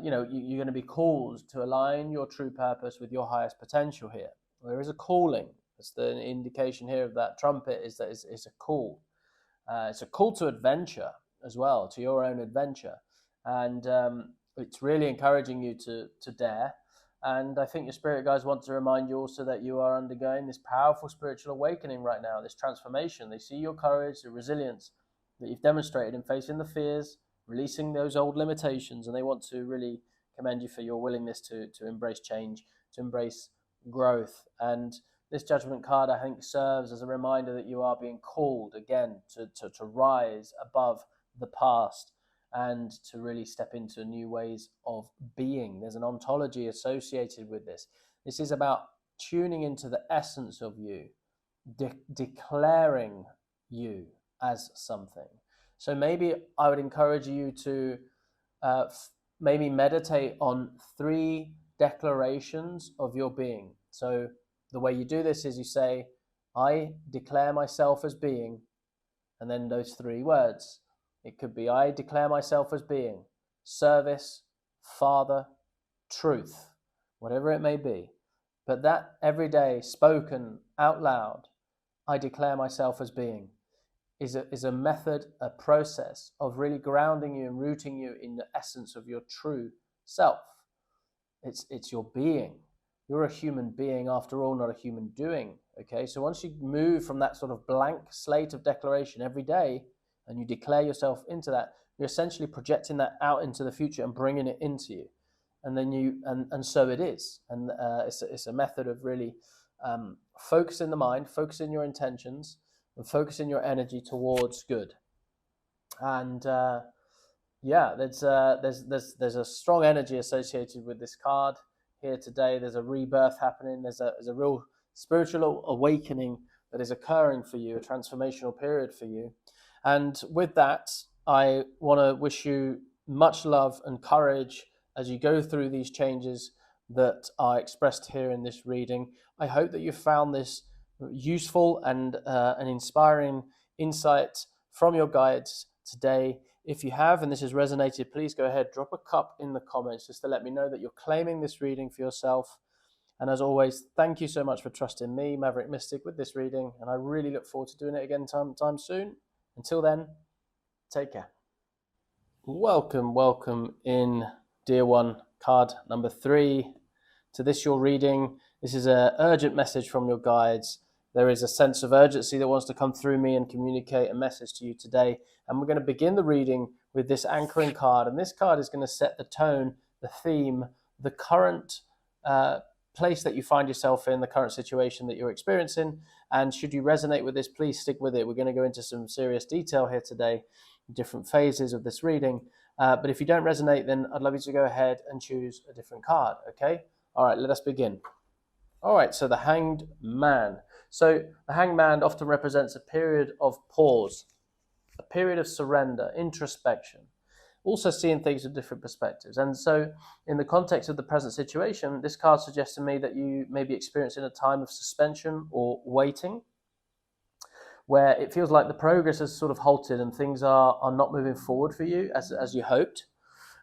you know, you're going to be called to align your true purpose with your highest potential here. There is a calling. That's the indication here of that trumpet, is that it's a call. It's a call to adventure as well, to your own adventure. And it's really encouraging you to dare. And I think your spirit guides want to remind you also that you are undergoing this powerful spiritual awakening right now, this transformation. They see your courage, the resilience that you've demonstrated in facing the fears, releasing those old limitations, and they want to really commend you for your willingness to embrace change, to embrace growth. And this judgment card, I think, serves as a reminder that you are being called again to rise above the past and to really step into new ways of being. There's an ontology associated with this. This is about tuning into the essence of you, declaring you as something. So maybe I would encourage you to maybe meditate on 3 declarations of your being. So the way you do this is you say, I declare myself as being, and then those 3 words. It could be, I declare myself as being service, father, truth, whatever it may be. But that every day spoken out loud, I declare myself as being, is a method, a process of really grounding you and rooting you in the essence of your true self. It's your being. You're a human being after all, not a human doing. Okay, so once you move from that sort of blank slate of declaration every day, and you declare yourself into that, you're essentially projecting that out into the future and bringing it into you. And then and so it is. And it's a method of really focusing the mind, focusing your intentions, and focusing your energy towards good. And yeah, there's a strong energy associated with this card here today. There's a rebirth happening. There's a real spiritual awakening that is occurring for you, a transformational period for you. And with that, I want to wish you much love and courage as you go through these changes that are expressed here in this reading. I hope that you found this useful and an inspiring insight from your guides today. If you have, and this has resonated, please go ahead, drop a cup in the comments just to let me know that you're claiming this reading for yourself. And as always, thank you so much for trusting me, Maverick Mystic, with this reading. And I really look forward to doing it again time soon. Until then, take care. Welcome in, dear one, card number 3. To this, your reading. This is an urgent message from your guides. There is a sense of urgency that wants to come through me and communicate a message to you today. And we're going to begin the reading with this anchoring card. And this card is going to set the tone, the theme, the current place that you find yourself in, the current situation that you're experiencing. And should you resonate with this, please stick with it. We're going to go into some serious detail here today, different phases of this reading. But if you don't resonate, then I'd love you to go ahead and choose a different card, okay? All right, let us begin. All right, so the Hanged Man. So the Hanged Man often represents a period of pause, a period of surrender, introspection, also seeing things with different perspectives. And so in the context of the present situation, this card suggests to me that you may be experiencing a time of suspension or waiting, where it feels like the progress has sort of halted and things are not moving forward for you as you hoped.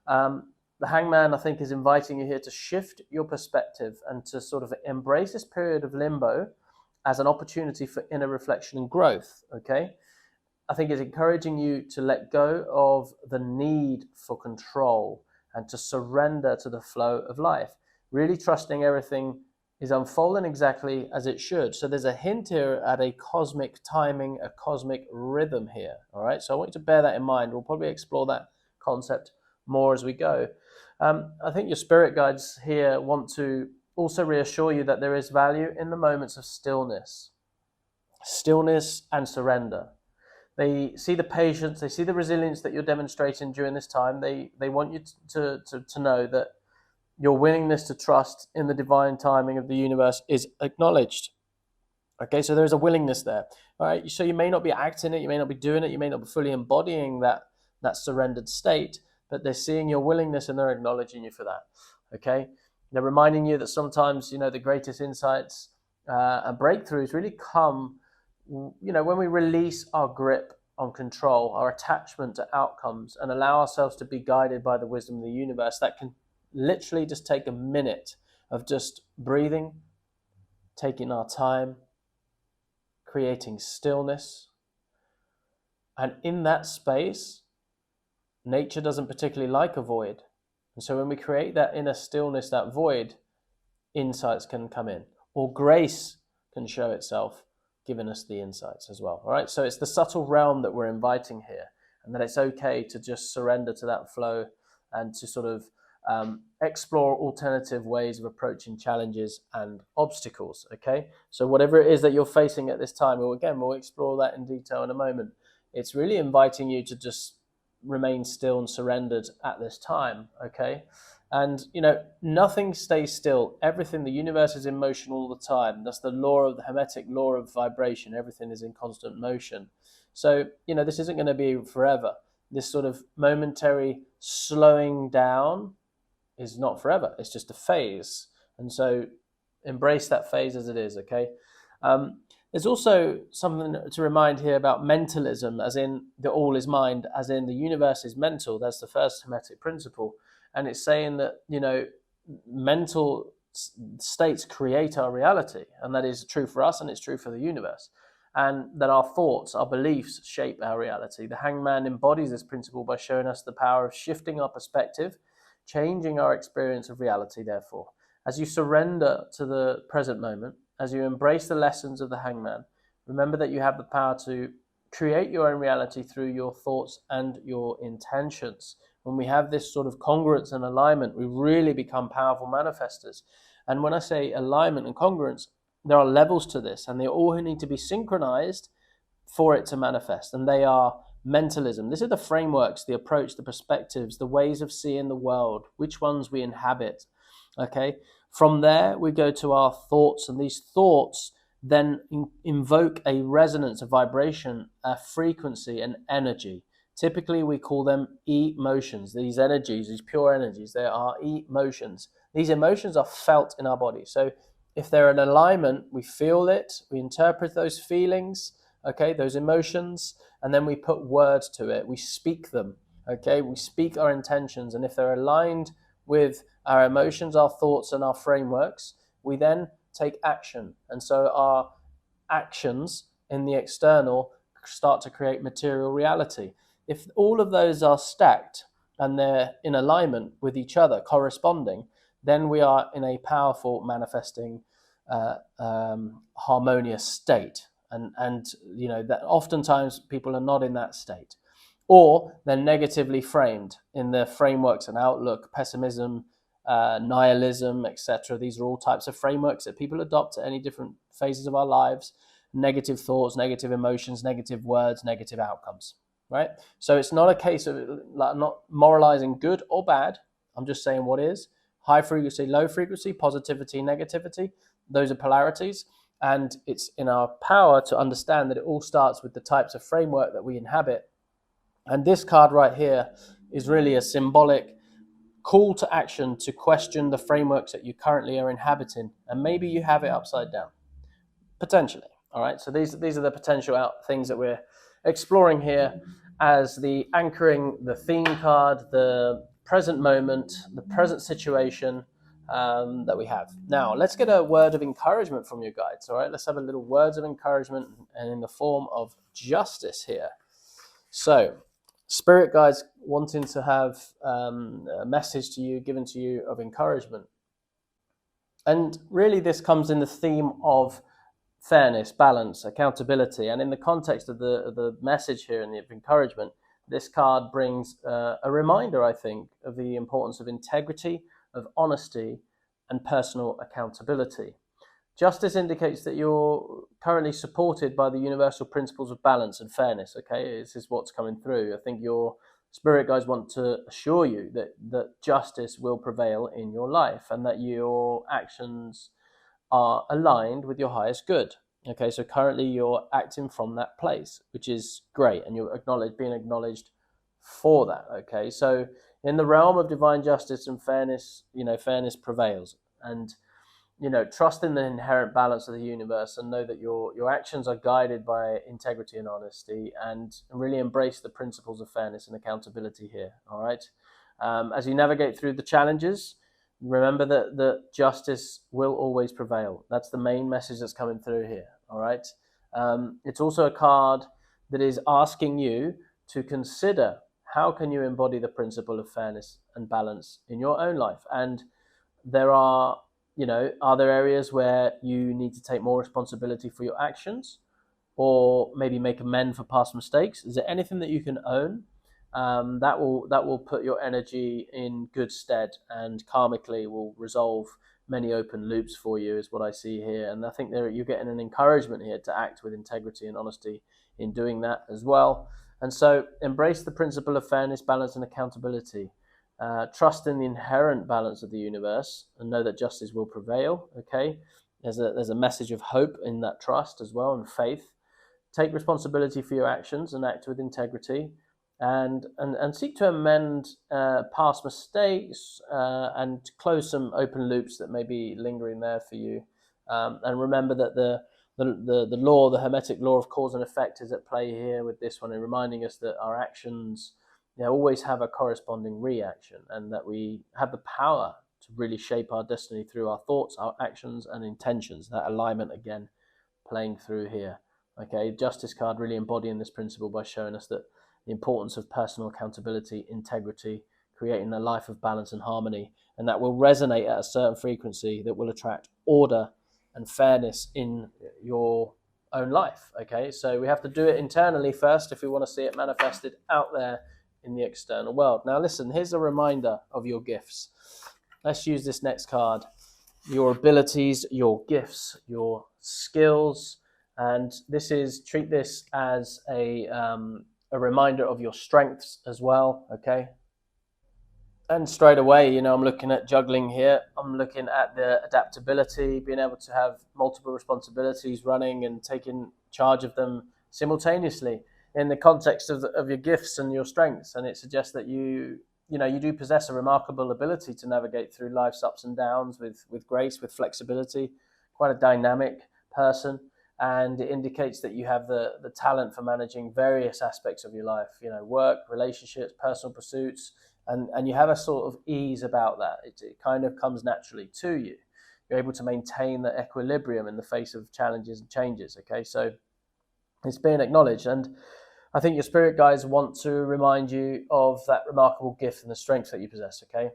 The Hangman, I think, is inviting you here to shift your perspective and to sort of embrace this period of limbo as an opportunity for inner reflection and growth, okay? I think it's encouraging you to let go of the need for control and to surrender to the flow of life, really trusting everything is unfolding exactly as it should. So there's a hint here at a cosmic timing, a cosmic rhythm here, all right? So I want you to bear that in mind. We'll probably explore that concept more as we go. I think your spirit guides here want to also reassure you that there is value in the moments of stillness and surrender. They see the patience, they see the resilience that you're demonstrating during this time. They want you to know that your willingness to trust in the divine timing of the universe is acknowledged. Okay, so there's a willingness there. All right, so you may not be acting it, you may not be doing it, you may not be fully embodying that surrendered state, but they're seeing your willingness and they're acknowledging you for that. Okay, they're reminding you that sometimes, the greatest insights and breakthroughs really come, when we release our grip on control, our attachment to outcomes, and allow ourselves to be guided by the wisdom of the universe. That can literally just take a minute of just breathing, taking our time, creating stillness. And in that space, nature doesn't particularly like a void. And so when we create that inner stillness, that void, insights can come in, or grace can show itself, giving us the insights as well. All right, so it's the subtle realm that we're inviting here, and that it's okay to just surrender to that flow and to sort of explore alternative ways of approaching challenges and obstacles. Okay, so whatever it is that you're facing at this time, we'll explore that in detail in a moment. It's really inviting you to just remain still and surrendered at this time. Okay, and nothing stays still. Everything, the universe is in motion all the time. That's the law of the Hermetic law of vibration. Everything is in constant motion. So this isn't going to be forever. This sort of momentary slowing down is not forever. It's just a phase. And so embrace that phase as it is, okay? There's also something to remind here about mentalism, as in the all is mind, as in the universe is mental. That's the first Hermetic principle. And it's saying that, mental states create our reality. And that is true for us and it's true for the universe. And that our thoughts, our beliefs shape our reality. The Hangman embodies this principle by showing us the power of shifting our perspective, changing our experience of reality, therefore. As you surrender to the present moment, as you embrace the lessons of the Hangman, remember that you have the power to create your own reality through your thoughts and your intentions. When we have this sort of congruence and alignment, we really become powerful manifestors. And when I say alignment and congruence, there are levels to this, and they all need to be synchronized for it to manifest. And they are mentalism. These are the frameworks, the approach, the perspectives, the ways of seeing the world, which ones we inhabit. Okay. From there, we go to our thoughts, and these thoughts then invoke a resonance, a vibration, a frequency, an energy. Typically, we call them emotions. These energies, these pure energies, they are emotions. These emotions are felt in our body. So if they're in alignment, we feel it, we interpret those feelings, okay, those emotions, and then we put words to it. We speak them, okay? We speak our intentions, and if they're aligned with our emotions, our thoughts, and our frameworks, we then take action. And so our actions in the external start to create material reality. If all of those are stacked and they're in alignment with each other, corresponding, then we are in a powerful manifesting harmonious state. And you know that oftentimes people are not in that state, or they're negatively framed in their frameworks and outlook, pessimism, nihilism, etc. These are all types of frameworks that people adopt at any different phases of our lives. Negative thoughts, negative emotions, negative words, negative outcomes, right? So it's not a case of like, not moralizing good or bad. I'm just saying what is high frequency, low frequency, positivity, negativity. Those are polarities. And it's in our power to understand that it all starts with the types of framework that we inhabit. And this card right here is really a symbolic call to action to question the frameworks that you currently are inhabiting. And maybe you have it upside down, potentially. All right. So these are the potential things that we're exploring here as the anchoring, the theme card, the present moment, the present situation that we have. Now, let's get a word of encouragement from your guides. All right. Let's have a little words of encouragement and in the form of justice here. So, spirit guides wanting to have a message to you, given to you of encouragement. And really this comes in the theme of fairness, balance, accountability. And in the context of the message here and the encouragement, this card brings a reminder, I think, of the importance of integrity, of honesty, and personal accountability. Justice indicates that you're currently supported by the universal principles of balance and fairness, okay? This is what's coming through. I think your spirit guides want to assure you that justice will prevail in your life and that your actions are aligned with your highest good. Okay, so currently you're acting from that place, which is great, and you're being acknowledged for that. Okay, so in the realm of divine justice and fairness, fairness prevails, and trust in the inherent balance of the universe, and know that your actions are guided by integrity and honesty, and really embrace the principles of fairness and accountability here. All right, as you navigate through the challenges, remember that justice will always prevail. That's the main message that's coming through here. All right. It's also a card that is asking you to consider how can you embody the principle of fairness and balance in your own life. And there are there areas where you need to take more responsibility for your actions, or maybe make amends for past mistakes? Is there anything that you can own? That will put your energy in good stead, and karmically will resolve many open loops for you, is what I see here. And I think you're getting an encouragement here to act with integrity and honesty in doing that as well. And so embrace the principle of fairness, balance, and accountability. Trust in the inherent balance of the universe and know that justice will prevail. Okay, there's a message of hope in that trust as well, and faith. Take responsibility for your actions and act with integrity. And seek to amend past mistakes and close some open loops that may be lingering there for you. And remember that the law, the Hermetic law of cause and effect, is at play here with this one, and reminding us that our actions always have a corresponding reaction, and that we have the power to really shape our destiny through our thoughts, our actions, and intentions. That alignment again playing through here. Okay, Justice card really embodying this principle by showing us that the importance of personal accountability, integrity, creating a life of balance and harmony, and that will resonate at a certain frequency that will attract order and fairness in your own life. Okay, so we have to do it internally first if we want to see it manifested out there in the external world. Now listen, here's a reminder of your gifts. Let's use this next card. Your abilities, your gifts, your skills, and treat this as a reminder of your strengths as well. Okay, And straight away, I'm looking at juggling here. I'm looking at the adaptability, being able to have multiple responsibilities running and taking charge of them simultaneously in the context of your gifts and your strengths. And it suggests that you do possess a remarkable ability to navigate through life's ups and downs with grace, with flexibility, quite a dynamic person. And it indicates that you have the talent for managing various aspects of your life, work, relationships, personal pursuits, and you have a sort of ease about that. It kind of comes naturally to you. You're able to maintain the equilibrium in the face of challenges and changes. Okay, so it's being acknowledged, and I think your spirit guides want to remind you of that remarkable gift and the strength that you possess. Okay,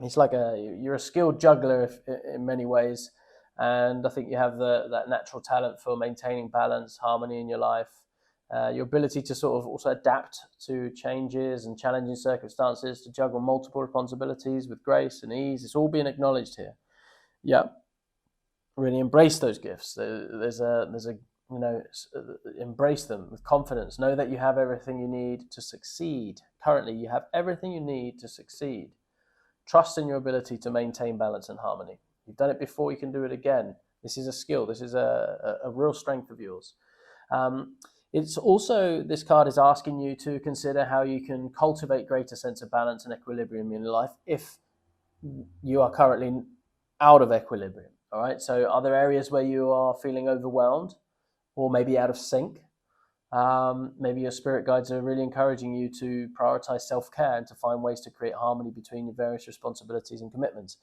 it's like you're a skilled juggler in many ways, and I think you have that natural talent for maintaining balance, harmony in your life. Your ability to sort of also adapt to changes and challenging circumstances, to juggle multiple responsibilities with grace and ease. It's all being acknowledged here. Yeah, really embrace those gifts. There's a embrace them with confidence. Know that you have everything you need to succeed. Currently, you have everything you need to succeed. Trust in your ability to maintain balance and harmony. You've done it before, you can do it again. This is a skill. This is a real strength of yours. It's also, this card is asking you to consider how you can cultivate greater sense of balance and equilibrium in your life if you are currently out of equilibrium. All right. So are there areas where you are feeling overwhelmed or maybe out of sync? Maybe your spirit guides are really encouraging you to prioritize self-care and to find ways to create harmony between your various responsibilities and commitments.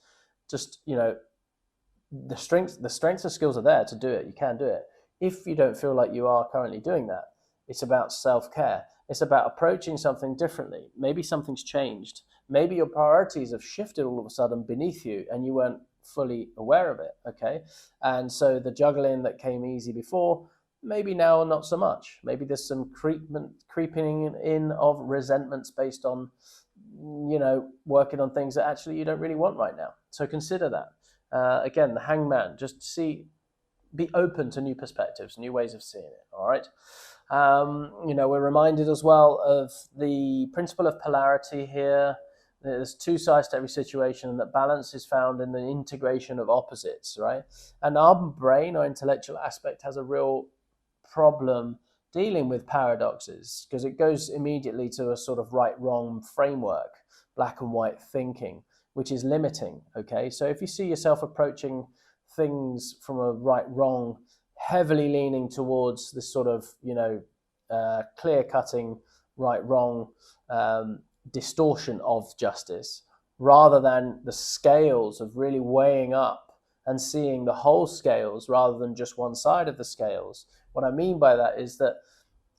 Just, the strengths and skills are there to do it. You can do it. If you don't feel like you are currently doing that, it's about self-care. It's about approaching something differently. Maybe something's changed. Maybe your priorities have shifted all of a sudden beneath you and you weren't fully aware of it, okay? And so the juggling that came easy before, maybe now not so much. Maybe there's some creeping in of resentments based on, working on things that actually you don't really want right now. So consider that. Again, the Hangman, just be open to new perspectives, new ways of seeing it, all right? We're reminded as well of the principle of polarity here. There's two sides to every situation, and that balance is found in the integration of opposites, right? And our brain, our intellectual aspect, has a real problem dealing with paradoxes because it goes immediately to a sort of right-wrong framework, black and white thinking, which is limiting, okay? So if you see yourself approaching things from a right-wrong, heavily leaning towards this sort of, clear-cutting right-wrong distortion of justice, rather than the scales of really weighing up and seeing the whole scales rather than just one side of the scales. What I mean by that is that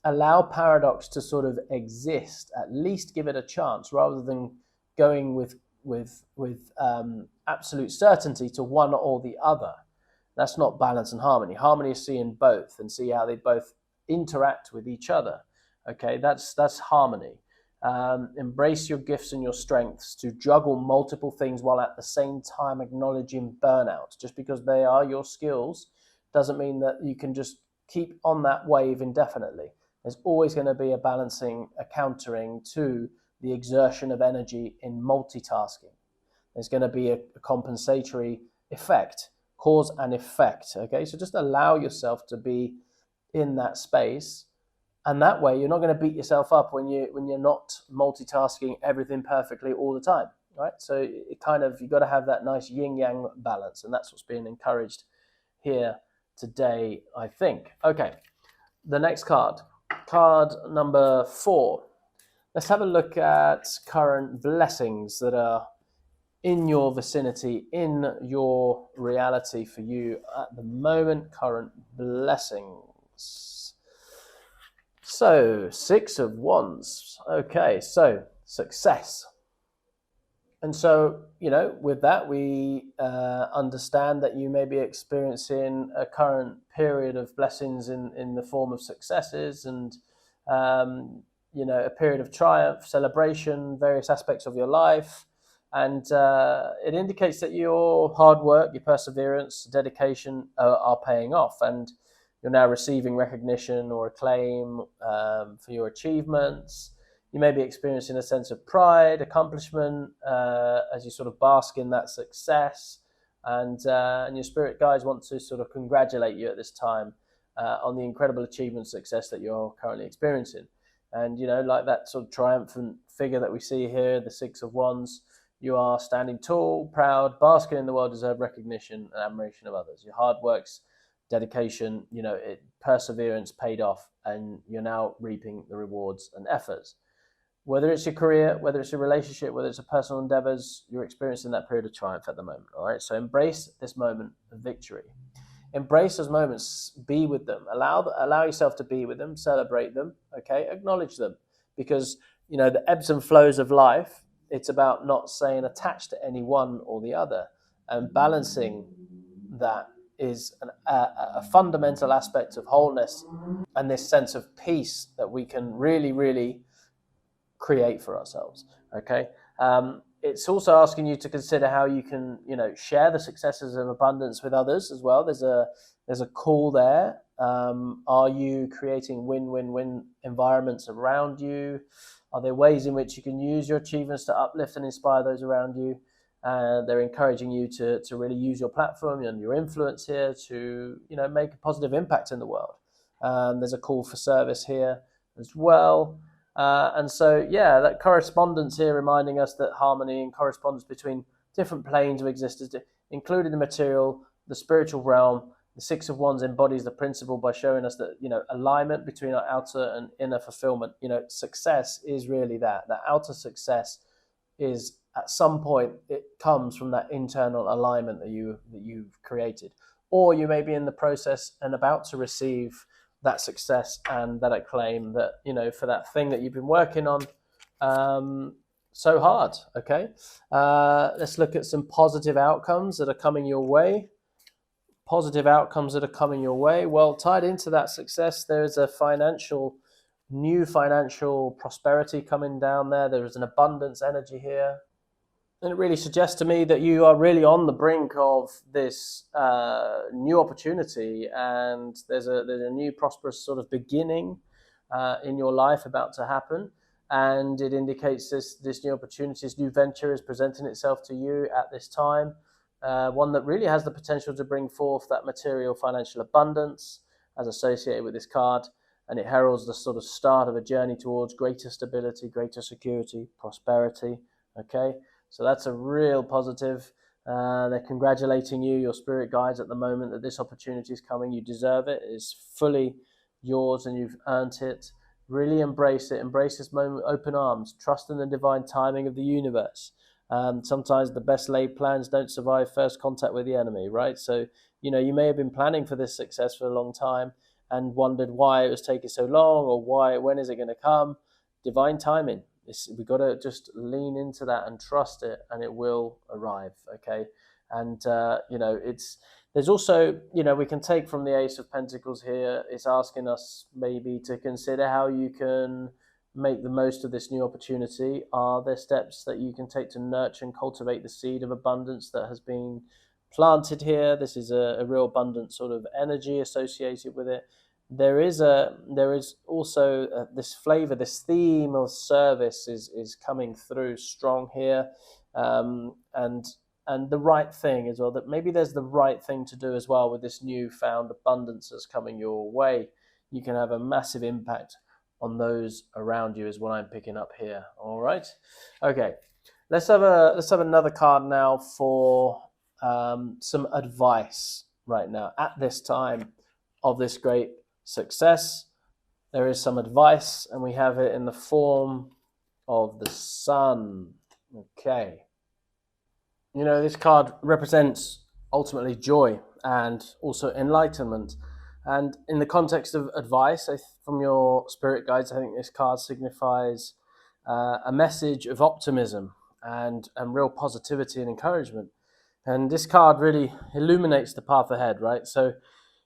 allow paradox to sort of exist, at least give it a chance, rather than going with absolute certainty to one or the other. That's not balance and harmony. Harmony is seeing both and see how they both interact with each other. Okay, that's harmony. Embrace your gifts and your strengths to juggle multiple things while at the same time acknowledging burnout. Just because they are your skills doesn't mean that you can just keep on that wave indefinitely. There's always going to be a balancing, a countering to the exertion of energy in multitasking. There's going to be a compensatory effect, cause and effect. Okay, so just allow yourself to be in that space, and that way you're not going to beat yourself up when you're not multitasking everything perfectly all the time, right? So you've got to have that nice yin yang balance, and that's what's being encouraged here today, I think. Okay, the next card number 4. Let's have a look at current blessings that are in your vicinity, in your reality for you at the moment. Current blessings. So, 6 of Wands. Okay, so success. And so, with that, we understand that you may be experiencing a current period of blessings in the form of successes and, a period of triumph, celebration, various aspects of your life. And it indicates that your hard work, your perseverance, dedication are paying off, and you're now receiving recognition or acclaim for your achievements. You may be experiencing a sense of pride, accomplishment, as you sort of bask in that success. And your spirit guides want to sort of congratulate you at this time on the incredible achievement success that you're currently experiencing. And, like that sort of triumphant figure that we see here, the Six of Wands, you are standing tall, proud, basking in the well-deserved recognition and admiration of others. Your hard work's dedication, perseverance paid off, and you're now reaping the rewards and efforts. Whether it's your career, whether it's your relationship, whether it's your personal endeavors, you're experiencing that period of triumph at the moment, all right? So embrace this moment of victory. Embrace those moments, be with them, allow yourself to be with them, celebrate them, okay? Acknowledge them, because, the ebbs and flows of life, it's about not staying attached to any one or the other, and balancing that is a fundamental aspect of wholeness and this sense of peace that we can really, really create for ourselves, okay? It's also asking you to consider how you can, share the successes of abundance with others as well. There's a call there. Are you creating win-win-win environments around you? Are there ways in which you can use your achievements to uplift and inspire those around you? They're encouraging you to really use your platform and your influence here to, make a positive impact in the world. There's a call for service here as well. And so, that correspondence here reminding us that harmony and correspondence between different planes of existence, including the material, the spiritual realm. The Six of Wands embodies the principle by showing us that, alignment between our outer and inner fulfillment. Success is really that. That outer success is, at some point, it comes from that internal alignment that you've created. Or you may be in the process and about to receive that success and that acclaim that, for that thing that you've been working on so hard, okay? Let's look at some positive outcomes that are coming your way. Positive outcomes that are coming your way. Well, tied into that success, there is a new financial prosperity coming down there. There is an abundance energy here. And it really suggests to me that you are really on the brink of this new opportunity, and there's a new prosperous sort of beginning in your life about to happen. And it indicates this new opportunity, this new venture is presenting itself to you at this time. One that really has the potential to bring forth that material financial abundance as associated with this card. And it heralds the sort of start of a journey towards greater stability, greater security, prosperity, okay? So that's a real positive. They're congratulating you, your spirit guides, at the moment that this opportunity is coming. You deserve it. It's fully yours and you've earned it. Really embrace it. Embrace this moment with open arms. Trust in the divine timing of the universe. Sometimes the best laid plans don't survive first contact with the enemy, right? So, you may have been planning for this success for a long time and wondered why it was taking so long, or when is it going to come? Divine timing. We've got to just lean into that and trust it, and it will arrive, okay? And, there's also, we can take from the Ace of Pentacles here, it's asking us maybe to consider how you can make the most of this new opportunity. Are there steps that you can take to nurture and cultivate the seed of abundance that has been planted here? This is a real abundant sort of energy associated with it. There is also this flavor, this theme of service is coming through strong here, and the right thing as well. That maybe there's the right thing to do as well with this newfound abundance that's coming your way. You can have a massive impact on those around you, is what I'm picking up here. All right, okay. Let's have another card now for some advice right now at this time of this great success. There is some advice, and we have it in the form of the Sun. Okay. This card represents ultimately joy and also enlightenment. And in the context of advice from your spirit guides, I think this card signifies a message of optimism and real positivity and encouragement. And this card really illuminates the path ahead, right? So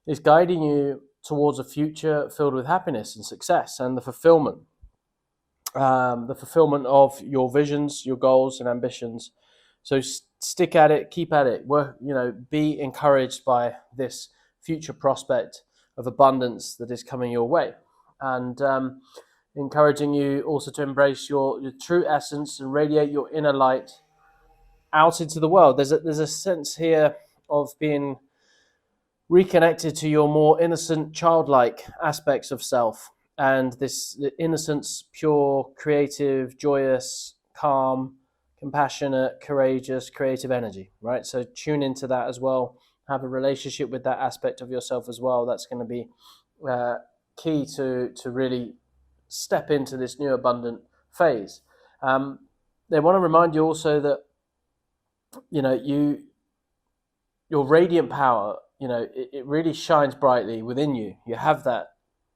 it's guiding you towards a future filled with happiness and success and the fulfillment of your visions, your goals and ambitions. So stick at it, keep at it, work, be encouraged by this future prospect of abundance that is coming your way. And encouraging you also to embrace your true essence and radiate your inner light out into the world. There's a sense here of being reconnected to your more innocent, childlike aspects of self, and this the innocence, pure, creative, joyous, calm, compassionate, courageous, creative energy, right? So tune into that as well. Have a relationship with that aspect of yourself as well. That's going to be key to really step into this new abundant phase. They want to remind you also that your radiant power, it really shines brightly within you. You have that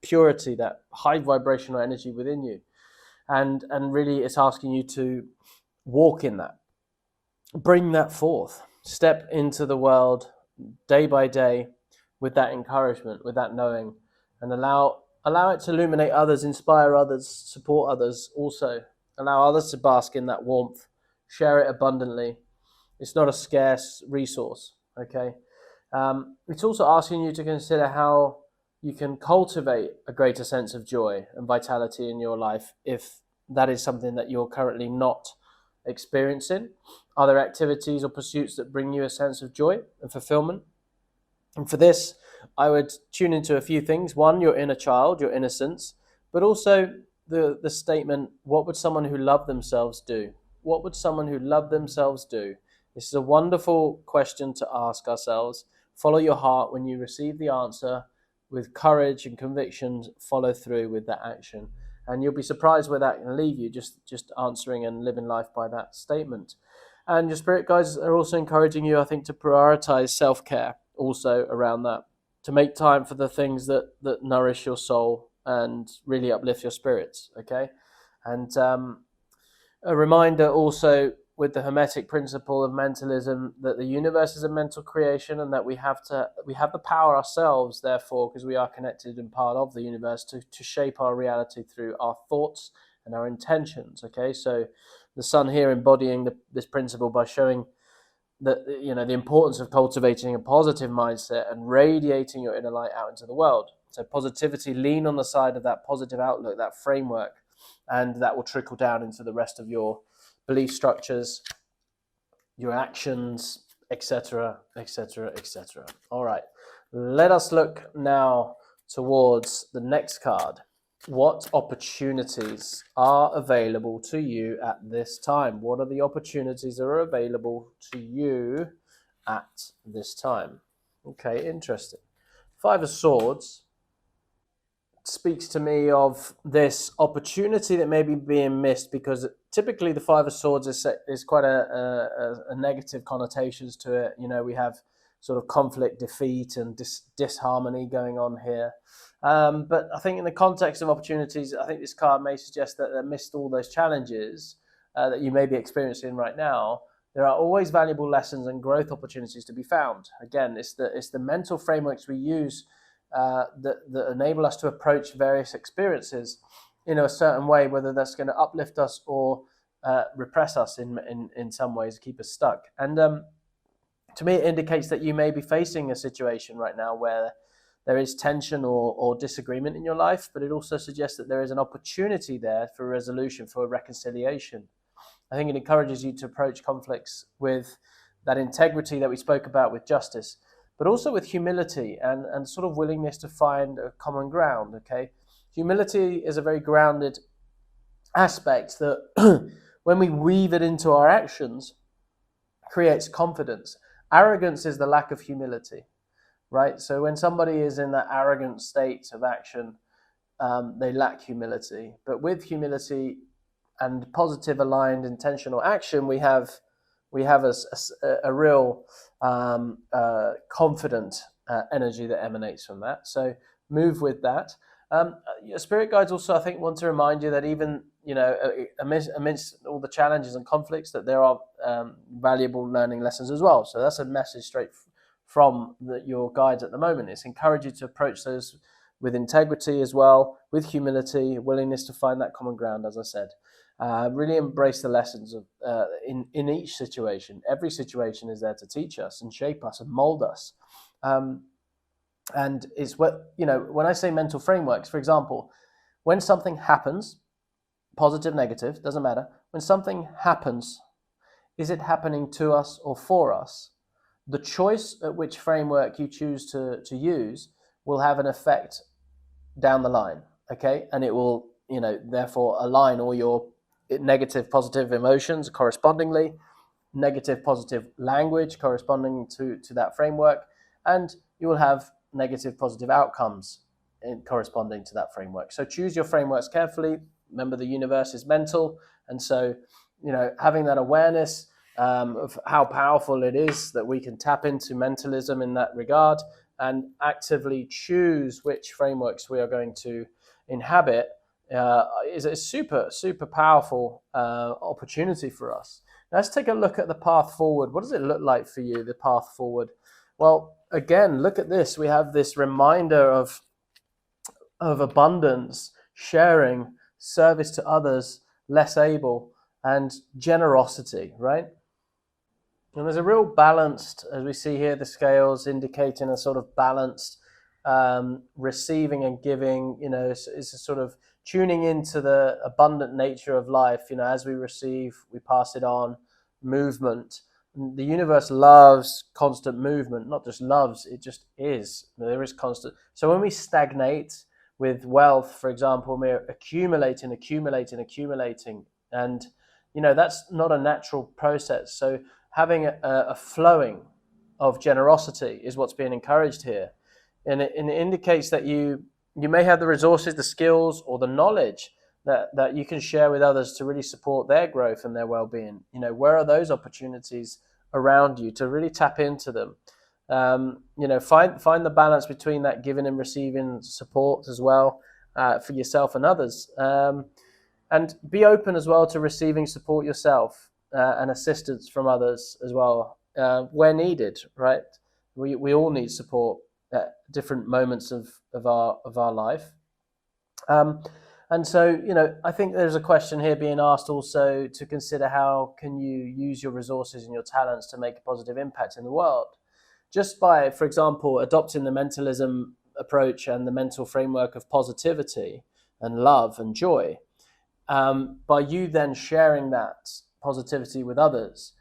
purity, that high vibrational energy within you, and really it's asking you to walk in that, bring that forth, step into the world day by day with that encouragement, with that knowing, and allow it to illuminate others, inspire others, support others. Also allow others to bask in that warmth, share it abundantly. It's not a scarce resource. Okay. It's also asking you to consider how you can cultivate a greater sense of joy and vitality in your life if that is something that you're currently not experiencing. Are there activities or pursuits that bring you a sense of joy and fulfillment? And for this, I would tune into a few things. One, your inner child, your innocence, but also the statement, what would someone who loved themselves do? What would someone who loved themselves do? This is a wonderful question to ask ourselves. Follow your heart. When you receive the answer with courage and conviction, follow through with that action. And you'll be surprised where that can leave you, just answering and living life by that statement. And your spirit guides are also encouraging you, I think, to prioritize self-care also around that, to make time for the things that nourish your soul and really uplift your spirits, okay? And a reminder also with the Hermetic principle of mentalism that the universe is a mental creation and that we have the power ourselves, therefore, because we are connected and part of the universe, to shape our reality through our thoughts and our intentions, okay? So the sun here embodying this principle by showing that, the importance of cultivating a positive mindset and radiating your inner light out into the world. So positivity, lean on the side of that positive outlook, that framework, and that will trickle down into the rest of your belief structures, your actions, etc., etc., etc. All right, let us look now towards the next card. What opportunities are available to you at this time? What are the opportunities that are available to you at this time? Okay, interesting. Five of Swords speaks to me of this opportunity that may be being missed, because typically the Five of Swords is quite a negative connotations to it. We have sort of conflict, defeat, and disharmony going on here. But I think in the context of opportunities, I think this card may suggest that amidst all those challenges that you may be experiencing right now, there are always valuable lessons and growth opportunities to be found. Again, it's the mental frameworks we use that enable us to approach various experiences in a certain way, whether that's going to uplift us or repress us in some ways, keep us stuck. And to me, it indicates that you may be facing a situation right now where there is tension or disagreement in your life, but it also suggests that there is an opportunity there for resolution, for reconciliation. I think it encourages you to approach conflicts with that integrity that we spoke about, with justice, but also with humility and sort of willingness to find a common ground, okay? Humility is a very grounded aspect that when we weave it into our actions, creates confidence. Arrogance is the lack of humility, right? So when somebody is in that arrogant state of action, they lack humility. But with humility and positive, aligned, intentional action, we have a real confident energy that emanates from that. So move with that. Your spirit guides also, I think, want to remind you that even amidst all the challenges and conflicts, that there are valuable learning lessons as well. So that's a message straight from your guides at the moment. It's encourage you to approach those with integrity as well, with humility, willingness to find that common ground, as I said. Really embrace the lessons of in each situation. Every situation is there to teach us and shape us and mold us. And it's what, when I say mental frameworks, for example, when something happens, positive, negative, doesn't matter. When something happens, is it happening to us or for us? The choice at which framework you choose to use will have an effect down the line, okay? And it will, therefore align all your negative, positive emotions correspondingly, negative, positive language corresponding to that framework, and you will have negative, positive outcomes corresponding to that framework. So choose your frameworks carefully. Remember, the universe is mental, and so, having that awareness of how powerful it is that we can tap into mentalism in that regard and actively choose which frameworks we are going to inhabit is a super, super powerful opportunity for us. Now, let's take a look at the path forward. What does it look like for you, the path forward? Well, again, look at this. We have this reminder of abundance, sharing, service to others, less able, and generosity, right? And there's a real balanced, as we see here, the scales indicating a sort of balanced receiving and giving. It's a sort of tuning into the abundant nature of life. As we receive, we pass it on. Movement. The universe loves constant movement, not just loves, it just is. There is constant. So when we stagnate with wealth, for example, we're accumulating, and that's not a natural process. So having a flowing of generosity is what's being encouraged here, and it indicates that you may have the resources, the skills, or the knowledge that you can share with others to really support their growth and their well-being. Where are those opportunities around you to really tap into them? Find the balance between that giving and receiving support as well for yourself and others, and be open as well to receiving support yourself and assistance from others as well where needed. Right? We all need support at different moments of our life. And so, I think there's a question here being asked also to consider: how can you use your resources and your talents to make a positive impact in the world? Just by, for example, adopting the mentalism approach and the mental framework of positivity and love and joy, by you then sharing that positivity with others,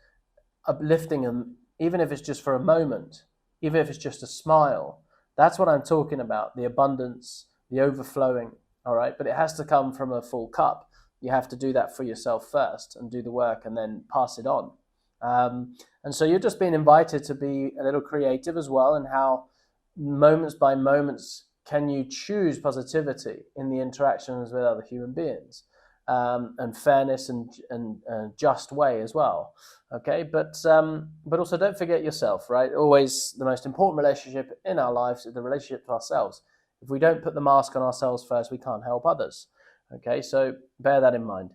uplifting them, even if it's just for a moment, even if it's just a smile, that's what I'm talking about, the abundance, the overflowing. All right, but it has to come from a full cup. You have to do that for yourself first and do the work and then pass it on. And so you're just being invited to be a little creative as well in how moments by moments can you choose positivity in the interactions with other human beings, and fairness and just way as well. Okay, but also don't forget yourself, right? Always the most important relationship in our lives is the relationship to ourselves. If we don't put the mask on ourselves first, we can't help others. Okay, so bear that in mind.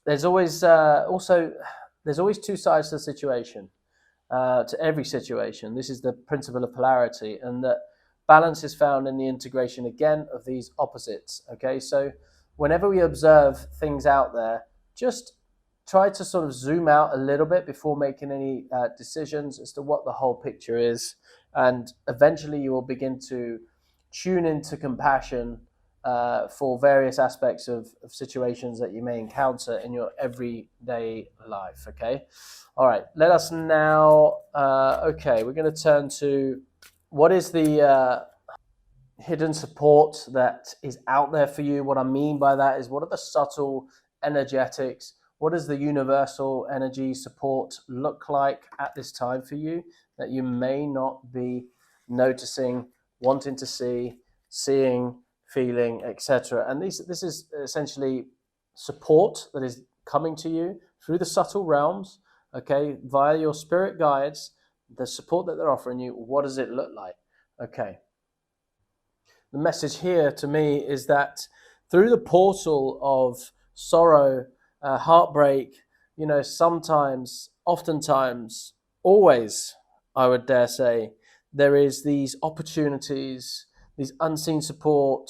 There's always two sides to the situation, to every situation. This is the principle of polarity, and that balance is found in the integration again of these opposites. Okay, so whenever we observe things out there, just try to sort of zoom out a little bit before making any decisions as to what the whole picture is, and eventually you will begin to tune into compassion for various aspects of situations that you may encounter in your everyday life. Okay, all right, let us now we're going to turn to what is the hidden support that is out there for you. What I mean by that is, what are the subtle energetics? What does the universal energy support look like at this time for you that you may not be noticing, wanting to see, seeing, feeling, etc.? And this is essentially support that is coming to you through the subtle realms, okay, via your spirit guides, the support that they're offering you. What does it look like? Okay. The message here to me is that through the portal of sorrow, heartbreak, sometimes, oftentimes, always, I would dare say, there is these opportunities, these unseen support,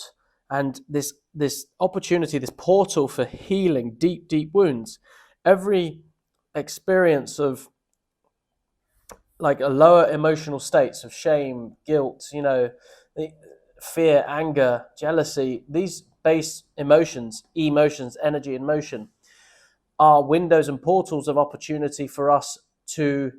and this opportunity, this portal for healing deep, deep wounds. Every experience of like a lower emotional states of shame, guilt, fear, anger, jealousy, these base emotions, emotions, energy and motion, are windows and portals of opportunity for us to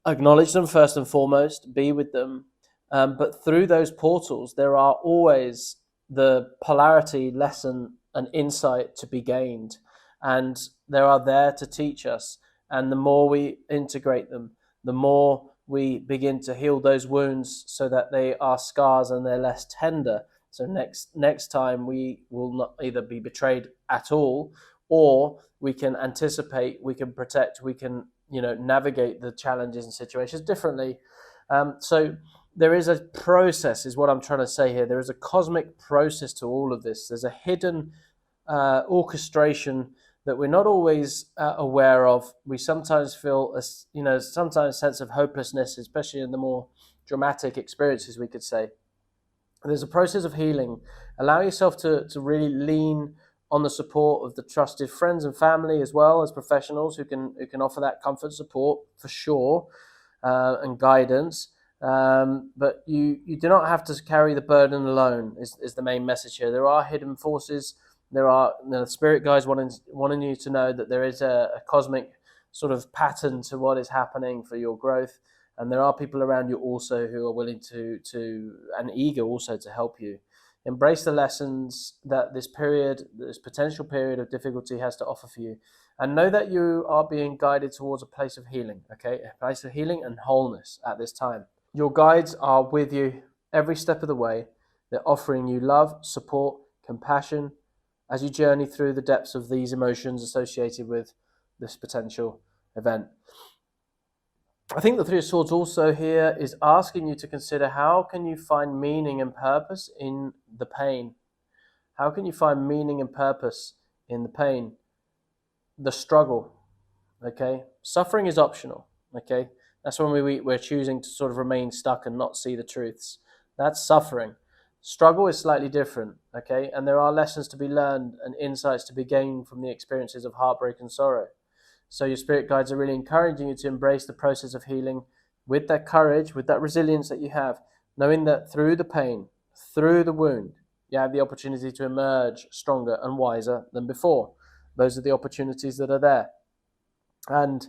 acknowledge them first and foremost, be with them. But through those portals, there are always the polarity lesson and insight to be gained. And they are there to teach us. And the more we integrate them, the more we begin to heal those wounds so that they are scars and they're less tender. So next time we will not either be betrayed at all, or we can anticipate, we can protect, we can navigate the challenges and situations differently. So there is a process, is what I'm trying to say here. There is a cosmic process to all of this. There's a hidden orchestration that we're not always aware of. We sometimes feel sometimes a sense of hopelessness, especially in the more dramatic experiences, we could say. There's a process of healing. Allow yourself to really lean on the support of the trusted friends and family, as well as professionals who can offer that comfort, support for sure, and guidance. But you do not have to carry the burden alone. Is the main message here. There are hidden forces. There are spirit guides wanting you to know that there is a cosmic sort of pattern to what is happening for your growth. And there are people around you also who are willing to and eager also to help you. Embrace the lessons that this potential period of difficulty has to offer for you. And know that you are being guided towards a place of healing, okay? A place of healing and wholeness at this time. Your guides are with you every step of the way. They're offering you love, support, compassion as you journey through the depths of these emotions associated with this potential event. I think the Three of Swords also here is asking you to consider, how can you find meaning and purpose in the pain? How can you find meaning and purpose in the pain? The struggle, okay? Suffering is optional, okay? That's when we're choosing to sort of remain stuck and not see the truths. That's suffering. Struggle is slightly different, okay? And there are lessons to be learned and insights to be gained from the experiences of heartbreak and sorrow. So your spirit guides are really encouraging you to embrace the process of healing with that courage, with that resilience that you have, knowing that through the pain, through the wound, you have the opportunity to emerge stronger and wiser than before. Those are the opportunities that are there. And,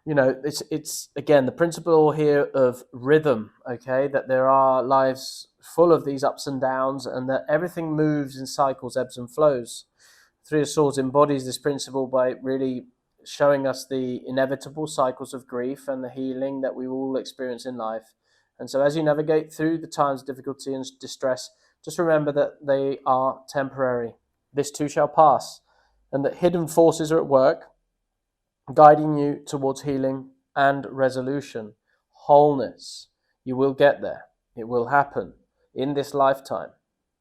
it's again, the principle here of rhythm, okay, that there are lives full of these ups and downs and that everything moves in cycles, ebbs and flows. Three of Swords embodies this principle by really showing us the inevitable cycles of grief and the healing that we all experience in life. And so as you navigate through the times of difficulty and distress, just remember that they are temporary. This too shall pass, and that hidden forces are at work, guiding you towards healing and resolution, wholeness. You will get there. It will happen in this lifetime,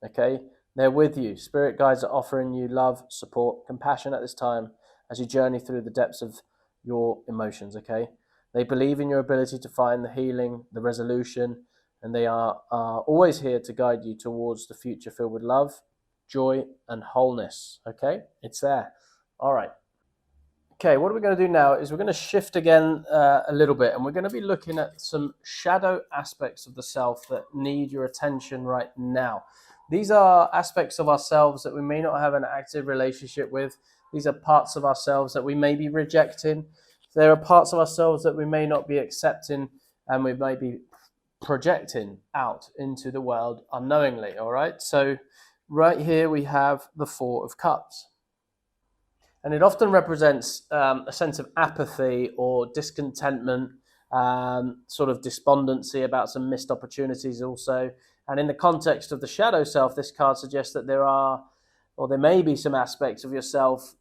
okay? They're with you. Spirit guides are offering you love, support, compassion at this time as you journey through the depths of your emotions, okay? They believe in your ability to find the healing, the resolution, and they are always here to guide you towards the future filled with love, joy, and wholeness, okay? It's there. All right. Okay, what we're going to do now is we're going to shift again a little bit, and we're going to be looking at some shadow aspects of the self that need your attention right now. These are aspects of ourselves that we may not have an active relationship with. These are parts of ourselves that we may be rejecting. There are parts of ourselves that we may not be accepting, and we may be projecting out into the world unknowingly, all right? So right here we have the Four of Cups. And it often represents a sense of apathy or discontentment, sort of despondency about some missed opportunities also. And in the context of the shadow self, this card suggests that there may be some aspects of yourself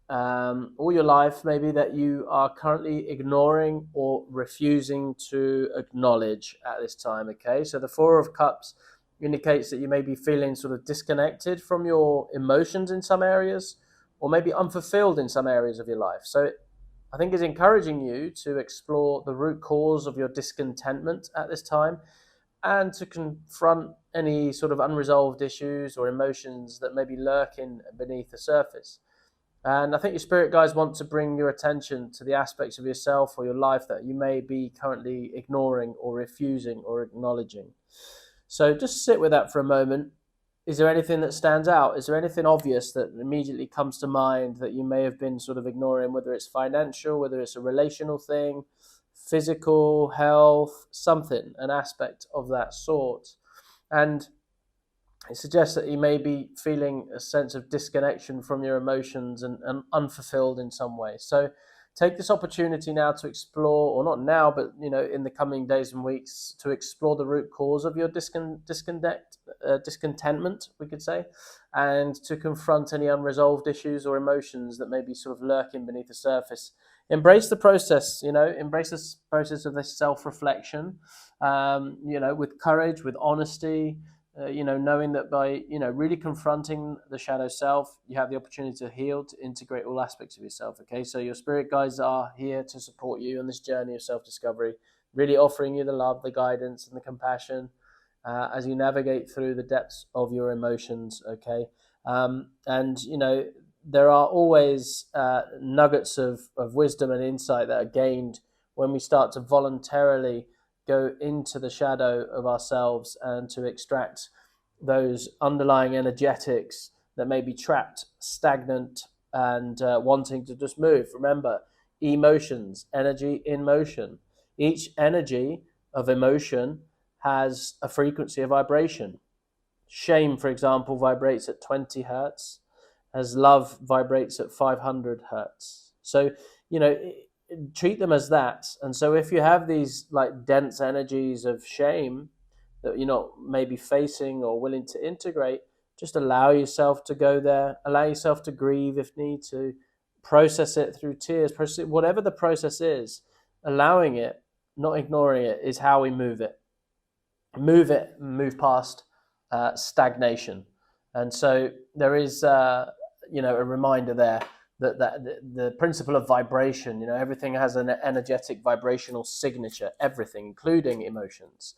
or your life maybe that you are currently ignoring or refusing to acknowledge at this time, okay? So the Four of Cups indicates that you may be feeling sort of disconnected from your emotions in some areas, or maybe unfulfilled in some areas of your life. So I think it's encouraging you to explore the root cause of your discontentment at this time and to confront any sort of unresolved issues or emotions that may be lurking beneath the surface. And I think your spirit guides want to bring your attention to the aspects of yourself or your life that you may be currently ignoring or refusing or acknowledging. So just sit with that for a moment is there anything that stands out? Is there anything obvious that immediately comes to mind that you may have been sort of ignoring, whether it's financial, whether it's a relational thing, physical, health, something, an aspect of that sort? And it suggests that you may be feeling a sense of disconnection from your emotions and unfulfilled in some way. So take this opportunity now to explore, or not now, but in the coming days and weeks, to explore the root cause of your discontentment, we could say, and to confront any unresolved issues or emotions that may be sort of lurking beneath the surface. Embrace the process, embrace this process of this self-reflection, with courage, with honesty, knowing that by, really confronting the shadow self, you have the opportunity to heal, to integrate all aspects of yourself. Okay, so your spirit guides are here to support you on this journey of self-discovery, really offering you the love, the guidance, and the compassion as you navigate through the depths of your emotions. Okay, and there are always nuggets of wisdom and insight that are gained when we start to voluntarily go into the shadow of ourselves and to extract those underlying energetics that may be trapped, stagnant, and wanting to just move. Remember, emotions, energy in motion. Each energy of emotion has a frequency of vibration. Shame, for example, vibrates at 20 hertz, as love vibrates at 500 hertz. So, treat them as that. And so if you have these like dense energies of shame that you're not maybe facing or willing to integrate, just allow yourself to go there, allow yourself to grieve if need to, process it through tears, process it, whatever the process is. Allowing it, not ignoring it, is how we move it. Move past stagnation. And so there is a reminder there that the principle of vibration, everything has an energetic vibrational signature, everything, including emotions.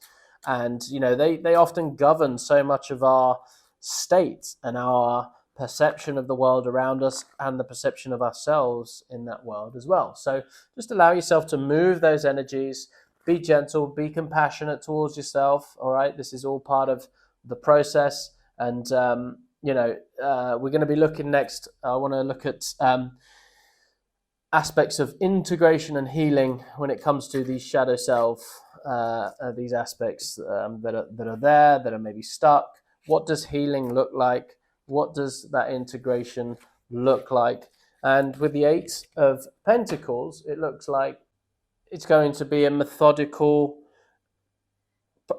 And, they often govern so much of our state and our perception of the world around us and the perception of ourselves in that world as well. So just allow yourself to move those energies, be gentle, be compassionate towards yourself. All right. This is all part of the process. And, we're going to be looking next. I want to look at aspects of integration and healing when it comes to these shadow self, these aspects that are there, that are maybe stuck. What does healing look like? What does that integration look like? And with the Eight of Pentacles, it looks like it's going to be a methodical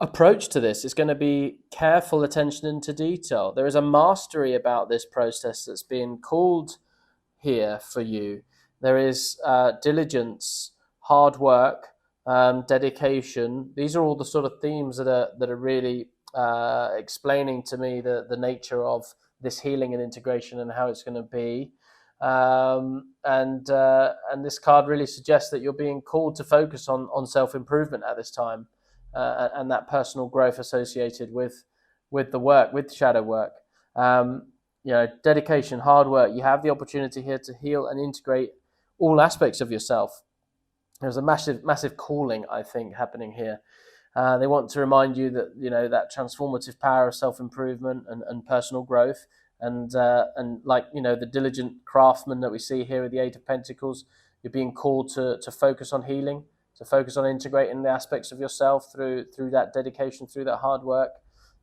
approach to this. Is going to be careful attention into detail. There is a mastery about this process that's being called here for you. There is diligence, hard work, dedication. These are all the sort of themes that are really explaining to me the nature of this healing and integration and how it's going to be. And this card really suggests that you're being called to focus on self-improvement at this time. And that personal growth associated with the work, with shadow work, dedication, hard work. You have the opportunity here to heal and integrate all aspects of yourself. There's a massive calling, I think, happening here. They want to remind you that that transformative power of self-improvement and personal growth, and like the diligent craftsman that we see here with the Eight of Pentacles. You're being called to focus on healing, to focus on integrating the aspects of yourself through that dedication, through that hard work.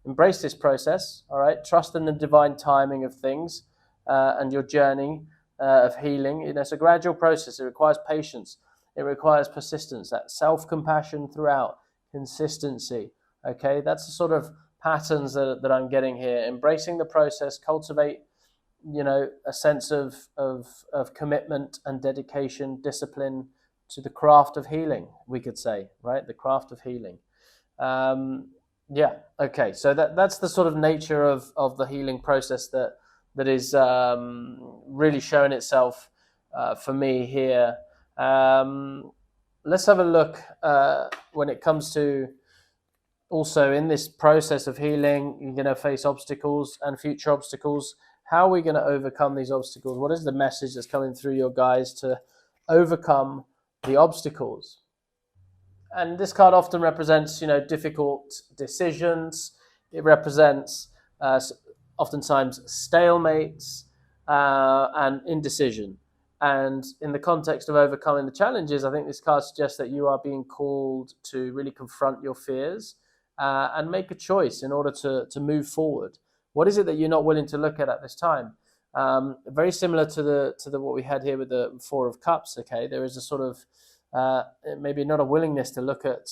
Embrace this process, all right? Trust in the divine timing of things and your journey of healing. It's a gradual process. It requires patience. It requires persistence, that self-compassion throughout, consistency, okay? That's the sort of patterns that I'm getting here. Embracing the process, cultivate, a sense of commitment and dedication, discipline, to the craft of healing, we could say, right? The craft of healing. Okay. So that's the sort of nature of the healing process that is really showing itself for me here. Let's have a look when it comes to also in this process of healing, you're going to face obstacles and future obstacles. How are we going to overcome these obstacles? What is the message that's coming through your guys to overcome the obstacles? And this card often represents difficult decisions. It represents oftentimes stalemates, and indecision. And in the context of overcoming the challenges, I think this card suggests that you are being called to really confront your fears, and make a choice in order to move forward. What is it that you're not willing to look at this time? Very similar to the what we had here with the Four of Cups. Okay, there is a sort of maybe not a willingness to look at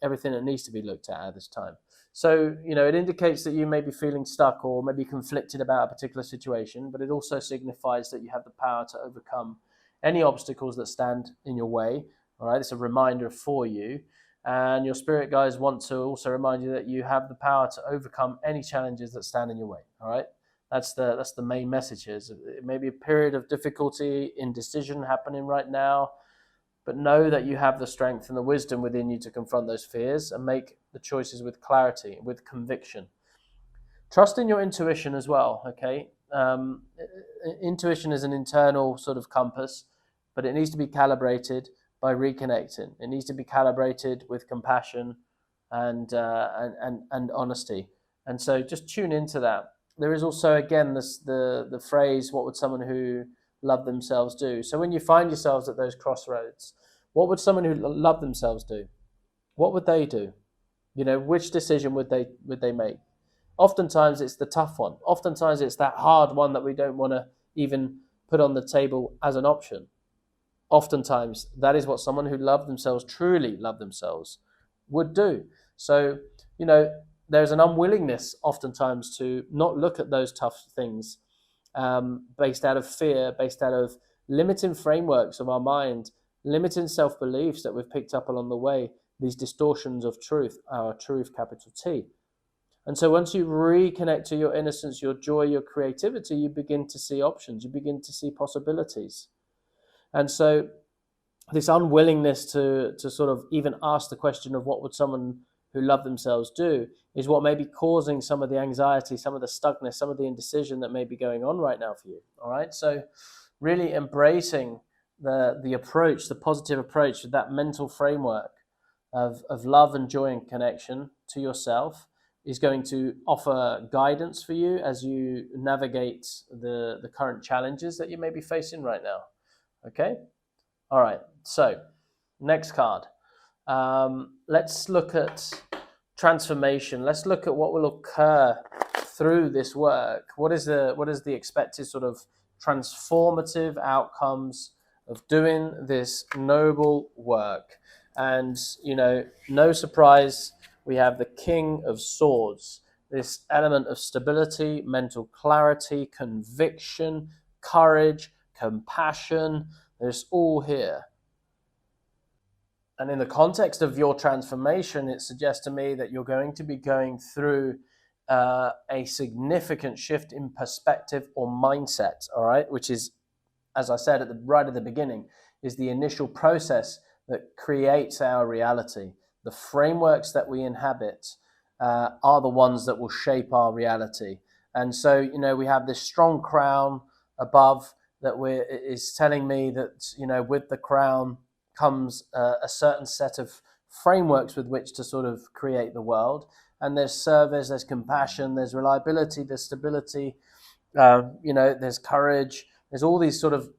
everything that needs to be looked at this time. So, it indicates that you may be feeling stuck or maybe conflicted about a particular situation, but it also signifies that you have the power to overcome any obstacles that stand in your way. All right, it's a reminder for you. And your spirit guides want to also remind you that you have the power to overcome any challenges that stand in your way. All right, that's the main message here. It may be a period of difficulty, indecision happening right now, but know that you have the strength and the wisdom within you to confront those fears and make the choices with clarity, with conviction. Trust in your intuition as well, okay? Intuition is an internal sort of compass, but it needs to be calibrated by reconnecting. It needs to be calibrated with compassion and honesty. And so just tune into that. There is also, again, the phrase, what would someone who love themselves do? So when you find yourselves at those crossroads, what would someone who love themselves do? What would they do? Which decision would they make? Oftentimes it's the tough one. Oftentimes it's that hard one that we don't want to even put on the table as an option. Oftentimes that is what someone who loved themselves, truly loved themselves, would do. So, there's an unwillingness oftentimes to not look at those tough things, based out of fear, based out of limiting frameworks of our mind, limiting self-beliefs that we've picked up along the way, these distortions of truth, our truth, capital T. And so once you reconnect to your innocence, your joy, your creativity, you begin to see options, you begin to see possibilities. And so this unwillingness to sort of even ask the question of what would someone who love themselves do is what may be causing some of the anxiety, some of the stuckness, some of the indecision that may be going on right now for you. All right. So really embracing the approach, the positive approach with that mental framework of love and joy and connection to yourself is going to offer guidance for you as you navigate the current challenges that you may be facing right now. Okay. All right. So next card. Let's look at transformation. Let's look at what will occur through this work. What is the expected sort of transformative outcomes of doing this noble work? And no surprise, we have the King of Swords. This element of stability, mental clarity, conviction, courage, compassion. It's all here. And in the context of your transformation, it suggests to me that you're going to be going through a significant shift in perspective or mindset, all right? Which is, as I said right at the beginning, is the initial process that creates our reality. The frameworks that we inhabit are the ones that will shape our reality. And so, we have this strong crown above that is telling me that, with the crown comes a certain set of frameworks with which to sort of create the world. And there's service, there's compassion, there's reliability, there's stability, there's courage. There's all these sort of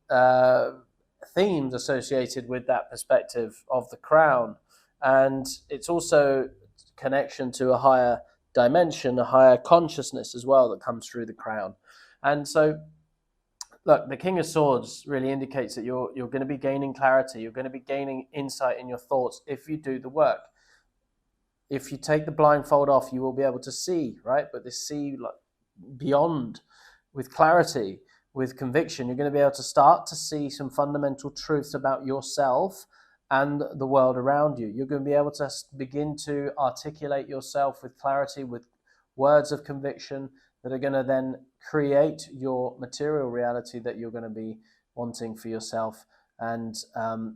themes associated with that perspective of the crown. And it's also connection to a higher dimension, a higher consciousness as well that comes through the crown. And so, look, the King of Swords really indicates that you're going to be gaining clarity. You're going to be gaining insight in your thoughts if you do the work. If you take the blindfold off, you will be able to see, right? But this see beyond with clarity, with conviction. You're going to be able to start to see some fundamental truths about yourself and the world around you. You're going to be able to begin to articulate yourself with clarity, with words of conviction that are going to then create your material reality that you're going to be wanting for yourself. And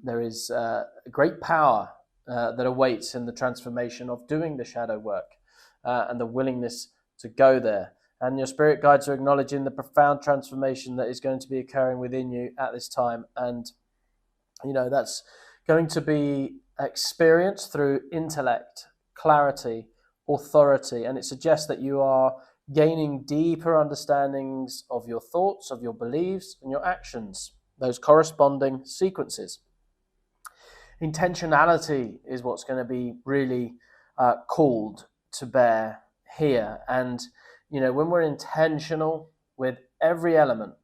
there is great power that awaits in the transformation of doing the shadow work and the willingness to go there. And your spirit guides are acknowledging the profound transformation that is going to be occurring within you at this time. And, that's going to be experienced through intellect, clarity, authority. And it suggests that you are gaining deeper understandings of your thoughts, of your beliefs, and your actions, those corresponding sequences. Intentionality is what's going to be really called to bear here. And, when we're intentional with every element,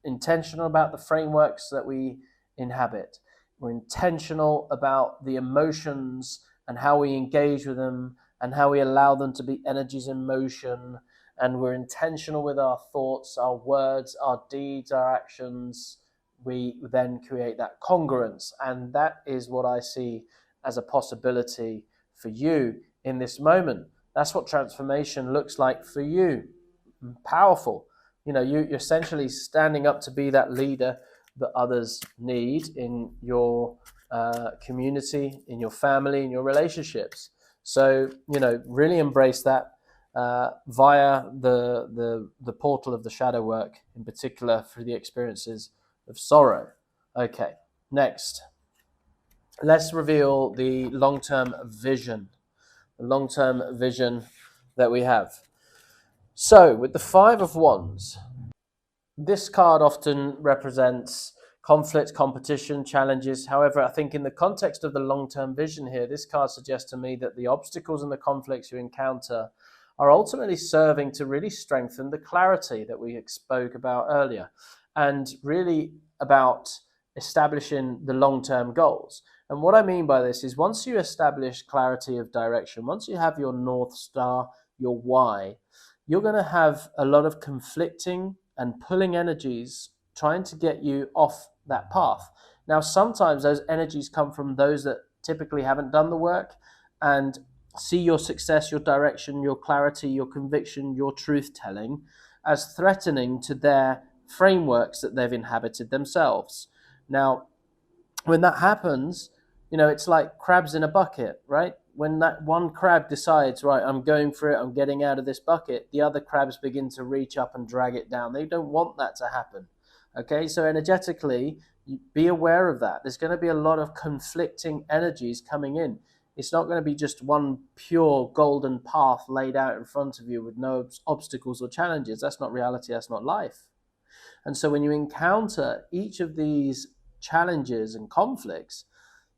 intentional about the frameworks that we inhabit, we're intentional about the emotions and how we engage with them and how we allow them to be energies in motion, and we're intentional with our thoughts, our words, our deeds, our actions, we then create that congruence. And that is what I see as a possibility for you in this moment. That's what transformation looks like for you. Powerful. You're essentially standing up to be that leader that others need in your community, in your family, in your relationships. So, really embrace that via the portal of the shadow work, in particular through the experiences of sorrow. Okay, next. Let's reveal the long-term vision. The long-term vision that we have. So, with the Five of Wands, this card often represents conflict, competition, challenges. However, I think in the context of the long-term vision here, this card suggests to me that the obstacles and the conflicts you encounter are ultimately serving to really strengthen the clarity that we spoke about earlier, and really about establishing the long-term goals. And what I mean by this is, once you establish clarity of direction, once you have your North Star, your why, you're going to have a lot of conflicting and pulling energies trying to get you off that path. Now, sometimes those energies come from those that typically haven't done the work and see your success, your direction, your clarity, your conviction, your truth-telling as threatening to their frameworks that they've inhabited themselves. Now, when that happens, it's like crabs in a bucket, right? When that one crab decides, right, I'm going for it, I'm getting out of this bucket, the other crabs begin to reach up and drag it down. They don't want that to happen. Okay, so energetically, be aware of that. There's going to be a lot of conflicting energies coming in. It's not going to be just one pure golden path laid out in front of you with no obstacles or challenges. That's not reality, that's not life. And so when you encounter each of these challenges and conflicts,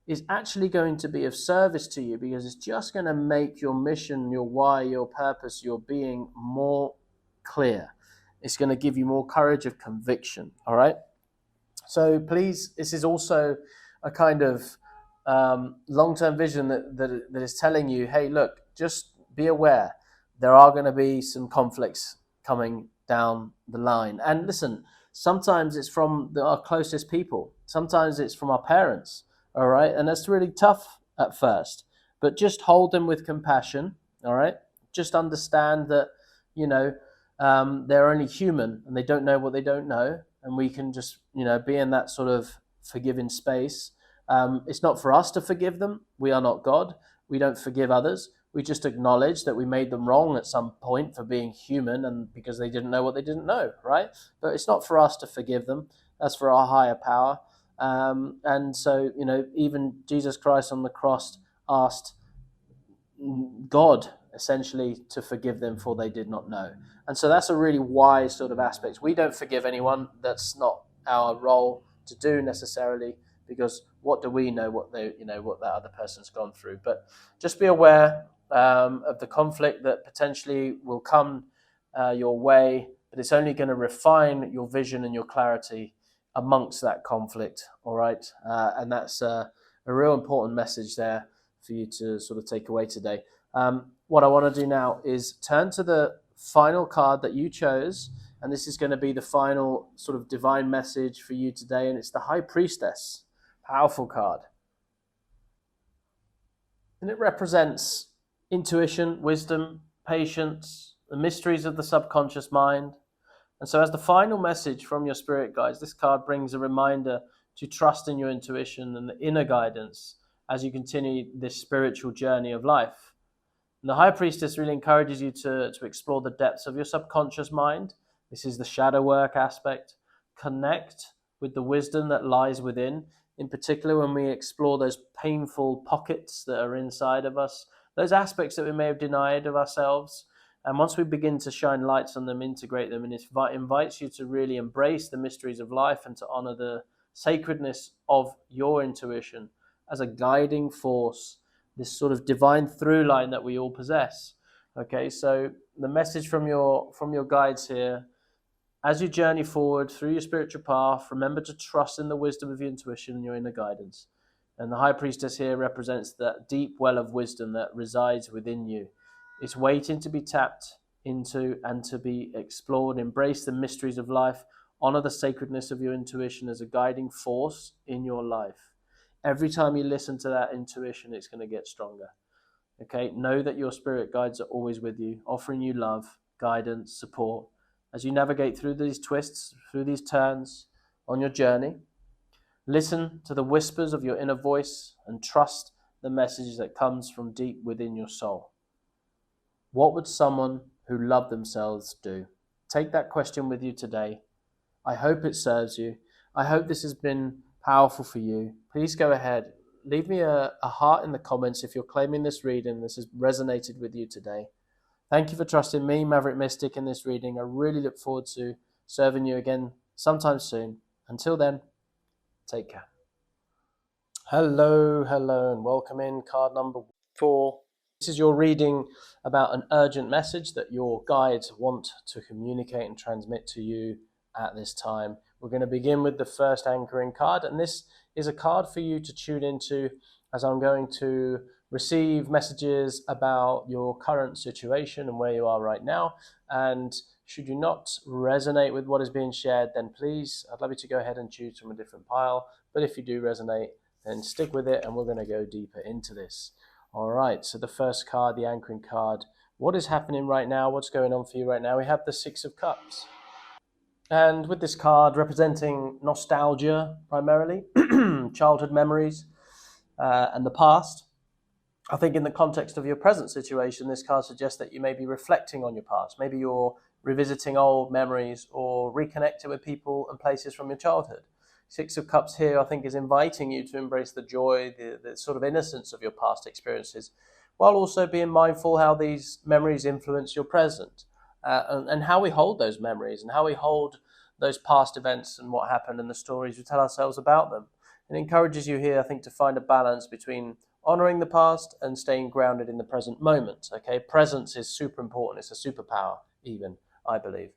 is actually going to be of service to you, because it's just going to make your mission, your why, your purpose, your being more clear. It's going to give you more courage of conviction. All right. So please, this is also a kind of long-term vision that is telling you, hey, look, just be aware. There are going to be some conflicts coming down the line. And listen, sometimes it's from our closest people. Sometimes it's from our parents. All right. And that's really tough at first, but just hold them with compassion. All right. Just understand that, they're only human and they don't know what they don't know. And we can just, be in that sort of forgiving space. It's not for us to forgive them. We are not God. We don't forgive others. We just acknowledge that we made them wrong at some point for being human and because they didn't know what they didn't know, right? But it's not for us to forgive them. That's for our higher power. And so, even Jesus Christ on the cross asked God essentially to forgive them for they did not know. And so that's a really wise sort of aspect. We don't forgive anyone. That's not our role to do necessarily, because what do we know what what that other person's gone through? But just be aware of the conflict that potentially will come your way, but it's only going to refine your vision and your clarity amongst that conflict. All right. And that's a real important message there for you to sort of take away today. What I want to do now is turn to the final card that you chose, and this is going to be the final sort of divine message for you today, and it's the High Priestess. Powerful card. And it represents intuition, wisdom, patience, the mysteries of the subconscious mind. And so as the final message from your spirit guides, this card brings a reminder to trust in your intuition and the inner guidance as you continue this spiritual journey of life. And the High Priestess really encourages you to explore the depths of your subconscious mind. This is the shadow work aspect. Connect with the wisdom that lies within, in particular when we explore those painful pockets that are inside of us, those aspects that we may have denied of ourselves. And once we begin to shine lights on them, integrate them, and it invites you to really embrace the mysteries of life and to honor the sacredness of your intuition as a guiding force, this sort of divine through line that we all possess. Okay, so the message from your guides here: as you journey forward through your spiritual path, remember to trust in the wisdom of your intuition and your inner guidance. And the High Priestess here represents that deep well of wisdom that resides within you. It's waiting to be tapped into and to be explored. Embrace the mysteries of life. Honor the sacredness of your intuition as a guiding force in your life. Every time you listen to that intuition, it's going to get stronger. Okay, know that your spirit guides are always with you, offering you love, guidance, support as you navigate through these twists, through these turns on your journey. Listen to the whispers of your inner voice and trust the message that comes from deep within your soul. What would someone who loved themselves do? Take that question with you today. I hope it serves you. I hope this has been powerful for you. Please go ahead. Leave me a heart in the comments if you're claiming this reading, this has resonated with you today. Thank you for trusting me, Maverick Mystic, in this reading. I really look forward to serving you again sometime soon. Until then, take care. Hello, and welcome in card number 4. This is your reading about an urgent message that your guides want to communicate and transmit to you at this time. We're going to begin with the first anchoring card, and this is a card for you to tune into as I'm going to receive messages about your current situation and where you are right now. And should you not resonate with what is being shared, then please, I'd love you to go ahead and choose from a different pile. But if you do resonate, then stick with it and we're going to go deeper into this. All right, so the first card, the anchoring card. What is happening right now? What's going on for you right now? We have the Six of Cups. And with this card representing nostalgia primarily, childhood memories, and the past, I think in the context of your present situation, this card suggests that you may be reflecting on your past. Maybe you're revisiting old memories or reconnecting with people and places from your childhood. Six of Cups here, I think, is inviting you to embrace the joy, the sort of innocence of your past experiences, while also being mindful how these memories influence your present, and how we hold those memories and how we hold those past events and what happened and the stories we tell ourselves about them. It encourages you here, I think, to find a balance between honoring the past and staying grounded in the present moment. Okay, presence is super important. It's a superpower, even, I believe.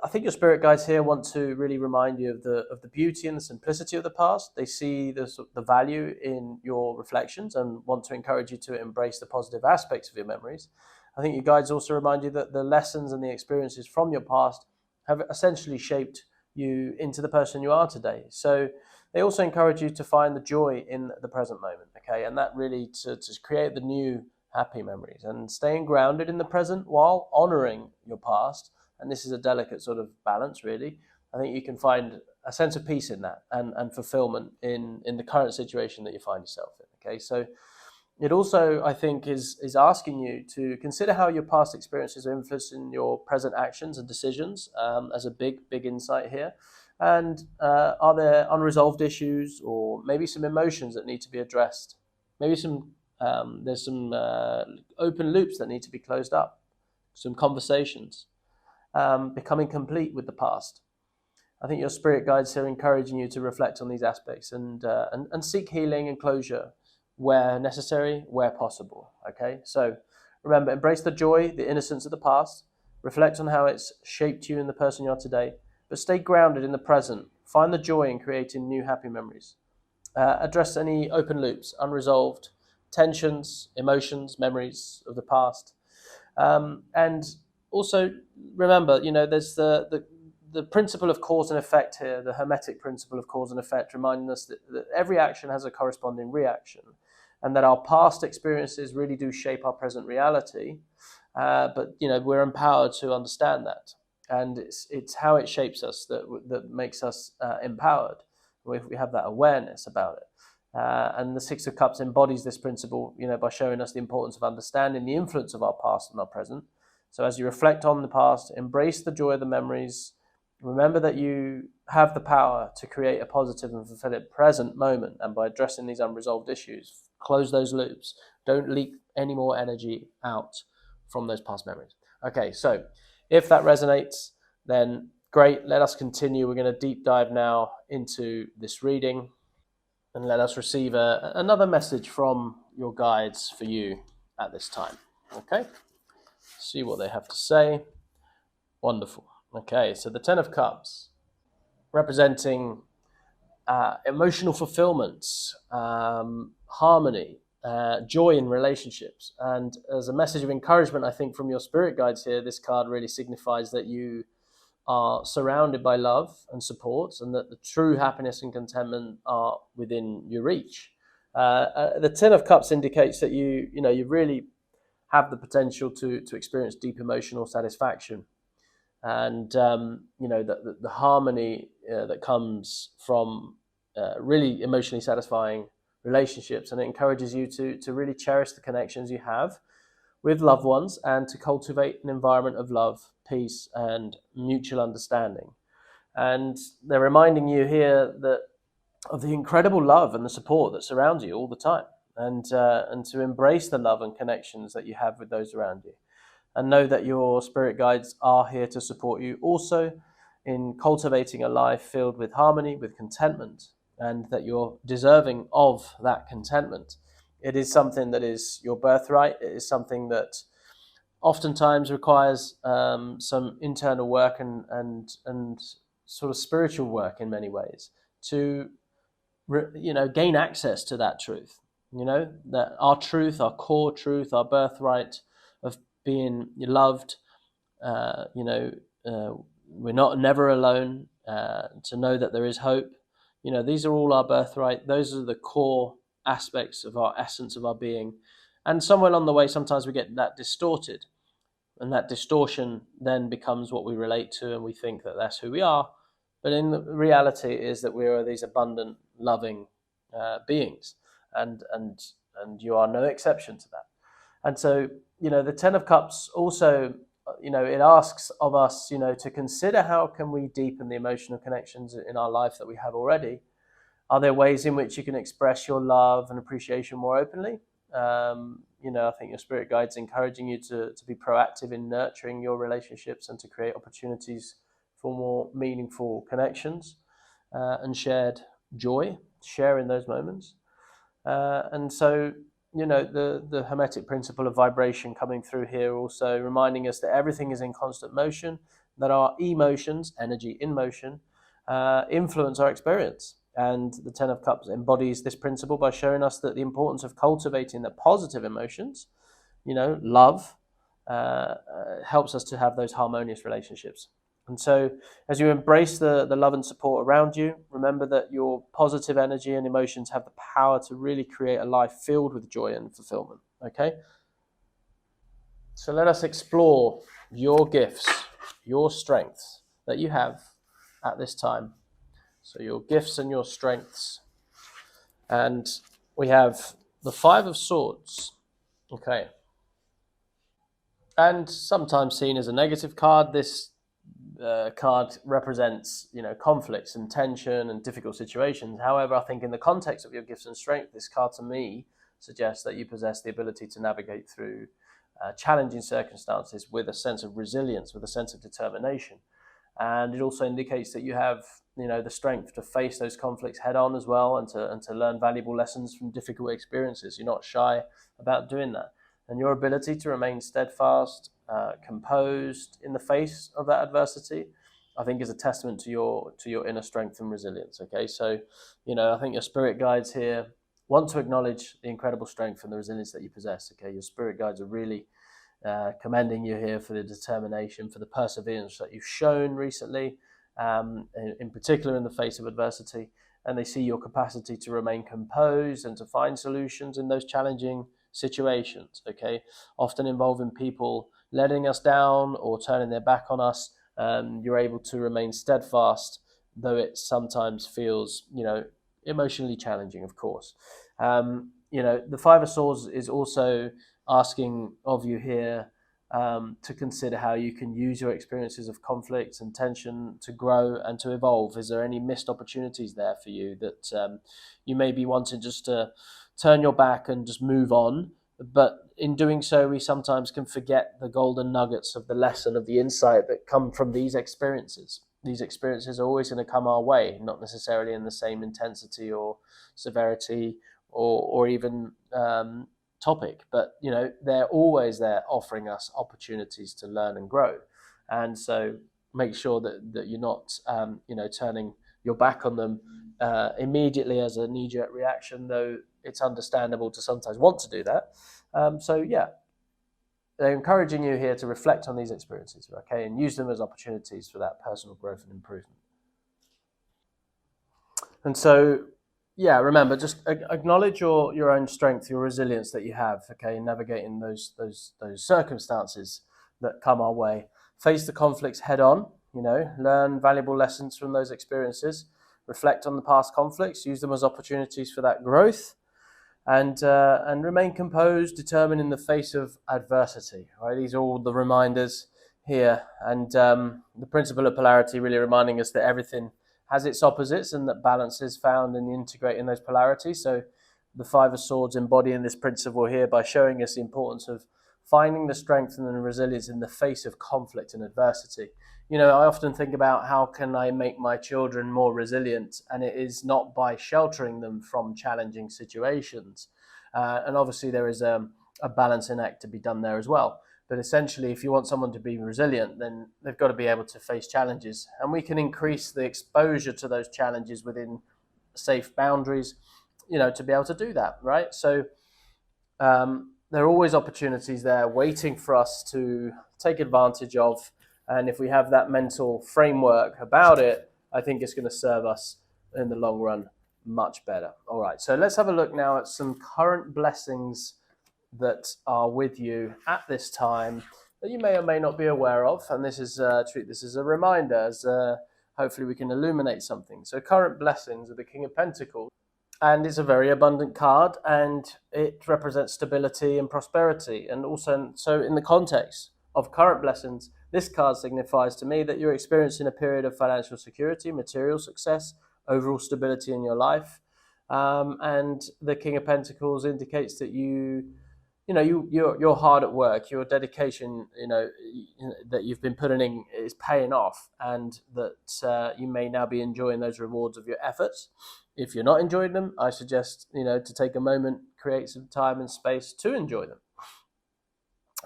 I think your spirit guides here want to really remind you of the beauty and the simplicity of the past. They see the value in your reflections and want to encourage you to embrace the positive aspects of your memories. I think your guides also remind you that the lessons and the experiences from your past have essentially shaped you into the person you are today. So they also encourage you to find the joy in the present moment, okay? And that really to create the new happy memories and staying grounded in the present while honoring your past. And this is a delicate sort of balance, really. I think you can find a sense of peace in that and fulfillment in the current situation that you find yourself in, okay? So it also, I think, is asking you to consider how your past experiences are influencing your present actions and decisions, as a big insight here. And are there unresolved issues or maybe some emotions that need to be addressed? Maybe there's some open loops that need to be closed up, some conversations, becoming complete with the past. I think your spirit guides are encouraging you to reflect on these aspects and seek healing and closure where necessary, where possible. Okay, so remember, embrace the joy, the innocence of the past, reflect on how it's shaped you in the person you are today, but stay grounded in the present. Find the joy in creating new happy memories. Address any open loops, unresolved tensions, emotions, memories of the past. And also remember, there's the principle of cause and effect here, the Hermetic principle of cause and effect, reminding us that every action has a corresponding reaction, and that our past experiences really do shape our present reality. But we're empowered to understand that, and it's how it shapes us that makes us empowered. If we have that awareness about it, and the Six of Cups embodies this principle, by showing us the importance of understanding the influence of our past and our present. So as you reflect on the past, embrace the joy of the memories. Remember that you have the power to create a positive and fulfilling present moment, and by addressing these unresolved issues, close those loops. Don't leak any more energy out from those past memories. Okay, so if that resonates, then great. Let us continue. We're going to deep dive now into this reading, and let us receive another message from your guides for you at this time. Okay, see what they have to say. Wonderful. Okay, so the Ten of Cups, representing emotional fulfillment, harmony, joy in relationships. And as a message of encouragement, I think from your spirit guides here, this card really signifies that you are surrounded by love and support, and that the true happiness and contentment are within your reach. The Ten of Cups indicates that you really have the potential to experience deep emotional satisfaction, and the harmony that comes from really emotionally satisfying relationships, and it encourages you to really cherish the connections you have with loved ones and to cultivate an environment of love, peace, and mutual understanding. And they're reminding you here that of the incredible love and the support that surrounds you all the time, and to embrace the love and connections that you have with those around you, and know that your spirit guides are here to support you also in cultivating a life filled with harmony, with contentment, and that you're deserving of that contentment. It is something that is your birthright. It is something that oftentimes requires some internal work and sort of spiritual work in many ways to gain access to that truth. That our truth, our core truth, our birthright of being loved. We're never alone. To know that there is hope. These are all our birthright. Those are the core aspects of our essence, of our being. And somewhere along the way, sometimes we get that distorted. And that distortion then becomes what we relate to, and we think that that's who we are. But in the reality is that we are these abundant, loving beings. And you are no exception to that. And so, the Ten of Cups also, it asks of us, to consider how can we deepen the emotional connections in our life that we have already. Are there ways in which you can express your love and appreciation more openly? I think your spirit guide's encouraging you to be proactive in nurturing your relationships and to create opportunities for more meaningful connections and shared joy, share in those moments. And so, the Hermetic principle of vibration coming through here, also reminding us that everything is in constant motion, that our emotions, energy in motion, influence our experience. And the Ten of Cups embodies this principle by showing us that the importance of cultivating the positive emotions, love, helps us to have those harmonious relationships. And so as you embrace the love and support around you, remember that your positive energy and emotions have the power to really create a life filled with joy and fulfillment. Okay? So let us explore your gifts, your strengths that you have at this time. So your gifts and your strengths. And we have the Five of Swords. Okay. And sometimes seen as a negative card, this card represents, conflicts and tension and difficult situations. However, I think in the context of your gifts and strength, this card to me suggests that you possess the ability to navigate through challenging circumstances with a sense of resilience, with a sense of determination. And it also indicates that you have, the strength to face those conflicts head on as well, and to learn valuable lessons from difficult experiences. You're not shy about doing that. And your ability to remain steadfast, composed in the face of that adversity, I think is a testament to your inner strength and resilience. Okay, so I think your spirit guides here want to acknowledge the incredible strength and the resilience that you possess. Okay, your spirit guides are really commending you here for the determination, for the perseverance that you've shown recently, in particular in the face of adversity. And they see your capacity to remain composed and to find solutions in those challenging situations, okay, often involving people letting us down or turning their back on us. You're able to remain steadfast, though it sometimes feels, emotionally challenging, of course. The Five of Swords is also asking of you here to consider how you can use your experiences of conflict and tension to grow and to evolve. Is there any missed opportunities there for you that you may be wanting just to turn your back and just move on, but in doing so, we sometimes can forget the golden nuggets of the lesson, of the insight that come from these experiences. These experiences are always going to come our way, not necessarily in the same intensity or severity or even topic, but they're always there offering us opportunities to learn and grow. And so make sure that you're not turning your back on them immediately as a knee-jerk reaction, though it's understandable to sometimes want to do that. They're encouraging you here to reflect on these experiences, okay, and use them as opportunities for that personal growth and improvement. And so, remember, just acknowledge your own strength, your resilience that you have, okay, in navigating those circumstances that come our way. Face the conflicts head on, learn valuable lessons from those experiences, reflect on the past conflicts, use them as opportunities for that growth, and remain composed, determined in the face of adversity. Right? These are all the reminders here, and the principle of polarity really reminding us that everything has its opposites and that balance is found in integrating those polarities. So the Five of Swords embodying this principle here by showing us the importance of finding the strength and the resilience in the face of conflict and adversity. I often think about how can I make my children more resilient, and it is not by sheltering them from challenging situations. And obviously there is a balancing act to be done there as well. But essentially, if you want someone to be resilient, then they've got to be able to face challenges. And we can increase the exposure to those challenges within safe boundaries, to be able to do that, right? So there are always opportunities there waiting for us to take advantage of. And if we have that mental framework about it, I think it's going to serve us in the long run much better. All right, so let's have a look now at some current blessings that are with you at this time that you may or may not be aware of. And this is treat this as a reminder, as hopefully we can illuminate something. So current blessings of the King of Pentacles. And it's a very abundant card, and it represents stability and prosperity. And also, so in the context of current blessings, this card signifies to me that you're experiencing a period of financial security, material success, overall stability in your life. And the King of Pentacles indicates that you're hard at work, your dedication, that you've been putting in is paying off, and that you may now be enjoying those rewards of your efforts. If you're not enjoying them, I suggest, to take a moment, create some time and space to enjoy them.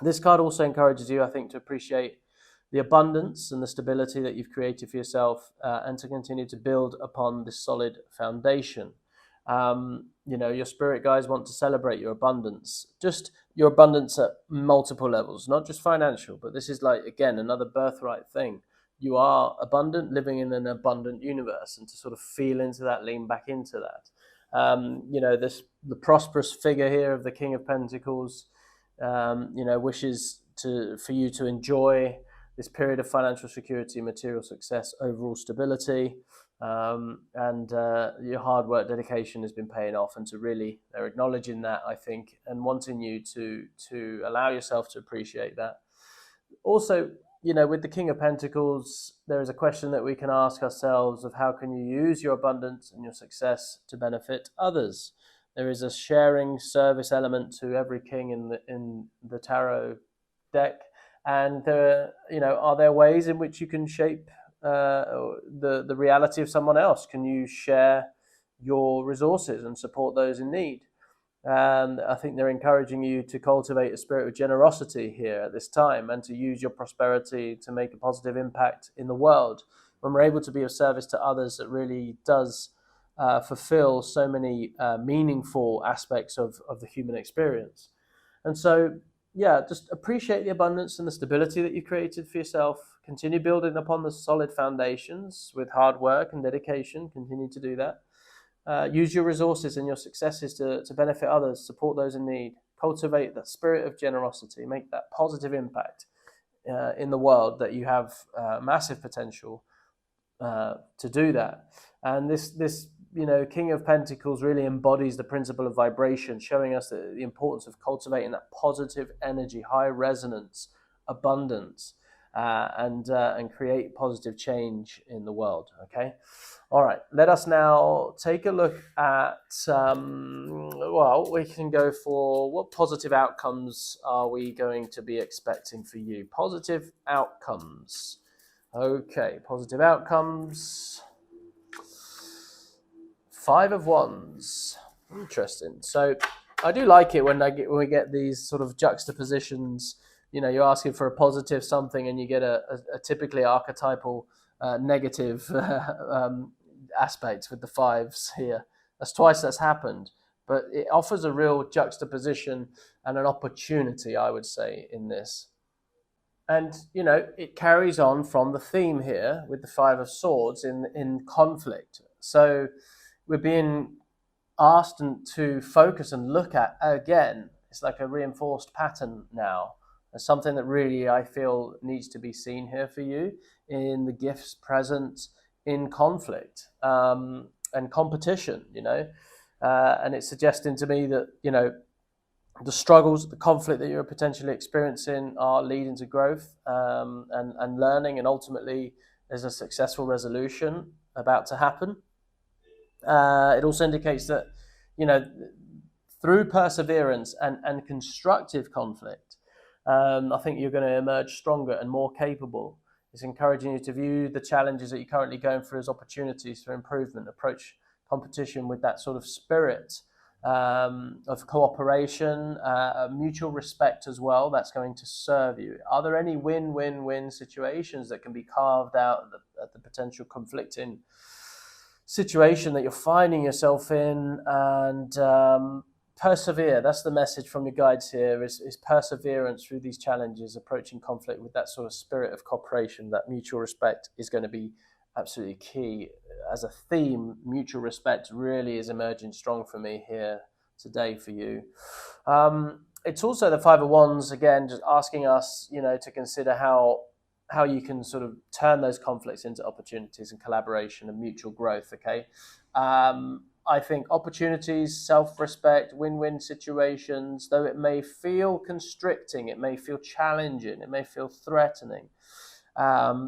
This card also encourages you, I think, to appreciate the abundance and the stability that you've created for yourself, and to continue to build upon this solid foundation. Your spirit guides want to celebrate your abundance, just your abundance at multiple levels, not just financial, but this is like, again, another birthright thing. You are abundant, living in an abundant universe, and to sort of feel into that, lean back into that. The prosperous figure here of the King of Pentacles, wishes for you to enjoy this period of financial security, material success, overall stability, and your hard work, dedication has been paying off, and they're acknowledging that, I think, and wanting you to allow yourself to appreciate that. Also, with the King of Pentacles, there is a question that we can ask ourselves of how can you use your abundance and your success to benefit others? There is a sharing service element to every king in the tarot deck, and are there ways in which you can shape the reality of someone else? Can you share your resources and support those in need? And I think they're encouraging you to cultivate a spirit of generosity here at this time, and to use your prosperity to make a positive impact in the world. When we're able to be of service to others, it really does fulfill so many meaningful aspects of the human experience. And so, just appreciate the abundance and the stability that you created for yourself. Continue building upon the solid foundations with hard work and dedication. Continue to do that. Use your resources and your successes to benefit others, support those in need, cultivate that spirit of generosity, make that positive impact in the world, that you have massive potential to do that. And this King of Pentacles really embodies the principle of vibration, showing us the importance of cultivating that positive energy, high resonance, abundance. and create positive change in the world. Okay. All right, let us now take a look at, well, we can go for what positive outcomes are we going to be expecting for you? Positive outcomes. Okay, positive outcomes. 5 of Wands. Interesting. So I do like it when we get these sort of juxtapositions. You know, you're asking for a positive something and you get a typically archetypal negative aspects with the 5s here. That's twice that's happened, but it offers a real juxtaposition and an opportunity, I would say, in this. And, you know, it carries on from the theme here with the 5 of Swords in conflict. So we're being asked to focus and look at, again, it's like a reinforced pattern now. It's something that really I feel needs to be seen here for you in the gifts present in conflict and competition, you know. And it's suggesting to me that, you know, the struggles, the conflict that you're potentially experiencing are leading to growth and learning, and ultimately there's a successful resolution about to happen. It also indicates that, you know, through perseverance and constructive conflict, I think you're going to emerge stronger and more capable. It's encouraging you to view the challenges that you're currently going through as opportunities for improvement. Approach competition with that sort of spirit of cooperation, mutual respect as well. That's going to serve you. Are there any win-win-win situations that can be carved out at the potential conflicting situation that you're finding yourself in? And persevere. That's the message from your guides here, is perseverance through these challenges, approaching conflict with that sort of spirit of cooperation. That mutual respect is going to be absolutely key. As a theme, mutual respect really is emerging strong for me here today for you. It's also the 5 of Wands, again, just asking us, you know, to consider how you can sort of turn those conflicts into opportunities and collaboration and mutual growth, okay? I think opportunities, self-respect, win-win situations, though it may feel constricting, it may feel challenging, it may feel threatening,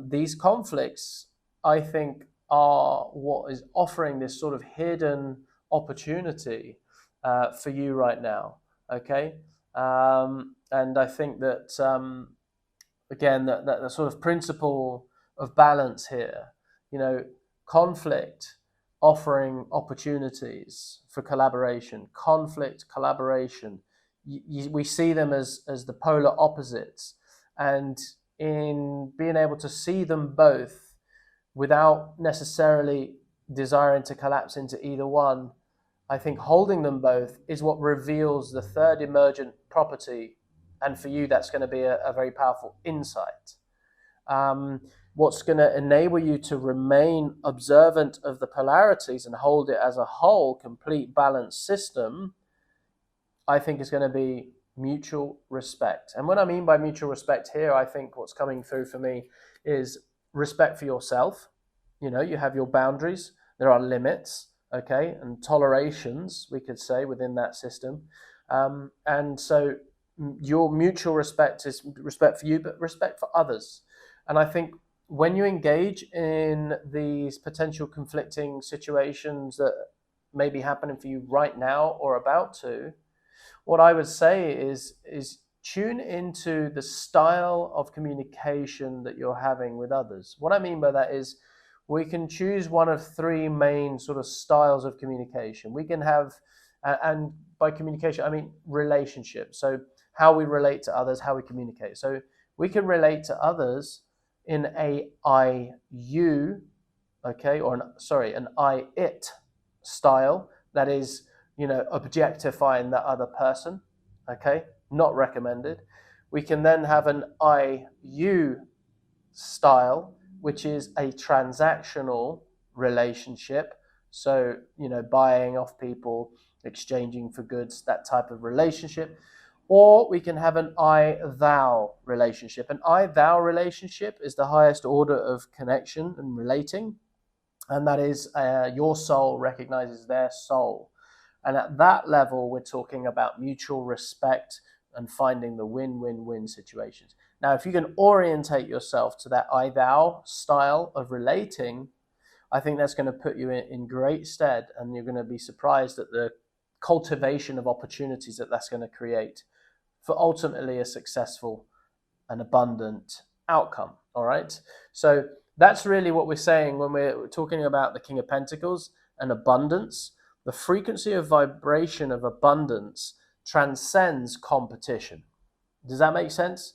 these conflicts, I think, are what is offering this sort of hidden opportunity for you right now, okay? And I think that, again, that sort of principle of balance here, you know, conflict offering opportunities for collaboration, conflict, collaboration. We see them as the polar opposites. And in being able to see them both without necessarily desiring to collapse into either one, I think holding them both is what reveals the third emergent property. And for you, that's going to be a very powerful insight. What's going to enable you to remain observant of the polarities and hold it as a whole, complete, balanced system, I think is going to be mutual respect. And what I mean by mutual respect here, I think what's coming through for me is respect for yourself. You know, you have your boundaries, there are limits, okay, and tolerations, we could say, within that system. And so your mutual respect is respect for you, but respect for others. And I think when you engage in these potential conflicting situations that may be happening for you right now or about to, what I would say is tune into the style of communication that you're having with others. What I mean by that is we can choose one of 3 main sort of styles of communication. We can have, and by communication, I mean relationship. So how we relate to others, how we communicate. So we can relate to others in a I-you, okay, or an I-it style, that is, you know, objectifying that other person, okay, not recommended. We can then have an I-you style, which is a transactional relationship. So, you know, buying off people, exchanging for goods, that type of relationship. Or we can have an I-thou relationship. An I-thou relationship is the highest order of connection and relating. And that is your soul recognizes their soul. And at that level, we're talking about mutual respect, and finding the win-win-win situations. Now, if you can orientate yourself to that I-thou style of relating, I think that's going to put you in great stead, and you're going to be surprised at the cultivation of opportunities that that's going to create for ultimately a successful and abundant outcome. All right. So that's really what we're saying when we're talking about the King of Pentacles and abundance. The frequency of vibration of abundance transcends competition. Does that make sense?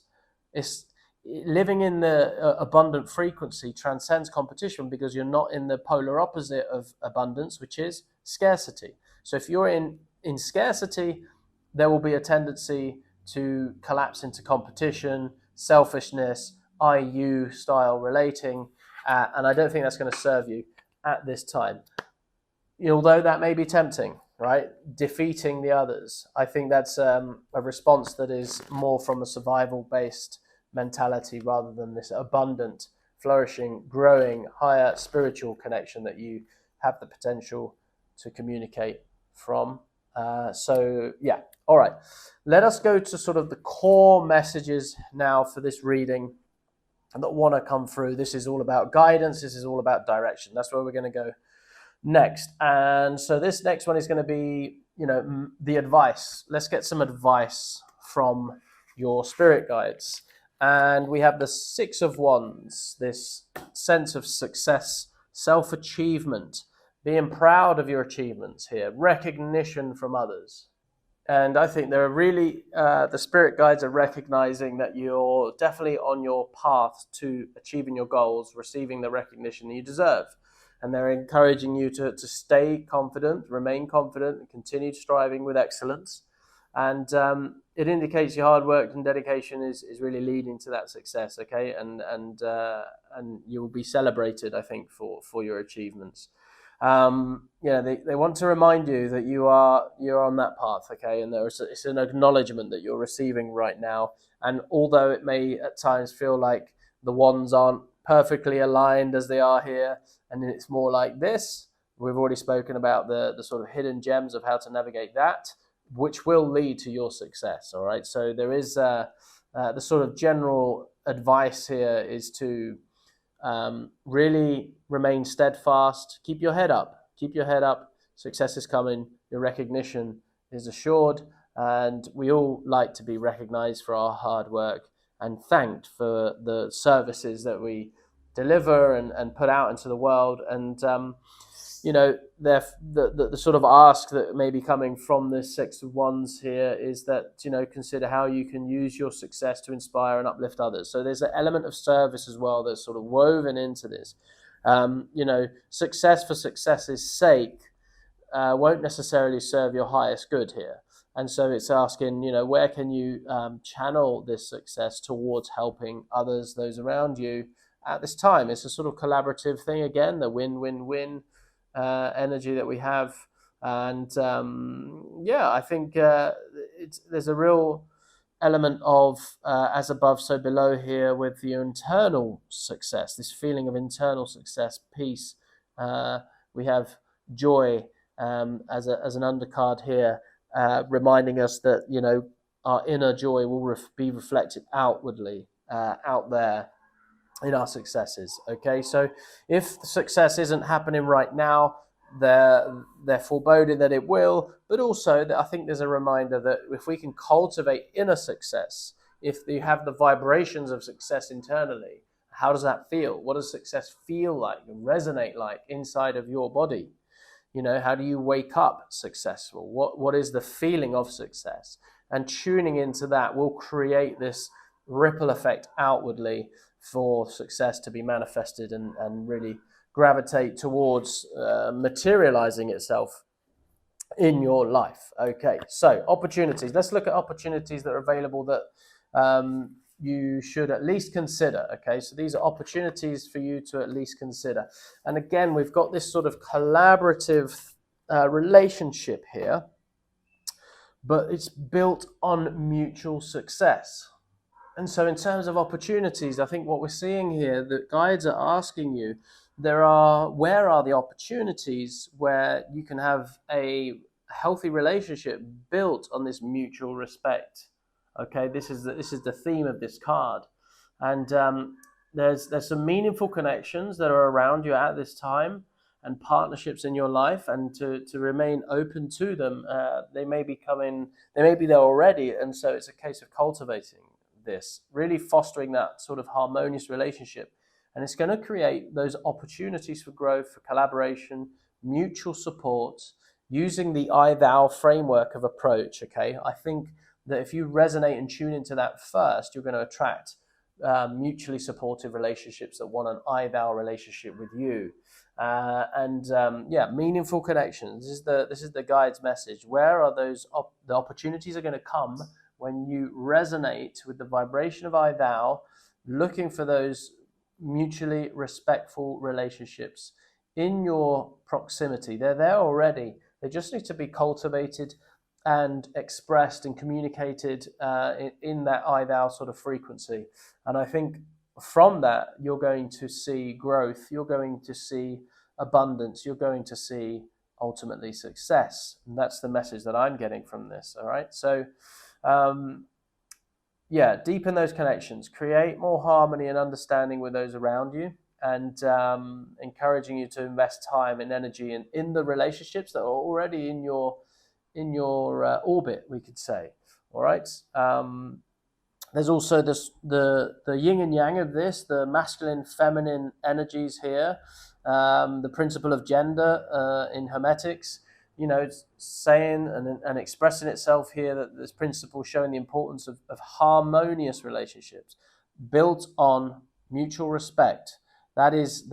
It's living in the abundant frequency transcends competition because you're not in the polar opposite of abundance, which is scarcity. So if you're in scarcity, there will be a tendency to collapse into competition, selfishness, I-you style relating, and I don't think that's going to serve you at this time. Although that may be tempting, right? Defeating the others. I think that's a response that is more from a survival-based mentality rather than this abundant, flourishing, growing, higher spiritual connection that you have the potential to communicate from. So yeah, all right. Let us go to sort of the core messages now for this reading that want to come through. This is all about guidance. This is all about direction. That's where we're going to go next. And so this next one is going to be, the advice. Let's get some advice from your spirit guides. And we have the Six of Wands, this sense of success, self-achievement, being proud of your achievements here, recognition from others. And I think they're really, the spirit guides are recognizing that you're definitely on your path to achieving your goals, receiving the recognition you deserve. And they're encouraging you to stay confident, remain confident, and continue striving with excellence. And it indicates your hard work and dedication is really leading to that success, okay? And you will be celebrated, I think, for your achievements. They want to remind you that you're on that path, okay? And it's an acknowledgement that you're receiving right now. And although it may at times feel like the wands aren't perfectly aligned as they are here, and it's more like this, we've already spoken about the sort of hidden gems of how to navigate that, which will lead to your success, all right? So there is the sort of general advice here is to really remain steadfast, keep your head up, success is coming, your recognition is assured, and we all like to be recognized for our hard work and thanked for the services that we deliver and put out into the world. And the sort of ask that may be coming from this Six of Wands here is that, consider how you can use your success to inspire and uplift others. So there's an element of service as well that's sort of woven into this. Success for success's sake won't necessarily serve your highest good here. And so it's asking, where can you channel this success towards helping others, those around you at this time? It's a sort of collaborative thing again, the win-win-win energy that we have. And I think there's a real element of as above, so below here with the internal success, this feeling of internal success, peace. We have joy as an undercard here, reminding us that, our inner joy will be reflected outwardly, out there in our successes. Okay, so if the success isn't happening right now, they're foreboding that it will, but also that I think there's a reminder that if we can cultivate inner success, if you have the vibrations of success internally, how does that feel? What does success feel like and resonate like inside of your body? How do you wake up successful? What is the feeling of success? And tuning into that will create this ripple effect outwardly for success to be manifested and really gravitate towards materializing itself in your life. Okay, so opportunities. Let's look at opportunities that are available that you should at least consider. Okay, so these are opportunities for you to at least consider. And again, we've got this sort of collaborative relationship here, but it's built on mutual success. And so in terms of opportunities, I think what we're seeing here, the guides are asking you, where are the opportunities where you can have a healthy relationship built on this mutual respect? Okay, this is the theme of this card, and there's some meaningful connections that are around you at this time, and partnerships in your life, and to remain open to them. They may be coming, they may be there already, and so it's a case of cultivating this, really fostering that sort of harmonious relationship, and it's going to create those opportunities for growth, for collaboration, mutual support, using the I-thou framework of approach. Okay, I think that if you resonate and tune into that first, you're going to attract mutually supportive relationships that want an I-thou relationship with you. Meaningful connections. This is the guide's message. Where are those the opportunities are going to come when you resonate with the vibration of I-thou, looking for those mutually respectful relationships in your proximity. They're there already. They just need to be cultivated and expressed and communicated in that I-thou sort of frequency. And I think from that, you're going to see growth, you're going to see abundance, you're going to see ultimately success. And that's the message that I'm getting from this. All right. So, deepen those connections, create more harmony and understanding with those around you, and encouraging you to invest time and energy in the relationships that are already in your orbit, we could say. All right. There's also the yin and yang of this, the masculine, feminine energies here, the principle of gender in Hermetics, it's saying and expressing itself here, that this principle showing the importance of harmonious relationships built on mutual respect. That is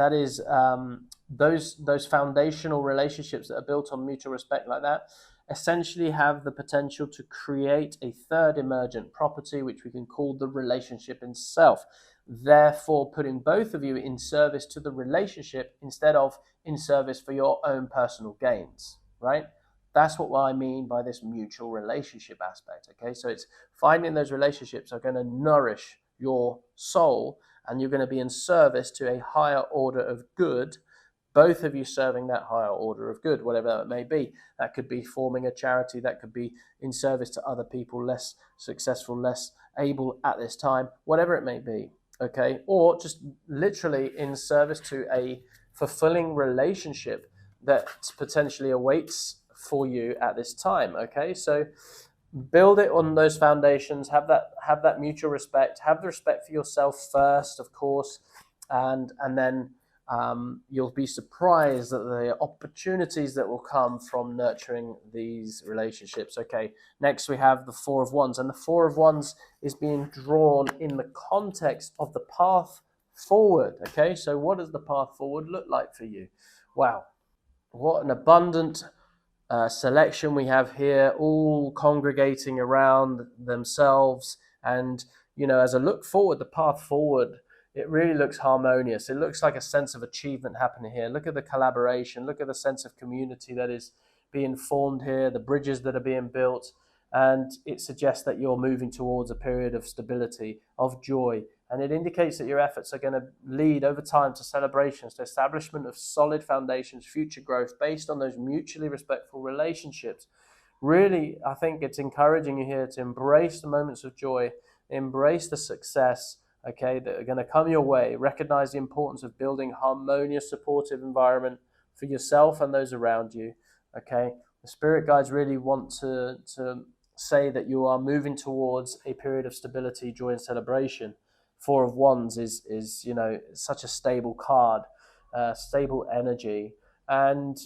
those foundational relationships that are built on mutual respect like that essentially have the potential to create a third emergent property, which we can call the relationship itself. Therefore, putting both of you in service to the relationship instead of in service for your own personal gains, right? That's what I mean by this mutual relationship aspect, okay? So it's finding those relationships are going to nourish your soul, and you're going to be in service to a higher order of good, both of you serving that higher order of good, whatever that may be. That could be forming a charity, that could be in service to other people less successful, less able at this time, whatever it may be, okay? Or just literally in service to a fulfilling relationship that potentially awaits for you at this time, okay? So build it on those foundations, have that mutual respect, have the respect for yourself first, of course, and then you'll be surprised at the opportunities that will come from nurturing these relationships. Okay, next we have the Four of Wands, and the Four of Wands is being drawn in the context of the path forward. Okay, so what does the path forward look like for you? Wow, what an abundant selection we have here, all congregating around themselves. And as I look forward, the path forward, it really looks harmonious. It looks like a sense of achievement happening here. Look at the collaboration. Look at the sense of community that is being formed here, the bridges that are being built. And it suggests that you're moving towards a period of stability, of joy. And it indicates that your efforts are going to lead over time to celebrations, to establishment of solid foundations, future growth based on those mutually respectful relationships. Really, I think it's encouraging you here to embrace the moments of joy, embrace the success, okay, that are going to come your way. Recognize the importance of building harmonious, supportive environment for yourself and those around you, okay? The spirit guides really want to say that you are moving towards a period of stability, joy, and celebration. Four of Wands is such a stable card, stable energy, and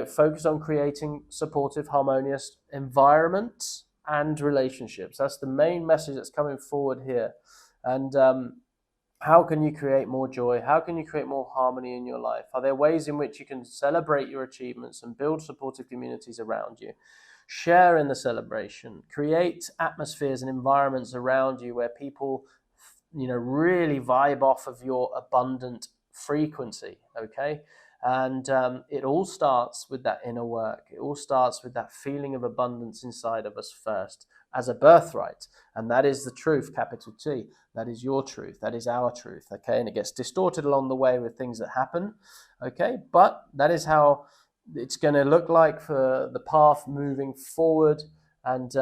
focus on creating supportive, harmonious environments and relationships. That's the main message that's coming forward here. And how can you create more joy? How can you create more harmony in your life? Are there ways in which you can celebrate your achievements and build supportive communities around you? Share in the celebration. Create atmospheres and environments around you where people, really vibe off of your abundant frequency, okay? And it all starts with that inner work. It all starts with that feeling of abundance inside of us first, as a birthright. And that is the truth, capital T. That is your truth. That is our truth, okay? And it gets distorted along the way with things that happen, okay? But that is how it's going to look like for the path moving forward. And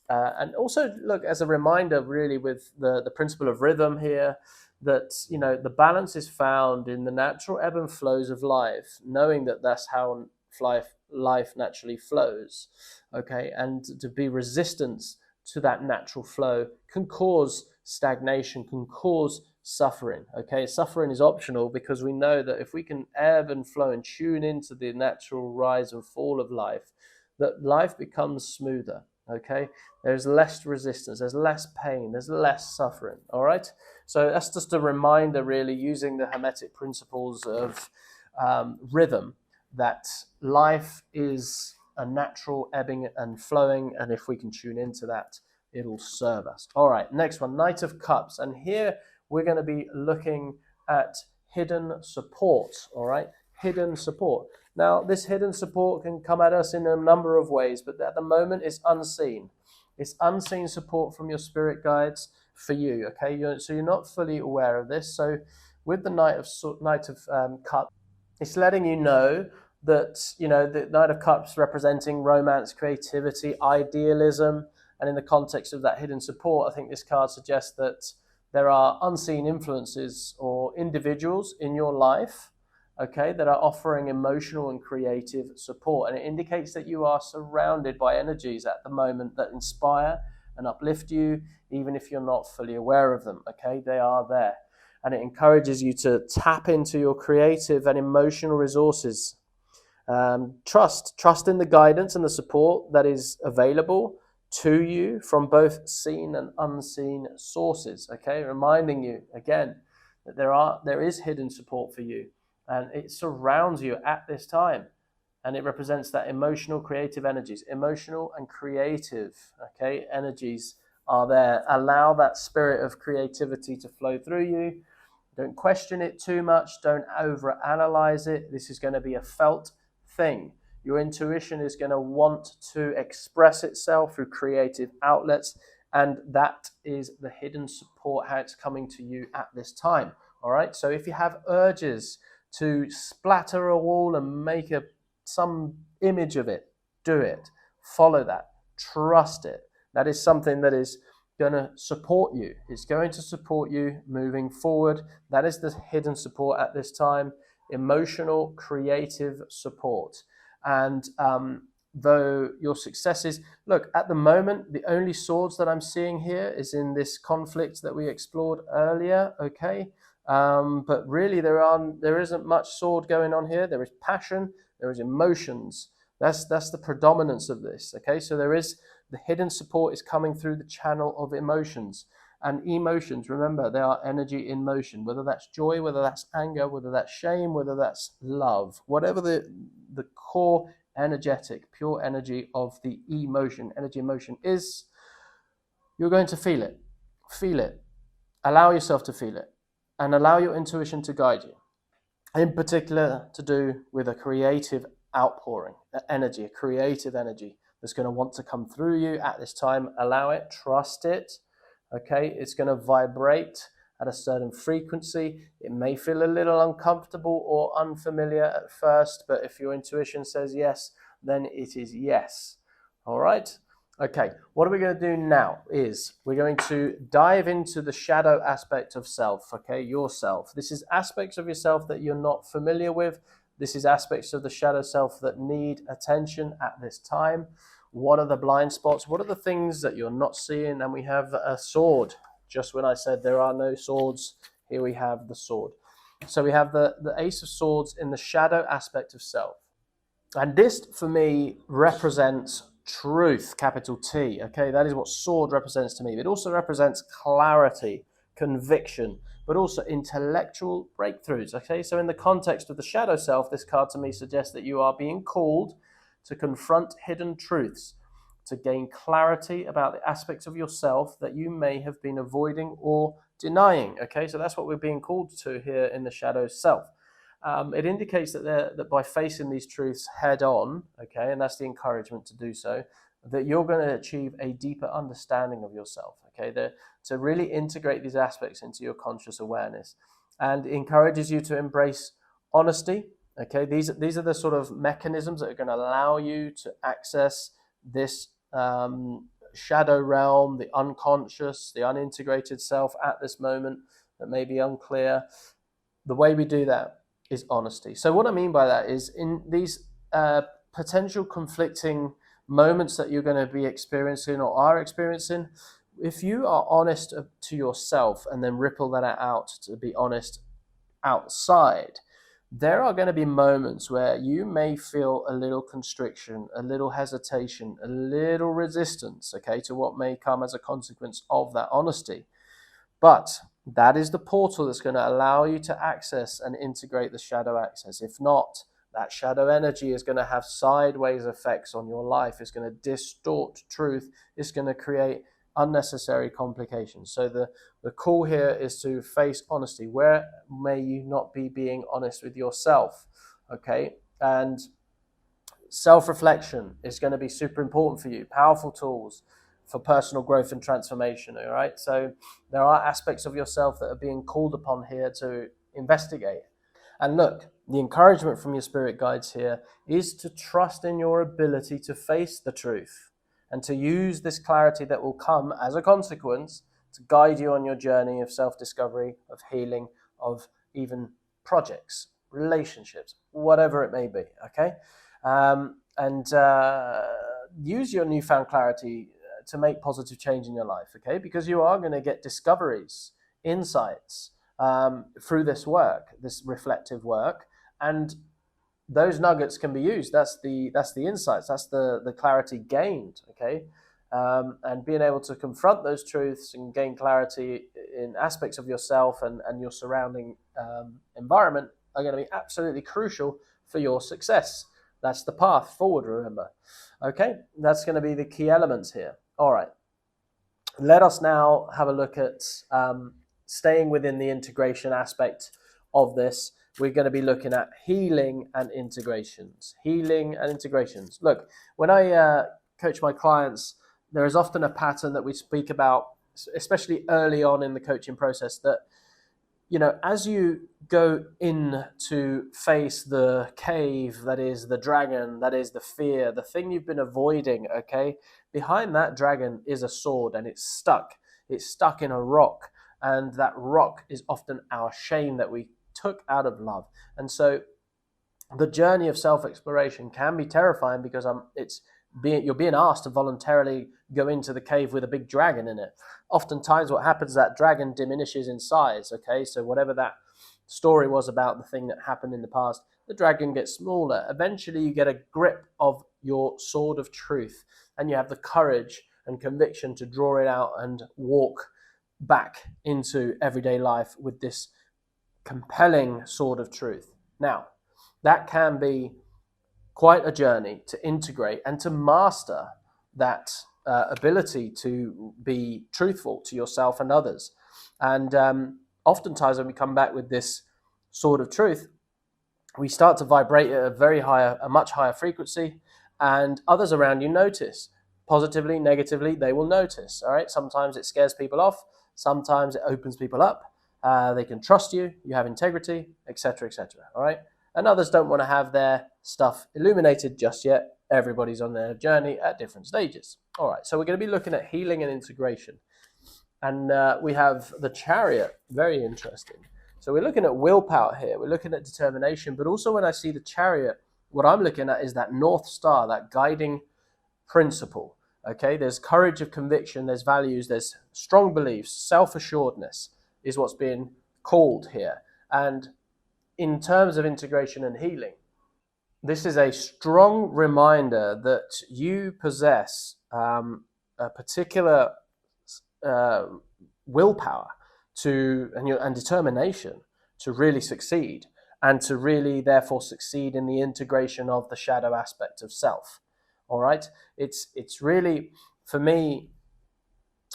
And also, look, as a reminder, really, with the principle of rhythm here, that the balance is found in the natural ebb and flows of life, knowing that that's how life naturally flows. Okay, and to be resistant to that natural flow can cause stagnation, can cause suffering. Okay, suffering is optional because we know that if we can ebb and flow and tune into the natural rise and fall of life, that life becomes smoother. Okay, there's less resistance, there's less pain, there's less suffering. All right, so that's just a reminder, really, using the Hermetic principles of rhythm, that life is a natural ebbing and flowing, and if we can tune into that, it'll serve us. All right, next one, Knight of Cups, and here we're going to be looking at hidden support. All right, hidden support. Now, this hidden support can come at us in a number of ways, but at the moment it's unseen. It's unseen support from your spirit guides for you, okay? So you're not fully aware of this. So with the Knight of Cups, it's letting you know that, the Knight of Cups representing romance, creativity, idealism, and in the context of that hidden support, I think this card suggests that there are unseen influences or individuals in your life, okay, that are offering emotional and creative support. And it indicates that you are surrounded by energies at the moment that inspire and uplift you, even if you're not fully aware of them, okay? They are there. And it encourages you to tap into your creative and emotional resources. Trust in the guidance and the support that is available to you from both seen and unseen sources, okay? Reminding you, again, that there is hidden support for you, and it surrounds you at this time, and it represents that emotional creative energies. Emotional and creative, okay, energies are there. Allow that spirit of creativity to flow through you. Don't question it too much. Don't overanalyze it. This is going to be a felt thing. Your intuition is going to want to express itself through creative outlets, and that is the hidden support, how it's coming to you at this time. All right, so if you have urges to splatter a wall and make some image of it, do it. Follow that. Trust it. That is something that is going to support you. It's going to support you moving forward. That is the hidden support at this time. Emotional, creative support. And though your successes, look, at the moment, the only swords that I'm seeing here is in this conflict that we explored earlier, okay? But really, there isn't much sword going on here. There is passion, there is emotions. That's the predominance of this, okay? So the hidden support is coming through the channel of emotions. And emotions, remember, they are energy in motion, whether that's joy, whether that's anger, whether that's shame, whether that's love, whatever the core energetic, pure energy of the energy emotion is, you're going to feel it. Feel it. Allow yourself to feel it, and allow your intuition to guide you. In particular, to do with a creative outpouring, a creative energy that's going to want to come through you at this time. Allow it, trust it, okay? It's going to vibrate at a certain frequency. It may feel a little uncomfortable or unfamiliar at first, but if your intuition says yes, then it is yes. All right? Okay, what are we going to do now is we're going to dive into the shadow aspect of self, okay, yourself. This is aspects of yourself that you're not familiar with. This is aspects of the shadow self that need attention at this time. What are the blind spots? What are the things that you're not seeing? And we have a sword. Just when I said there are no swords, here we have the sword. So we have the Ace of Swords in the shadow aspect of self. And this, for me, represents truth, capital T. Okay, that is what sword represents to me. It also represents clarity, conviction, but also intellectual breakthroughs. Okay, so in the context of the shadow self, this card to me suggests that you are being called to confront hidden truths, to gain clarity about the aspects of yourself that you may have been avoiding or denying. Okay, so that's what we're being called to here in the shadow self. It indicates that by facing these truths head on, okay, and that's the encouragement to do so, that you're going to achieve a deeper understanding of yourself, okay, to really integrate these aspects into your conscious awareness, and encourages you to embrace honesty, okay. These are the sort of mechanisms that are going to allow you to access this shadow realm, the unconscious, the unintegrated self at this moment that may be unclear. The way we do that is honesty. So what I mean by that is in these potential conflicting moments that you're going to be experiencing or are experiencing, if you are honest to yourself and then ripple that out to be honest outside, there are going to be moments where you may feel a little constriction, a little hesitation, a little resistance, okay, to what may come as a consequence of that honesty. But that is the portal that's going to allow you to access and integrate the shadow access. If not, that shadow energy is going to have sideways effects on your life. It's going to distort truth. It's going to create unnecessary complications. So the call here is to face honesty. Where may you not be being honest with yourself? Okay. And self-reflection is going to be super important for you. Powerful tools for personal growth and transformation. All right. So there are aspects of yourself that are being called upon here to investigate. And look, the encouragement from your spirit guides here is to trust in your ability to face the truth and to use this clarity that will come as a consequence to guide you on your journey of self-discovery, of healing, of even projects, relationships, whatever it may be, okay? And use your newfound clarity to make positive change in your life, okay? Because you are going to get discoveries, insights through this work, this reflective work, and those nuggets can be used. That's the insights. That's the clarity gained. Okay, and being able to confront those truths and gain clarity in aspects of yourself and your surrounding environment are going to be absolutely crucial for your success. That's the path forward. Remember, okay, that's going to be the key elements here. All right, let us now have a look at staying within the integration aspect of this. We're going to be looking at healing and integrations. Healing and integrations. Look, when I coach my clients, there is often a pattern that we speak about, especially early on in the coaching process, that, you know, as you go in to face the cave, that is the dragon, that is the fear, the thing you've been avoiding, okay, behind that dragon is a sword and it's stuck. It's stuck in a rock, and that rock is often our shame that we took out of love. And so the journey of self-exploration can be terrifying because you're being asked to voluntarily go into the cave with a big dragon in it. Oftentimes what happens is that dragon diminishes in size, okay? So whatever that story was about the thing that happened in the past, the dragon gets smaller. Eventually you get a grip of your sword of truth and you have the courage and conviction to draw it out and walk back into everyday life with this compelling sword of truth. Now, that can be quite a journey to integrate and to master that ability to be truthful to yourself and others. And oftentimes when we come back with this sword of truth, we start to vibrate at a much higher frequency, and others around you notice. Positively, negatively, they will notice. All right. Sometimes it scares people off. Sometimes it opens people up. They can trust you, you have integrity, etc., etc. All right. And others don't want to have their stuff illuminated just yet. Everybody's on their journey at different stages. All right. So we're going to be looking at healing and integration. And we have the Chariot. Very interesting. So we're looking at willpower here. We're looking at determination. But also when I see the Chariot, what I'm looking at is that North Star, that guiding principle. Okay. There's courage of conviction. There's values. There's strong beliefs. Self-assuredness is what's being called here. And in terms of integration and healing, this is a strong reminder that you possess a particular willpower and determination to really succeed, and to really therefore succeed in the integration of the shadow aspect of self. All right, it's really, for me,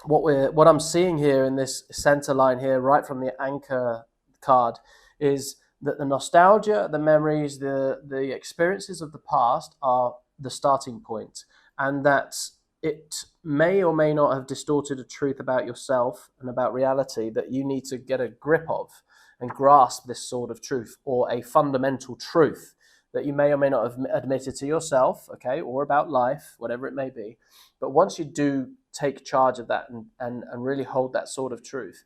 what I'm seeing here in this center line here, right from the anchor card, is that the nostalgia, the memories, the experiences of the past are the starting point, and that it may or may not have distorted a truth about yourself and about reality that you need to get a grip of and grasp this sort of truth, or a fundamental truth that you may or may not have admitted to yourself, okay, or about life, whatever it may be. But once you do take charge of that and really hold that sword of truth,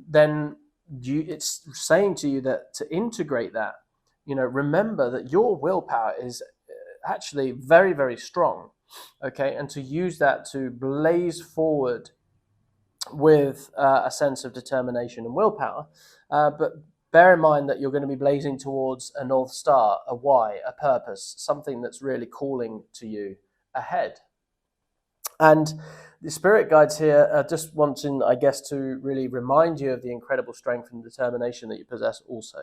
then it's saying to you that to integrate that, remember that your willpower is actually very, very strong, okay? And to use that to blaze forward with a sense of determination and willpower. But bear in mind that you're going to be blazing towards a North Star, a why, a purpose, something that's really calling to you ahead. And the spirit guides here are just wanting, I guess, to really remind you of the incredible strength and determination that you possess also.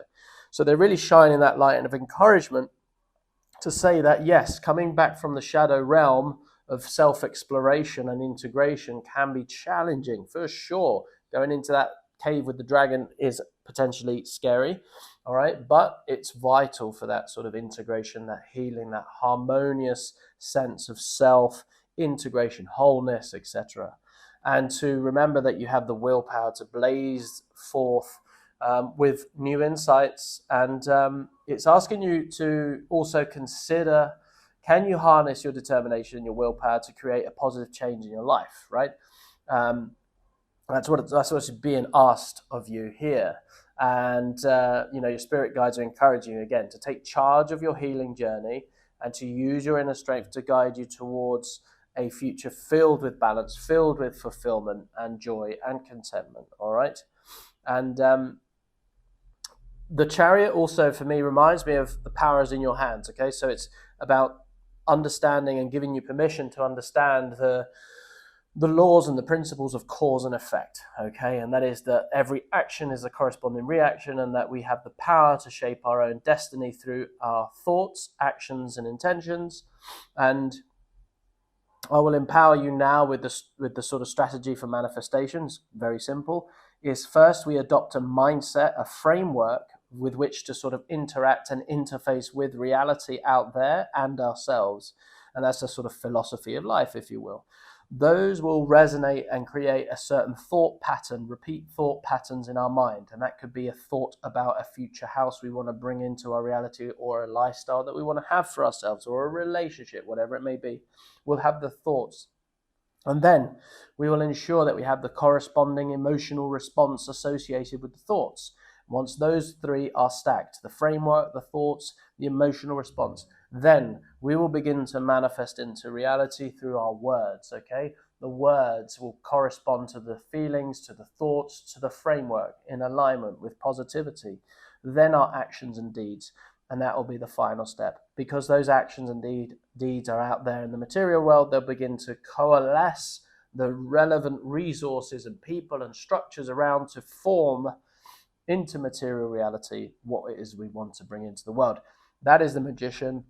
So they're really shining that light and of encouragement to say that, yes, coming back from the shadow realm of self-exploration and integration can be challenging, for sure. Going into that cave with the dragon is potentially scary, all right? But it's vital for that sort of integration, that healing, that harmonious sense of self, integration, wholeness, etc. And to remember that you have the willpower to blaze forth with new insights. And it's asking you to also consider, can you harness your determination and your willpower to create a positive change in your life, right? That's what's being asked of you here. And, your spirit guides are encouraging you, again, to take charge of your healing journey and to use your inner strength to guide you towards a future filled with balance, filled with fulfillment and joy and contentment, all right? And the chariot also, for me, reminds me of the power is in your hands, okay? So it's about understanding and giving you permission to understand the laws and the principles of cause and effect, okay? And that is that every action is a corresponding reaction, and that we have the power to shape our own destiny through our thoughts, actions, and intentions. And I will empower you now with the sort of strategy for manifestations. Very simple. Is first we adopt a mindset, a framework with which to sort of interact and interface with reality out there and ourselves. And that's a sort of philosophy of life, if you will. Those will resonate and create a certain thought pattern, repeat thought patterns in our mind. And that could be a thought about a future house we want to bring into our reality, or a lifestyle that we want to have for ourselves, or a relationship, whatever it may be. We'll have the thoughts. And then we will ensure that we have the corresponding emotional response associated with the thoughts. Once those three are stacked, the framework, the thoughts, the emotional response, then we will begin to manifest into reality through our words, okay? The words will correspond to the feelings, to the thoughts, to the framework, in alignment with positivity. Then our actions and deeds, and that will be the final step. Because those actions and deeds are out there in the material world, they'll begin to coalesce the relevant resources and people and structures around to form into material reality what it is we want to bring into the world. That is the magician,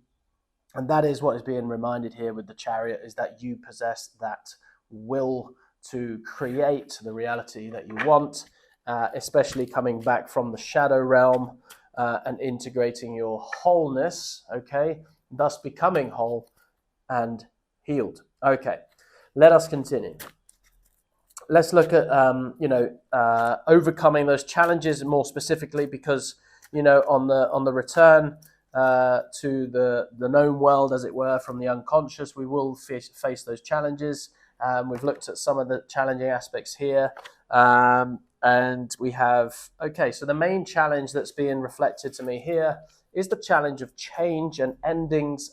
and that is what is being reminded here with the chariot, is that you possess that will to create the reality that you want, especially coming back from the shadow realm and integrating your wholeness, okay, thus becoming whole and healed. Okay, let us continue. Let's look at, overcoming those challenges more specifically, because, on the return to the known world, as it were, from the unconscious, we will face those challenges. We've looked at some of the challenging aspects here. And we have, so the main challenge that's being reflected to me here is the challenge of change and endings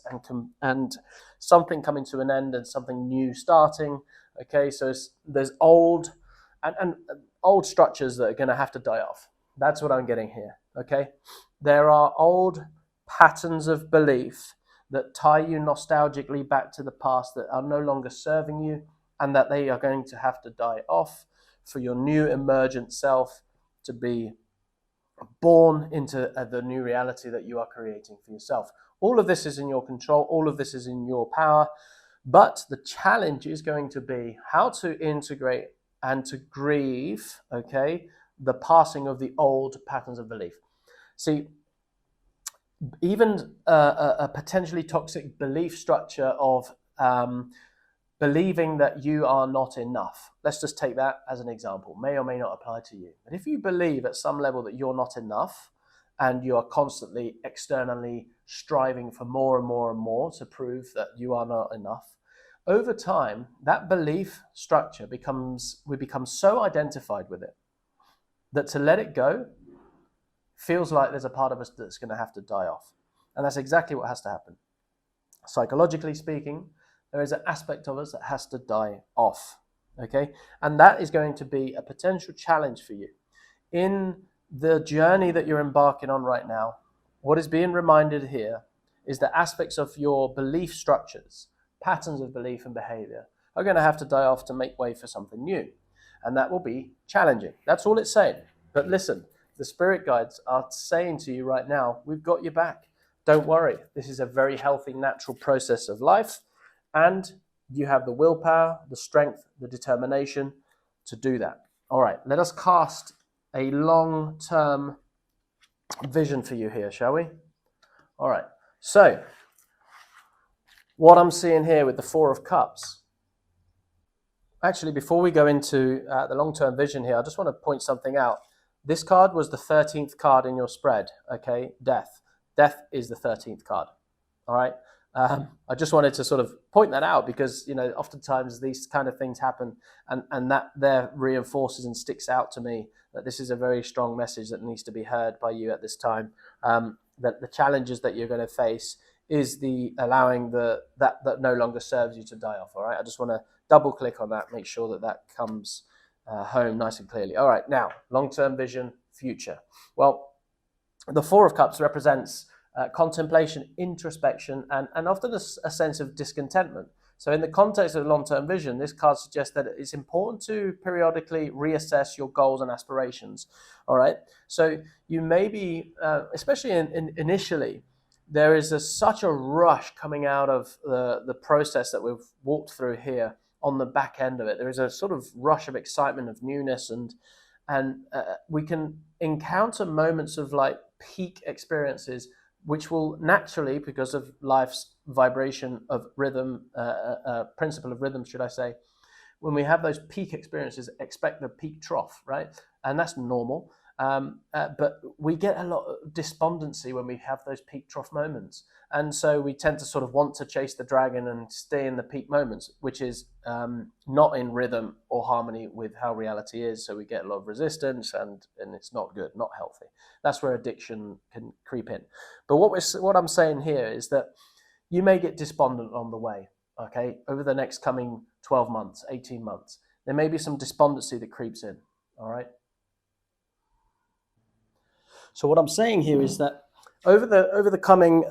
and something coming to an end and something new starting. Okay, so there's old and old structures that are going to have to die off. That's what I'm getting here. Okay, there are old patterns of belief that tie you nostalgically back to the past that are no longer serving you, and that they are going to have to die off for your new emergent self to be born into the new reality that you are creating for yourself. All of this is in your control. All of this is in your power. But the challenge is going to be how to integrate and to grieve, okay, the passing of the old patterns of belief. See, even a potentially toxic belief structure of believing that you are not enough. Let's just take that as an example. May or may not apply to you. But if you believe at some level that you're not enough, and you are constantly externally striving for more and more and more to prove that you are not enough, over time, that belief structure we become so identified with it that to let it go feels like there's a part of us that's going to have to die off. And that's exactly what has to happen. Psychologically speaking, there is an aspect of us that has to die off. Okay? And that is going to be a potential challenge for you. In the journey that you're embarking on right now, what is being reminded here is that aspects of your belief structures, patterns of belief and behavior, are going to have to die off to make way for something new. And that will be challenging. That's all it's saying. But listen, the spirit guides are saying to you right now, we've got your back. Don't worry. This is a very healthy, natural process of life. And you have the willpower, the strength, the determination to do that. All right, let us cast a long-term vision for you here, shall we? All right, so what I'm seeing here with the Four of Cups. Actually, before we go into the long-term vision here, I just want to point something out. This card was the 13th card in your spread, okay? Death. Death is the 13th card, all right? I just wanted to sort of point that out because, you know, oftentimes these kind of things happen and that there reinforces and sticks out to me that this is a very strong message that needs to be heard by you at this time. That the challenges that you're going to face is the allowing that no longer serves you to die off, all right? I just want to double click on that, make sure that that comes home nice and clearly. All right, now, long-term vision, future. Well, the Four of Cups represents contemplation, introspection, and often a sense of discontentment. So in the context of long-term vision, this card suggests that it's important to periodically reassess your goals and aspirations. All right. So you may be, especially initially, there is such a rush coming out of the process that we've walked through here on the back end of it. There is a sort of rush of excitement, of newness, and we can encounter moments of like peak experiences which will naturally, because of life's vibration of rhythm, principle of rhythm, should I say, when we have those peak experiences, expect the peak trough, right? And that's normal. But we get a lot of despondency when we have those peak trough moments. And so we tend to sort of want to chase the dragon and stay in the peak moments, which is not in rhythm or harmony with how reality is. So we get a lot of resistance and it's not good, not healthy. That's where addiction can creep in. But what I'm saying here is that you may get despondent on the way, okay? Over the next coming 12 months, 18 months, there may be some despondency that creeps in, all right? So what I'm saying here is that over the coming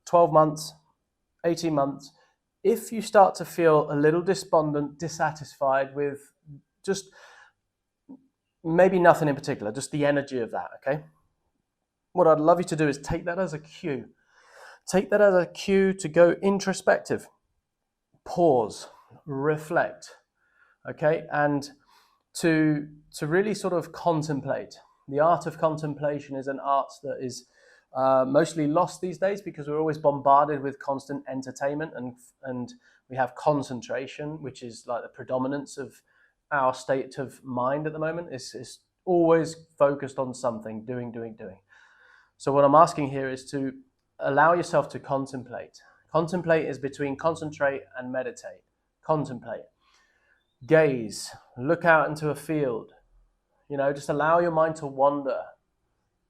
12 months, 18 months, if you start to feel a little despondent, dissatisfied with just maybe nothing in particular, just the energy of that, okay? What I'd love you to do is take that as a cue. Take that as a cue to go introspective, pause, reflect, okay? And to really sort of contemplate. The art of contemplation is an art that is mostly lost these days because we're always bombarded with constant entertainment and we have concentration, which is like the predominance of our state of mind at the moment. It's always focused on something, doing. So what I'm asking here is to allow yourself to contemplate. Contemplate is between concentrate and meditate. Contemplate. Gaze. Look out into a field. You know, just allow your mind to wander.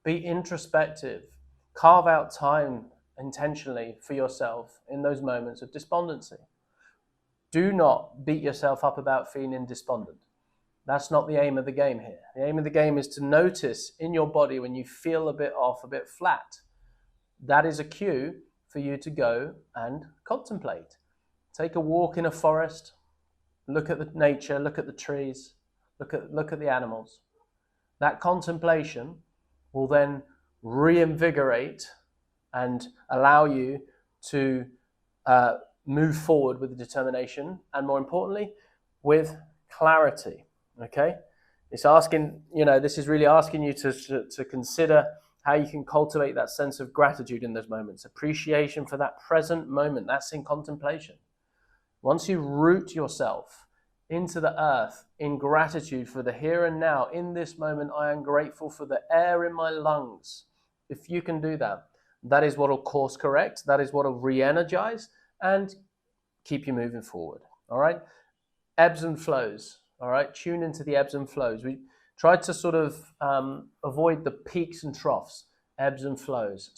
Be introspective. Carve out time intentionally for yourself in those moments of despondency. Do not beat yourself up about feeling despondent. That's not the aim of the game here. The aim of the game is to notice in your body when you feel a bit off, a bit flat. That is a cue for you to go and contemplate. Take a walk in a forest. Look at the nature, look at the trees, look at the animals. That contemplation will then reinvigorate and allow you to move forward with determination and, more importantly, with clarity. Okay? It's asking, this is really asking you to consider how you can cultivate that sense of gratitude in those moments, appreciation for that present moment. That's in contemplation. Once you root yourself into the earth in gratitude for the here and now, in this moment, I am grateful for the air in my lungs. If you can do that, that is what will course correct. That is what will re-energize and keep you moving forward. All right. Ebbs and flows. All right. Tune into the ebbs and flows. We tried to sort of avoid the peaks and troughs, ebbs and flows,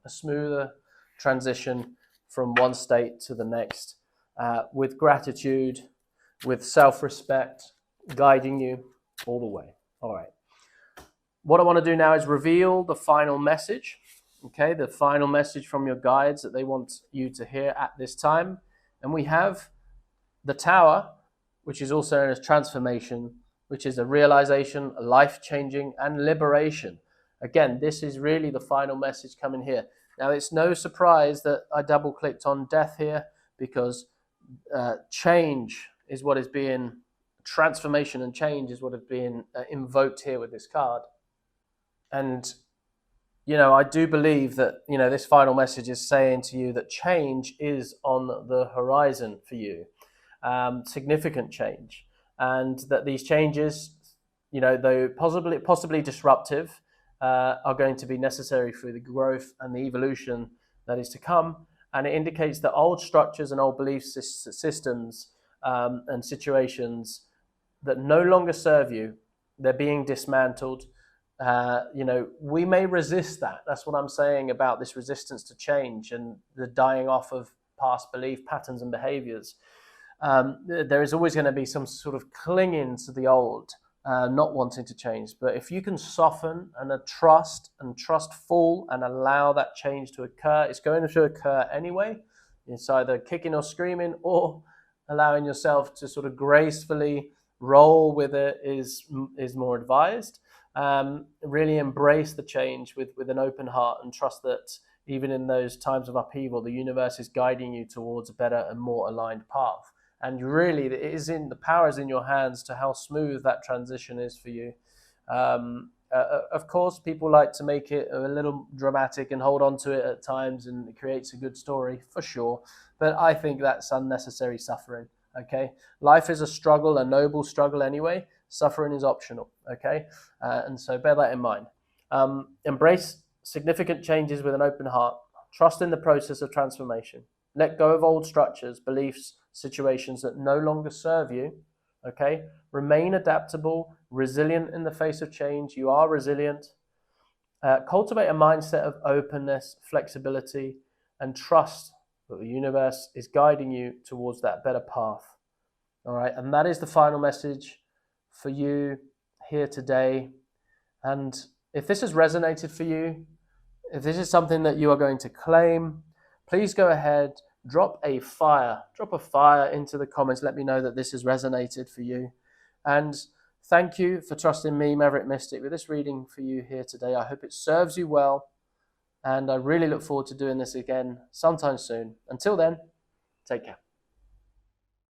a smoother transition from one state to the next, with gratitude, with self-respect, guiding you all the way. All right. What I want to do now is reveal the final message, okay, the final message from your guides that they want you to hear at this time. And we have the Tower, which is also known as transformation, which is a realization, a life-changing, and liberation. Again, this is really the final message coming here. Now, it's no surprise that I double-clicked on death here, because change is what is being, transformation and change is what is being invoked here with this card. And, I do believe that, this final message is saying to you that change is on the horizon for you, significant change. And that these changes, though possibly disruptive, are going to be necessary for the growth and the evolution that is to come. And it indicates that old structures and old belief systems and situations that no longer serve you, they're being dismantled. We may resist that. That's what I'm saying about this resistance to change and the dying off of past belief patterns and behaviors. There is always going to be some sort of clinging to the old, not wanting to change. But if you can soften and trust full and allow that change to occur, it's going to occur anyway. It's either kicking or screaming, or allowing yourself to sort of gracefully roll with it is more advised. Really embrace the change with an open heart, and trust that even in those times of upheaval, the universe is guiding you towards a better and more aligned path. And really, the power is in your hands to how smooth that transition is for you. Of course, people like to make it a little dramatic and hold on to it at times, and it creates a good story for sure. But I think that's unnecessary suffering. Okay, life is a struggle, a noble struggle anyway. Suffering is optional. Okay, and so bear that in mind. Embrace significant changes with an open heart. Trust in the process of transformation. Let go of old structures, beliefs, situations that no longer serve you. Okay, remain adaptable, resilient in the face of change. You are resilient. Cultivate a mindset of openness, flexibility, and trust that the universe is guiding you towards that better path. All right, and that is the final message for you here today. And if this has resonated for you, if this is something that you are going to claim, please go ahead, drop a fire into the comments. Let me know that this has resonated for you. And thank you for trusting me, Maverick Mystic, with this reading for you here today. I hope it serves you well. And I really look forward to doing this again sometime soon. Until then, take care.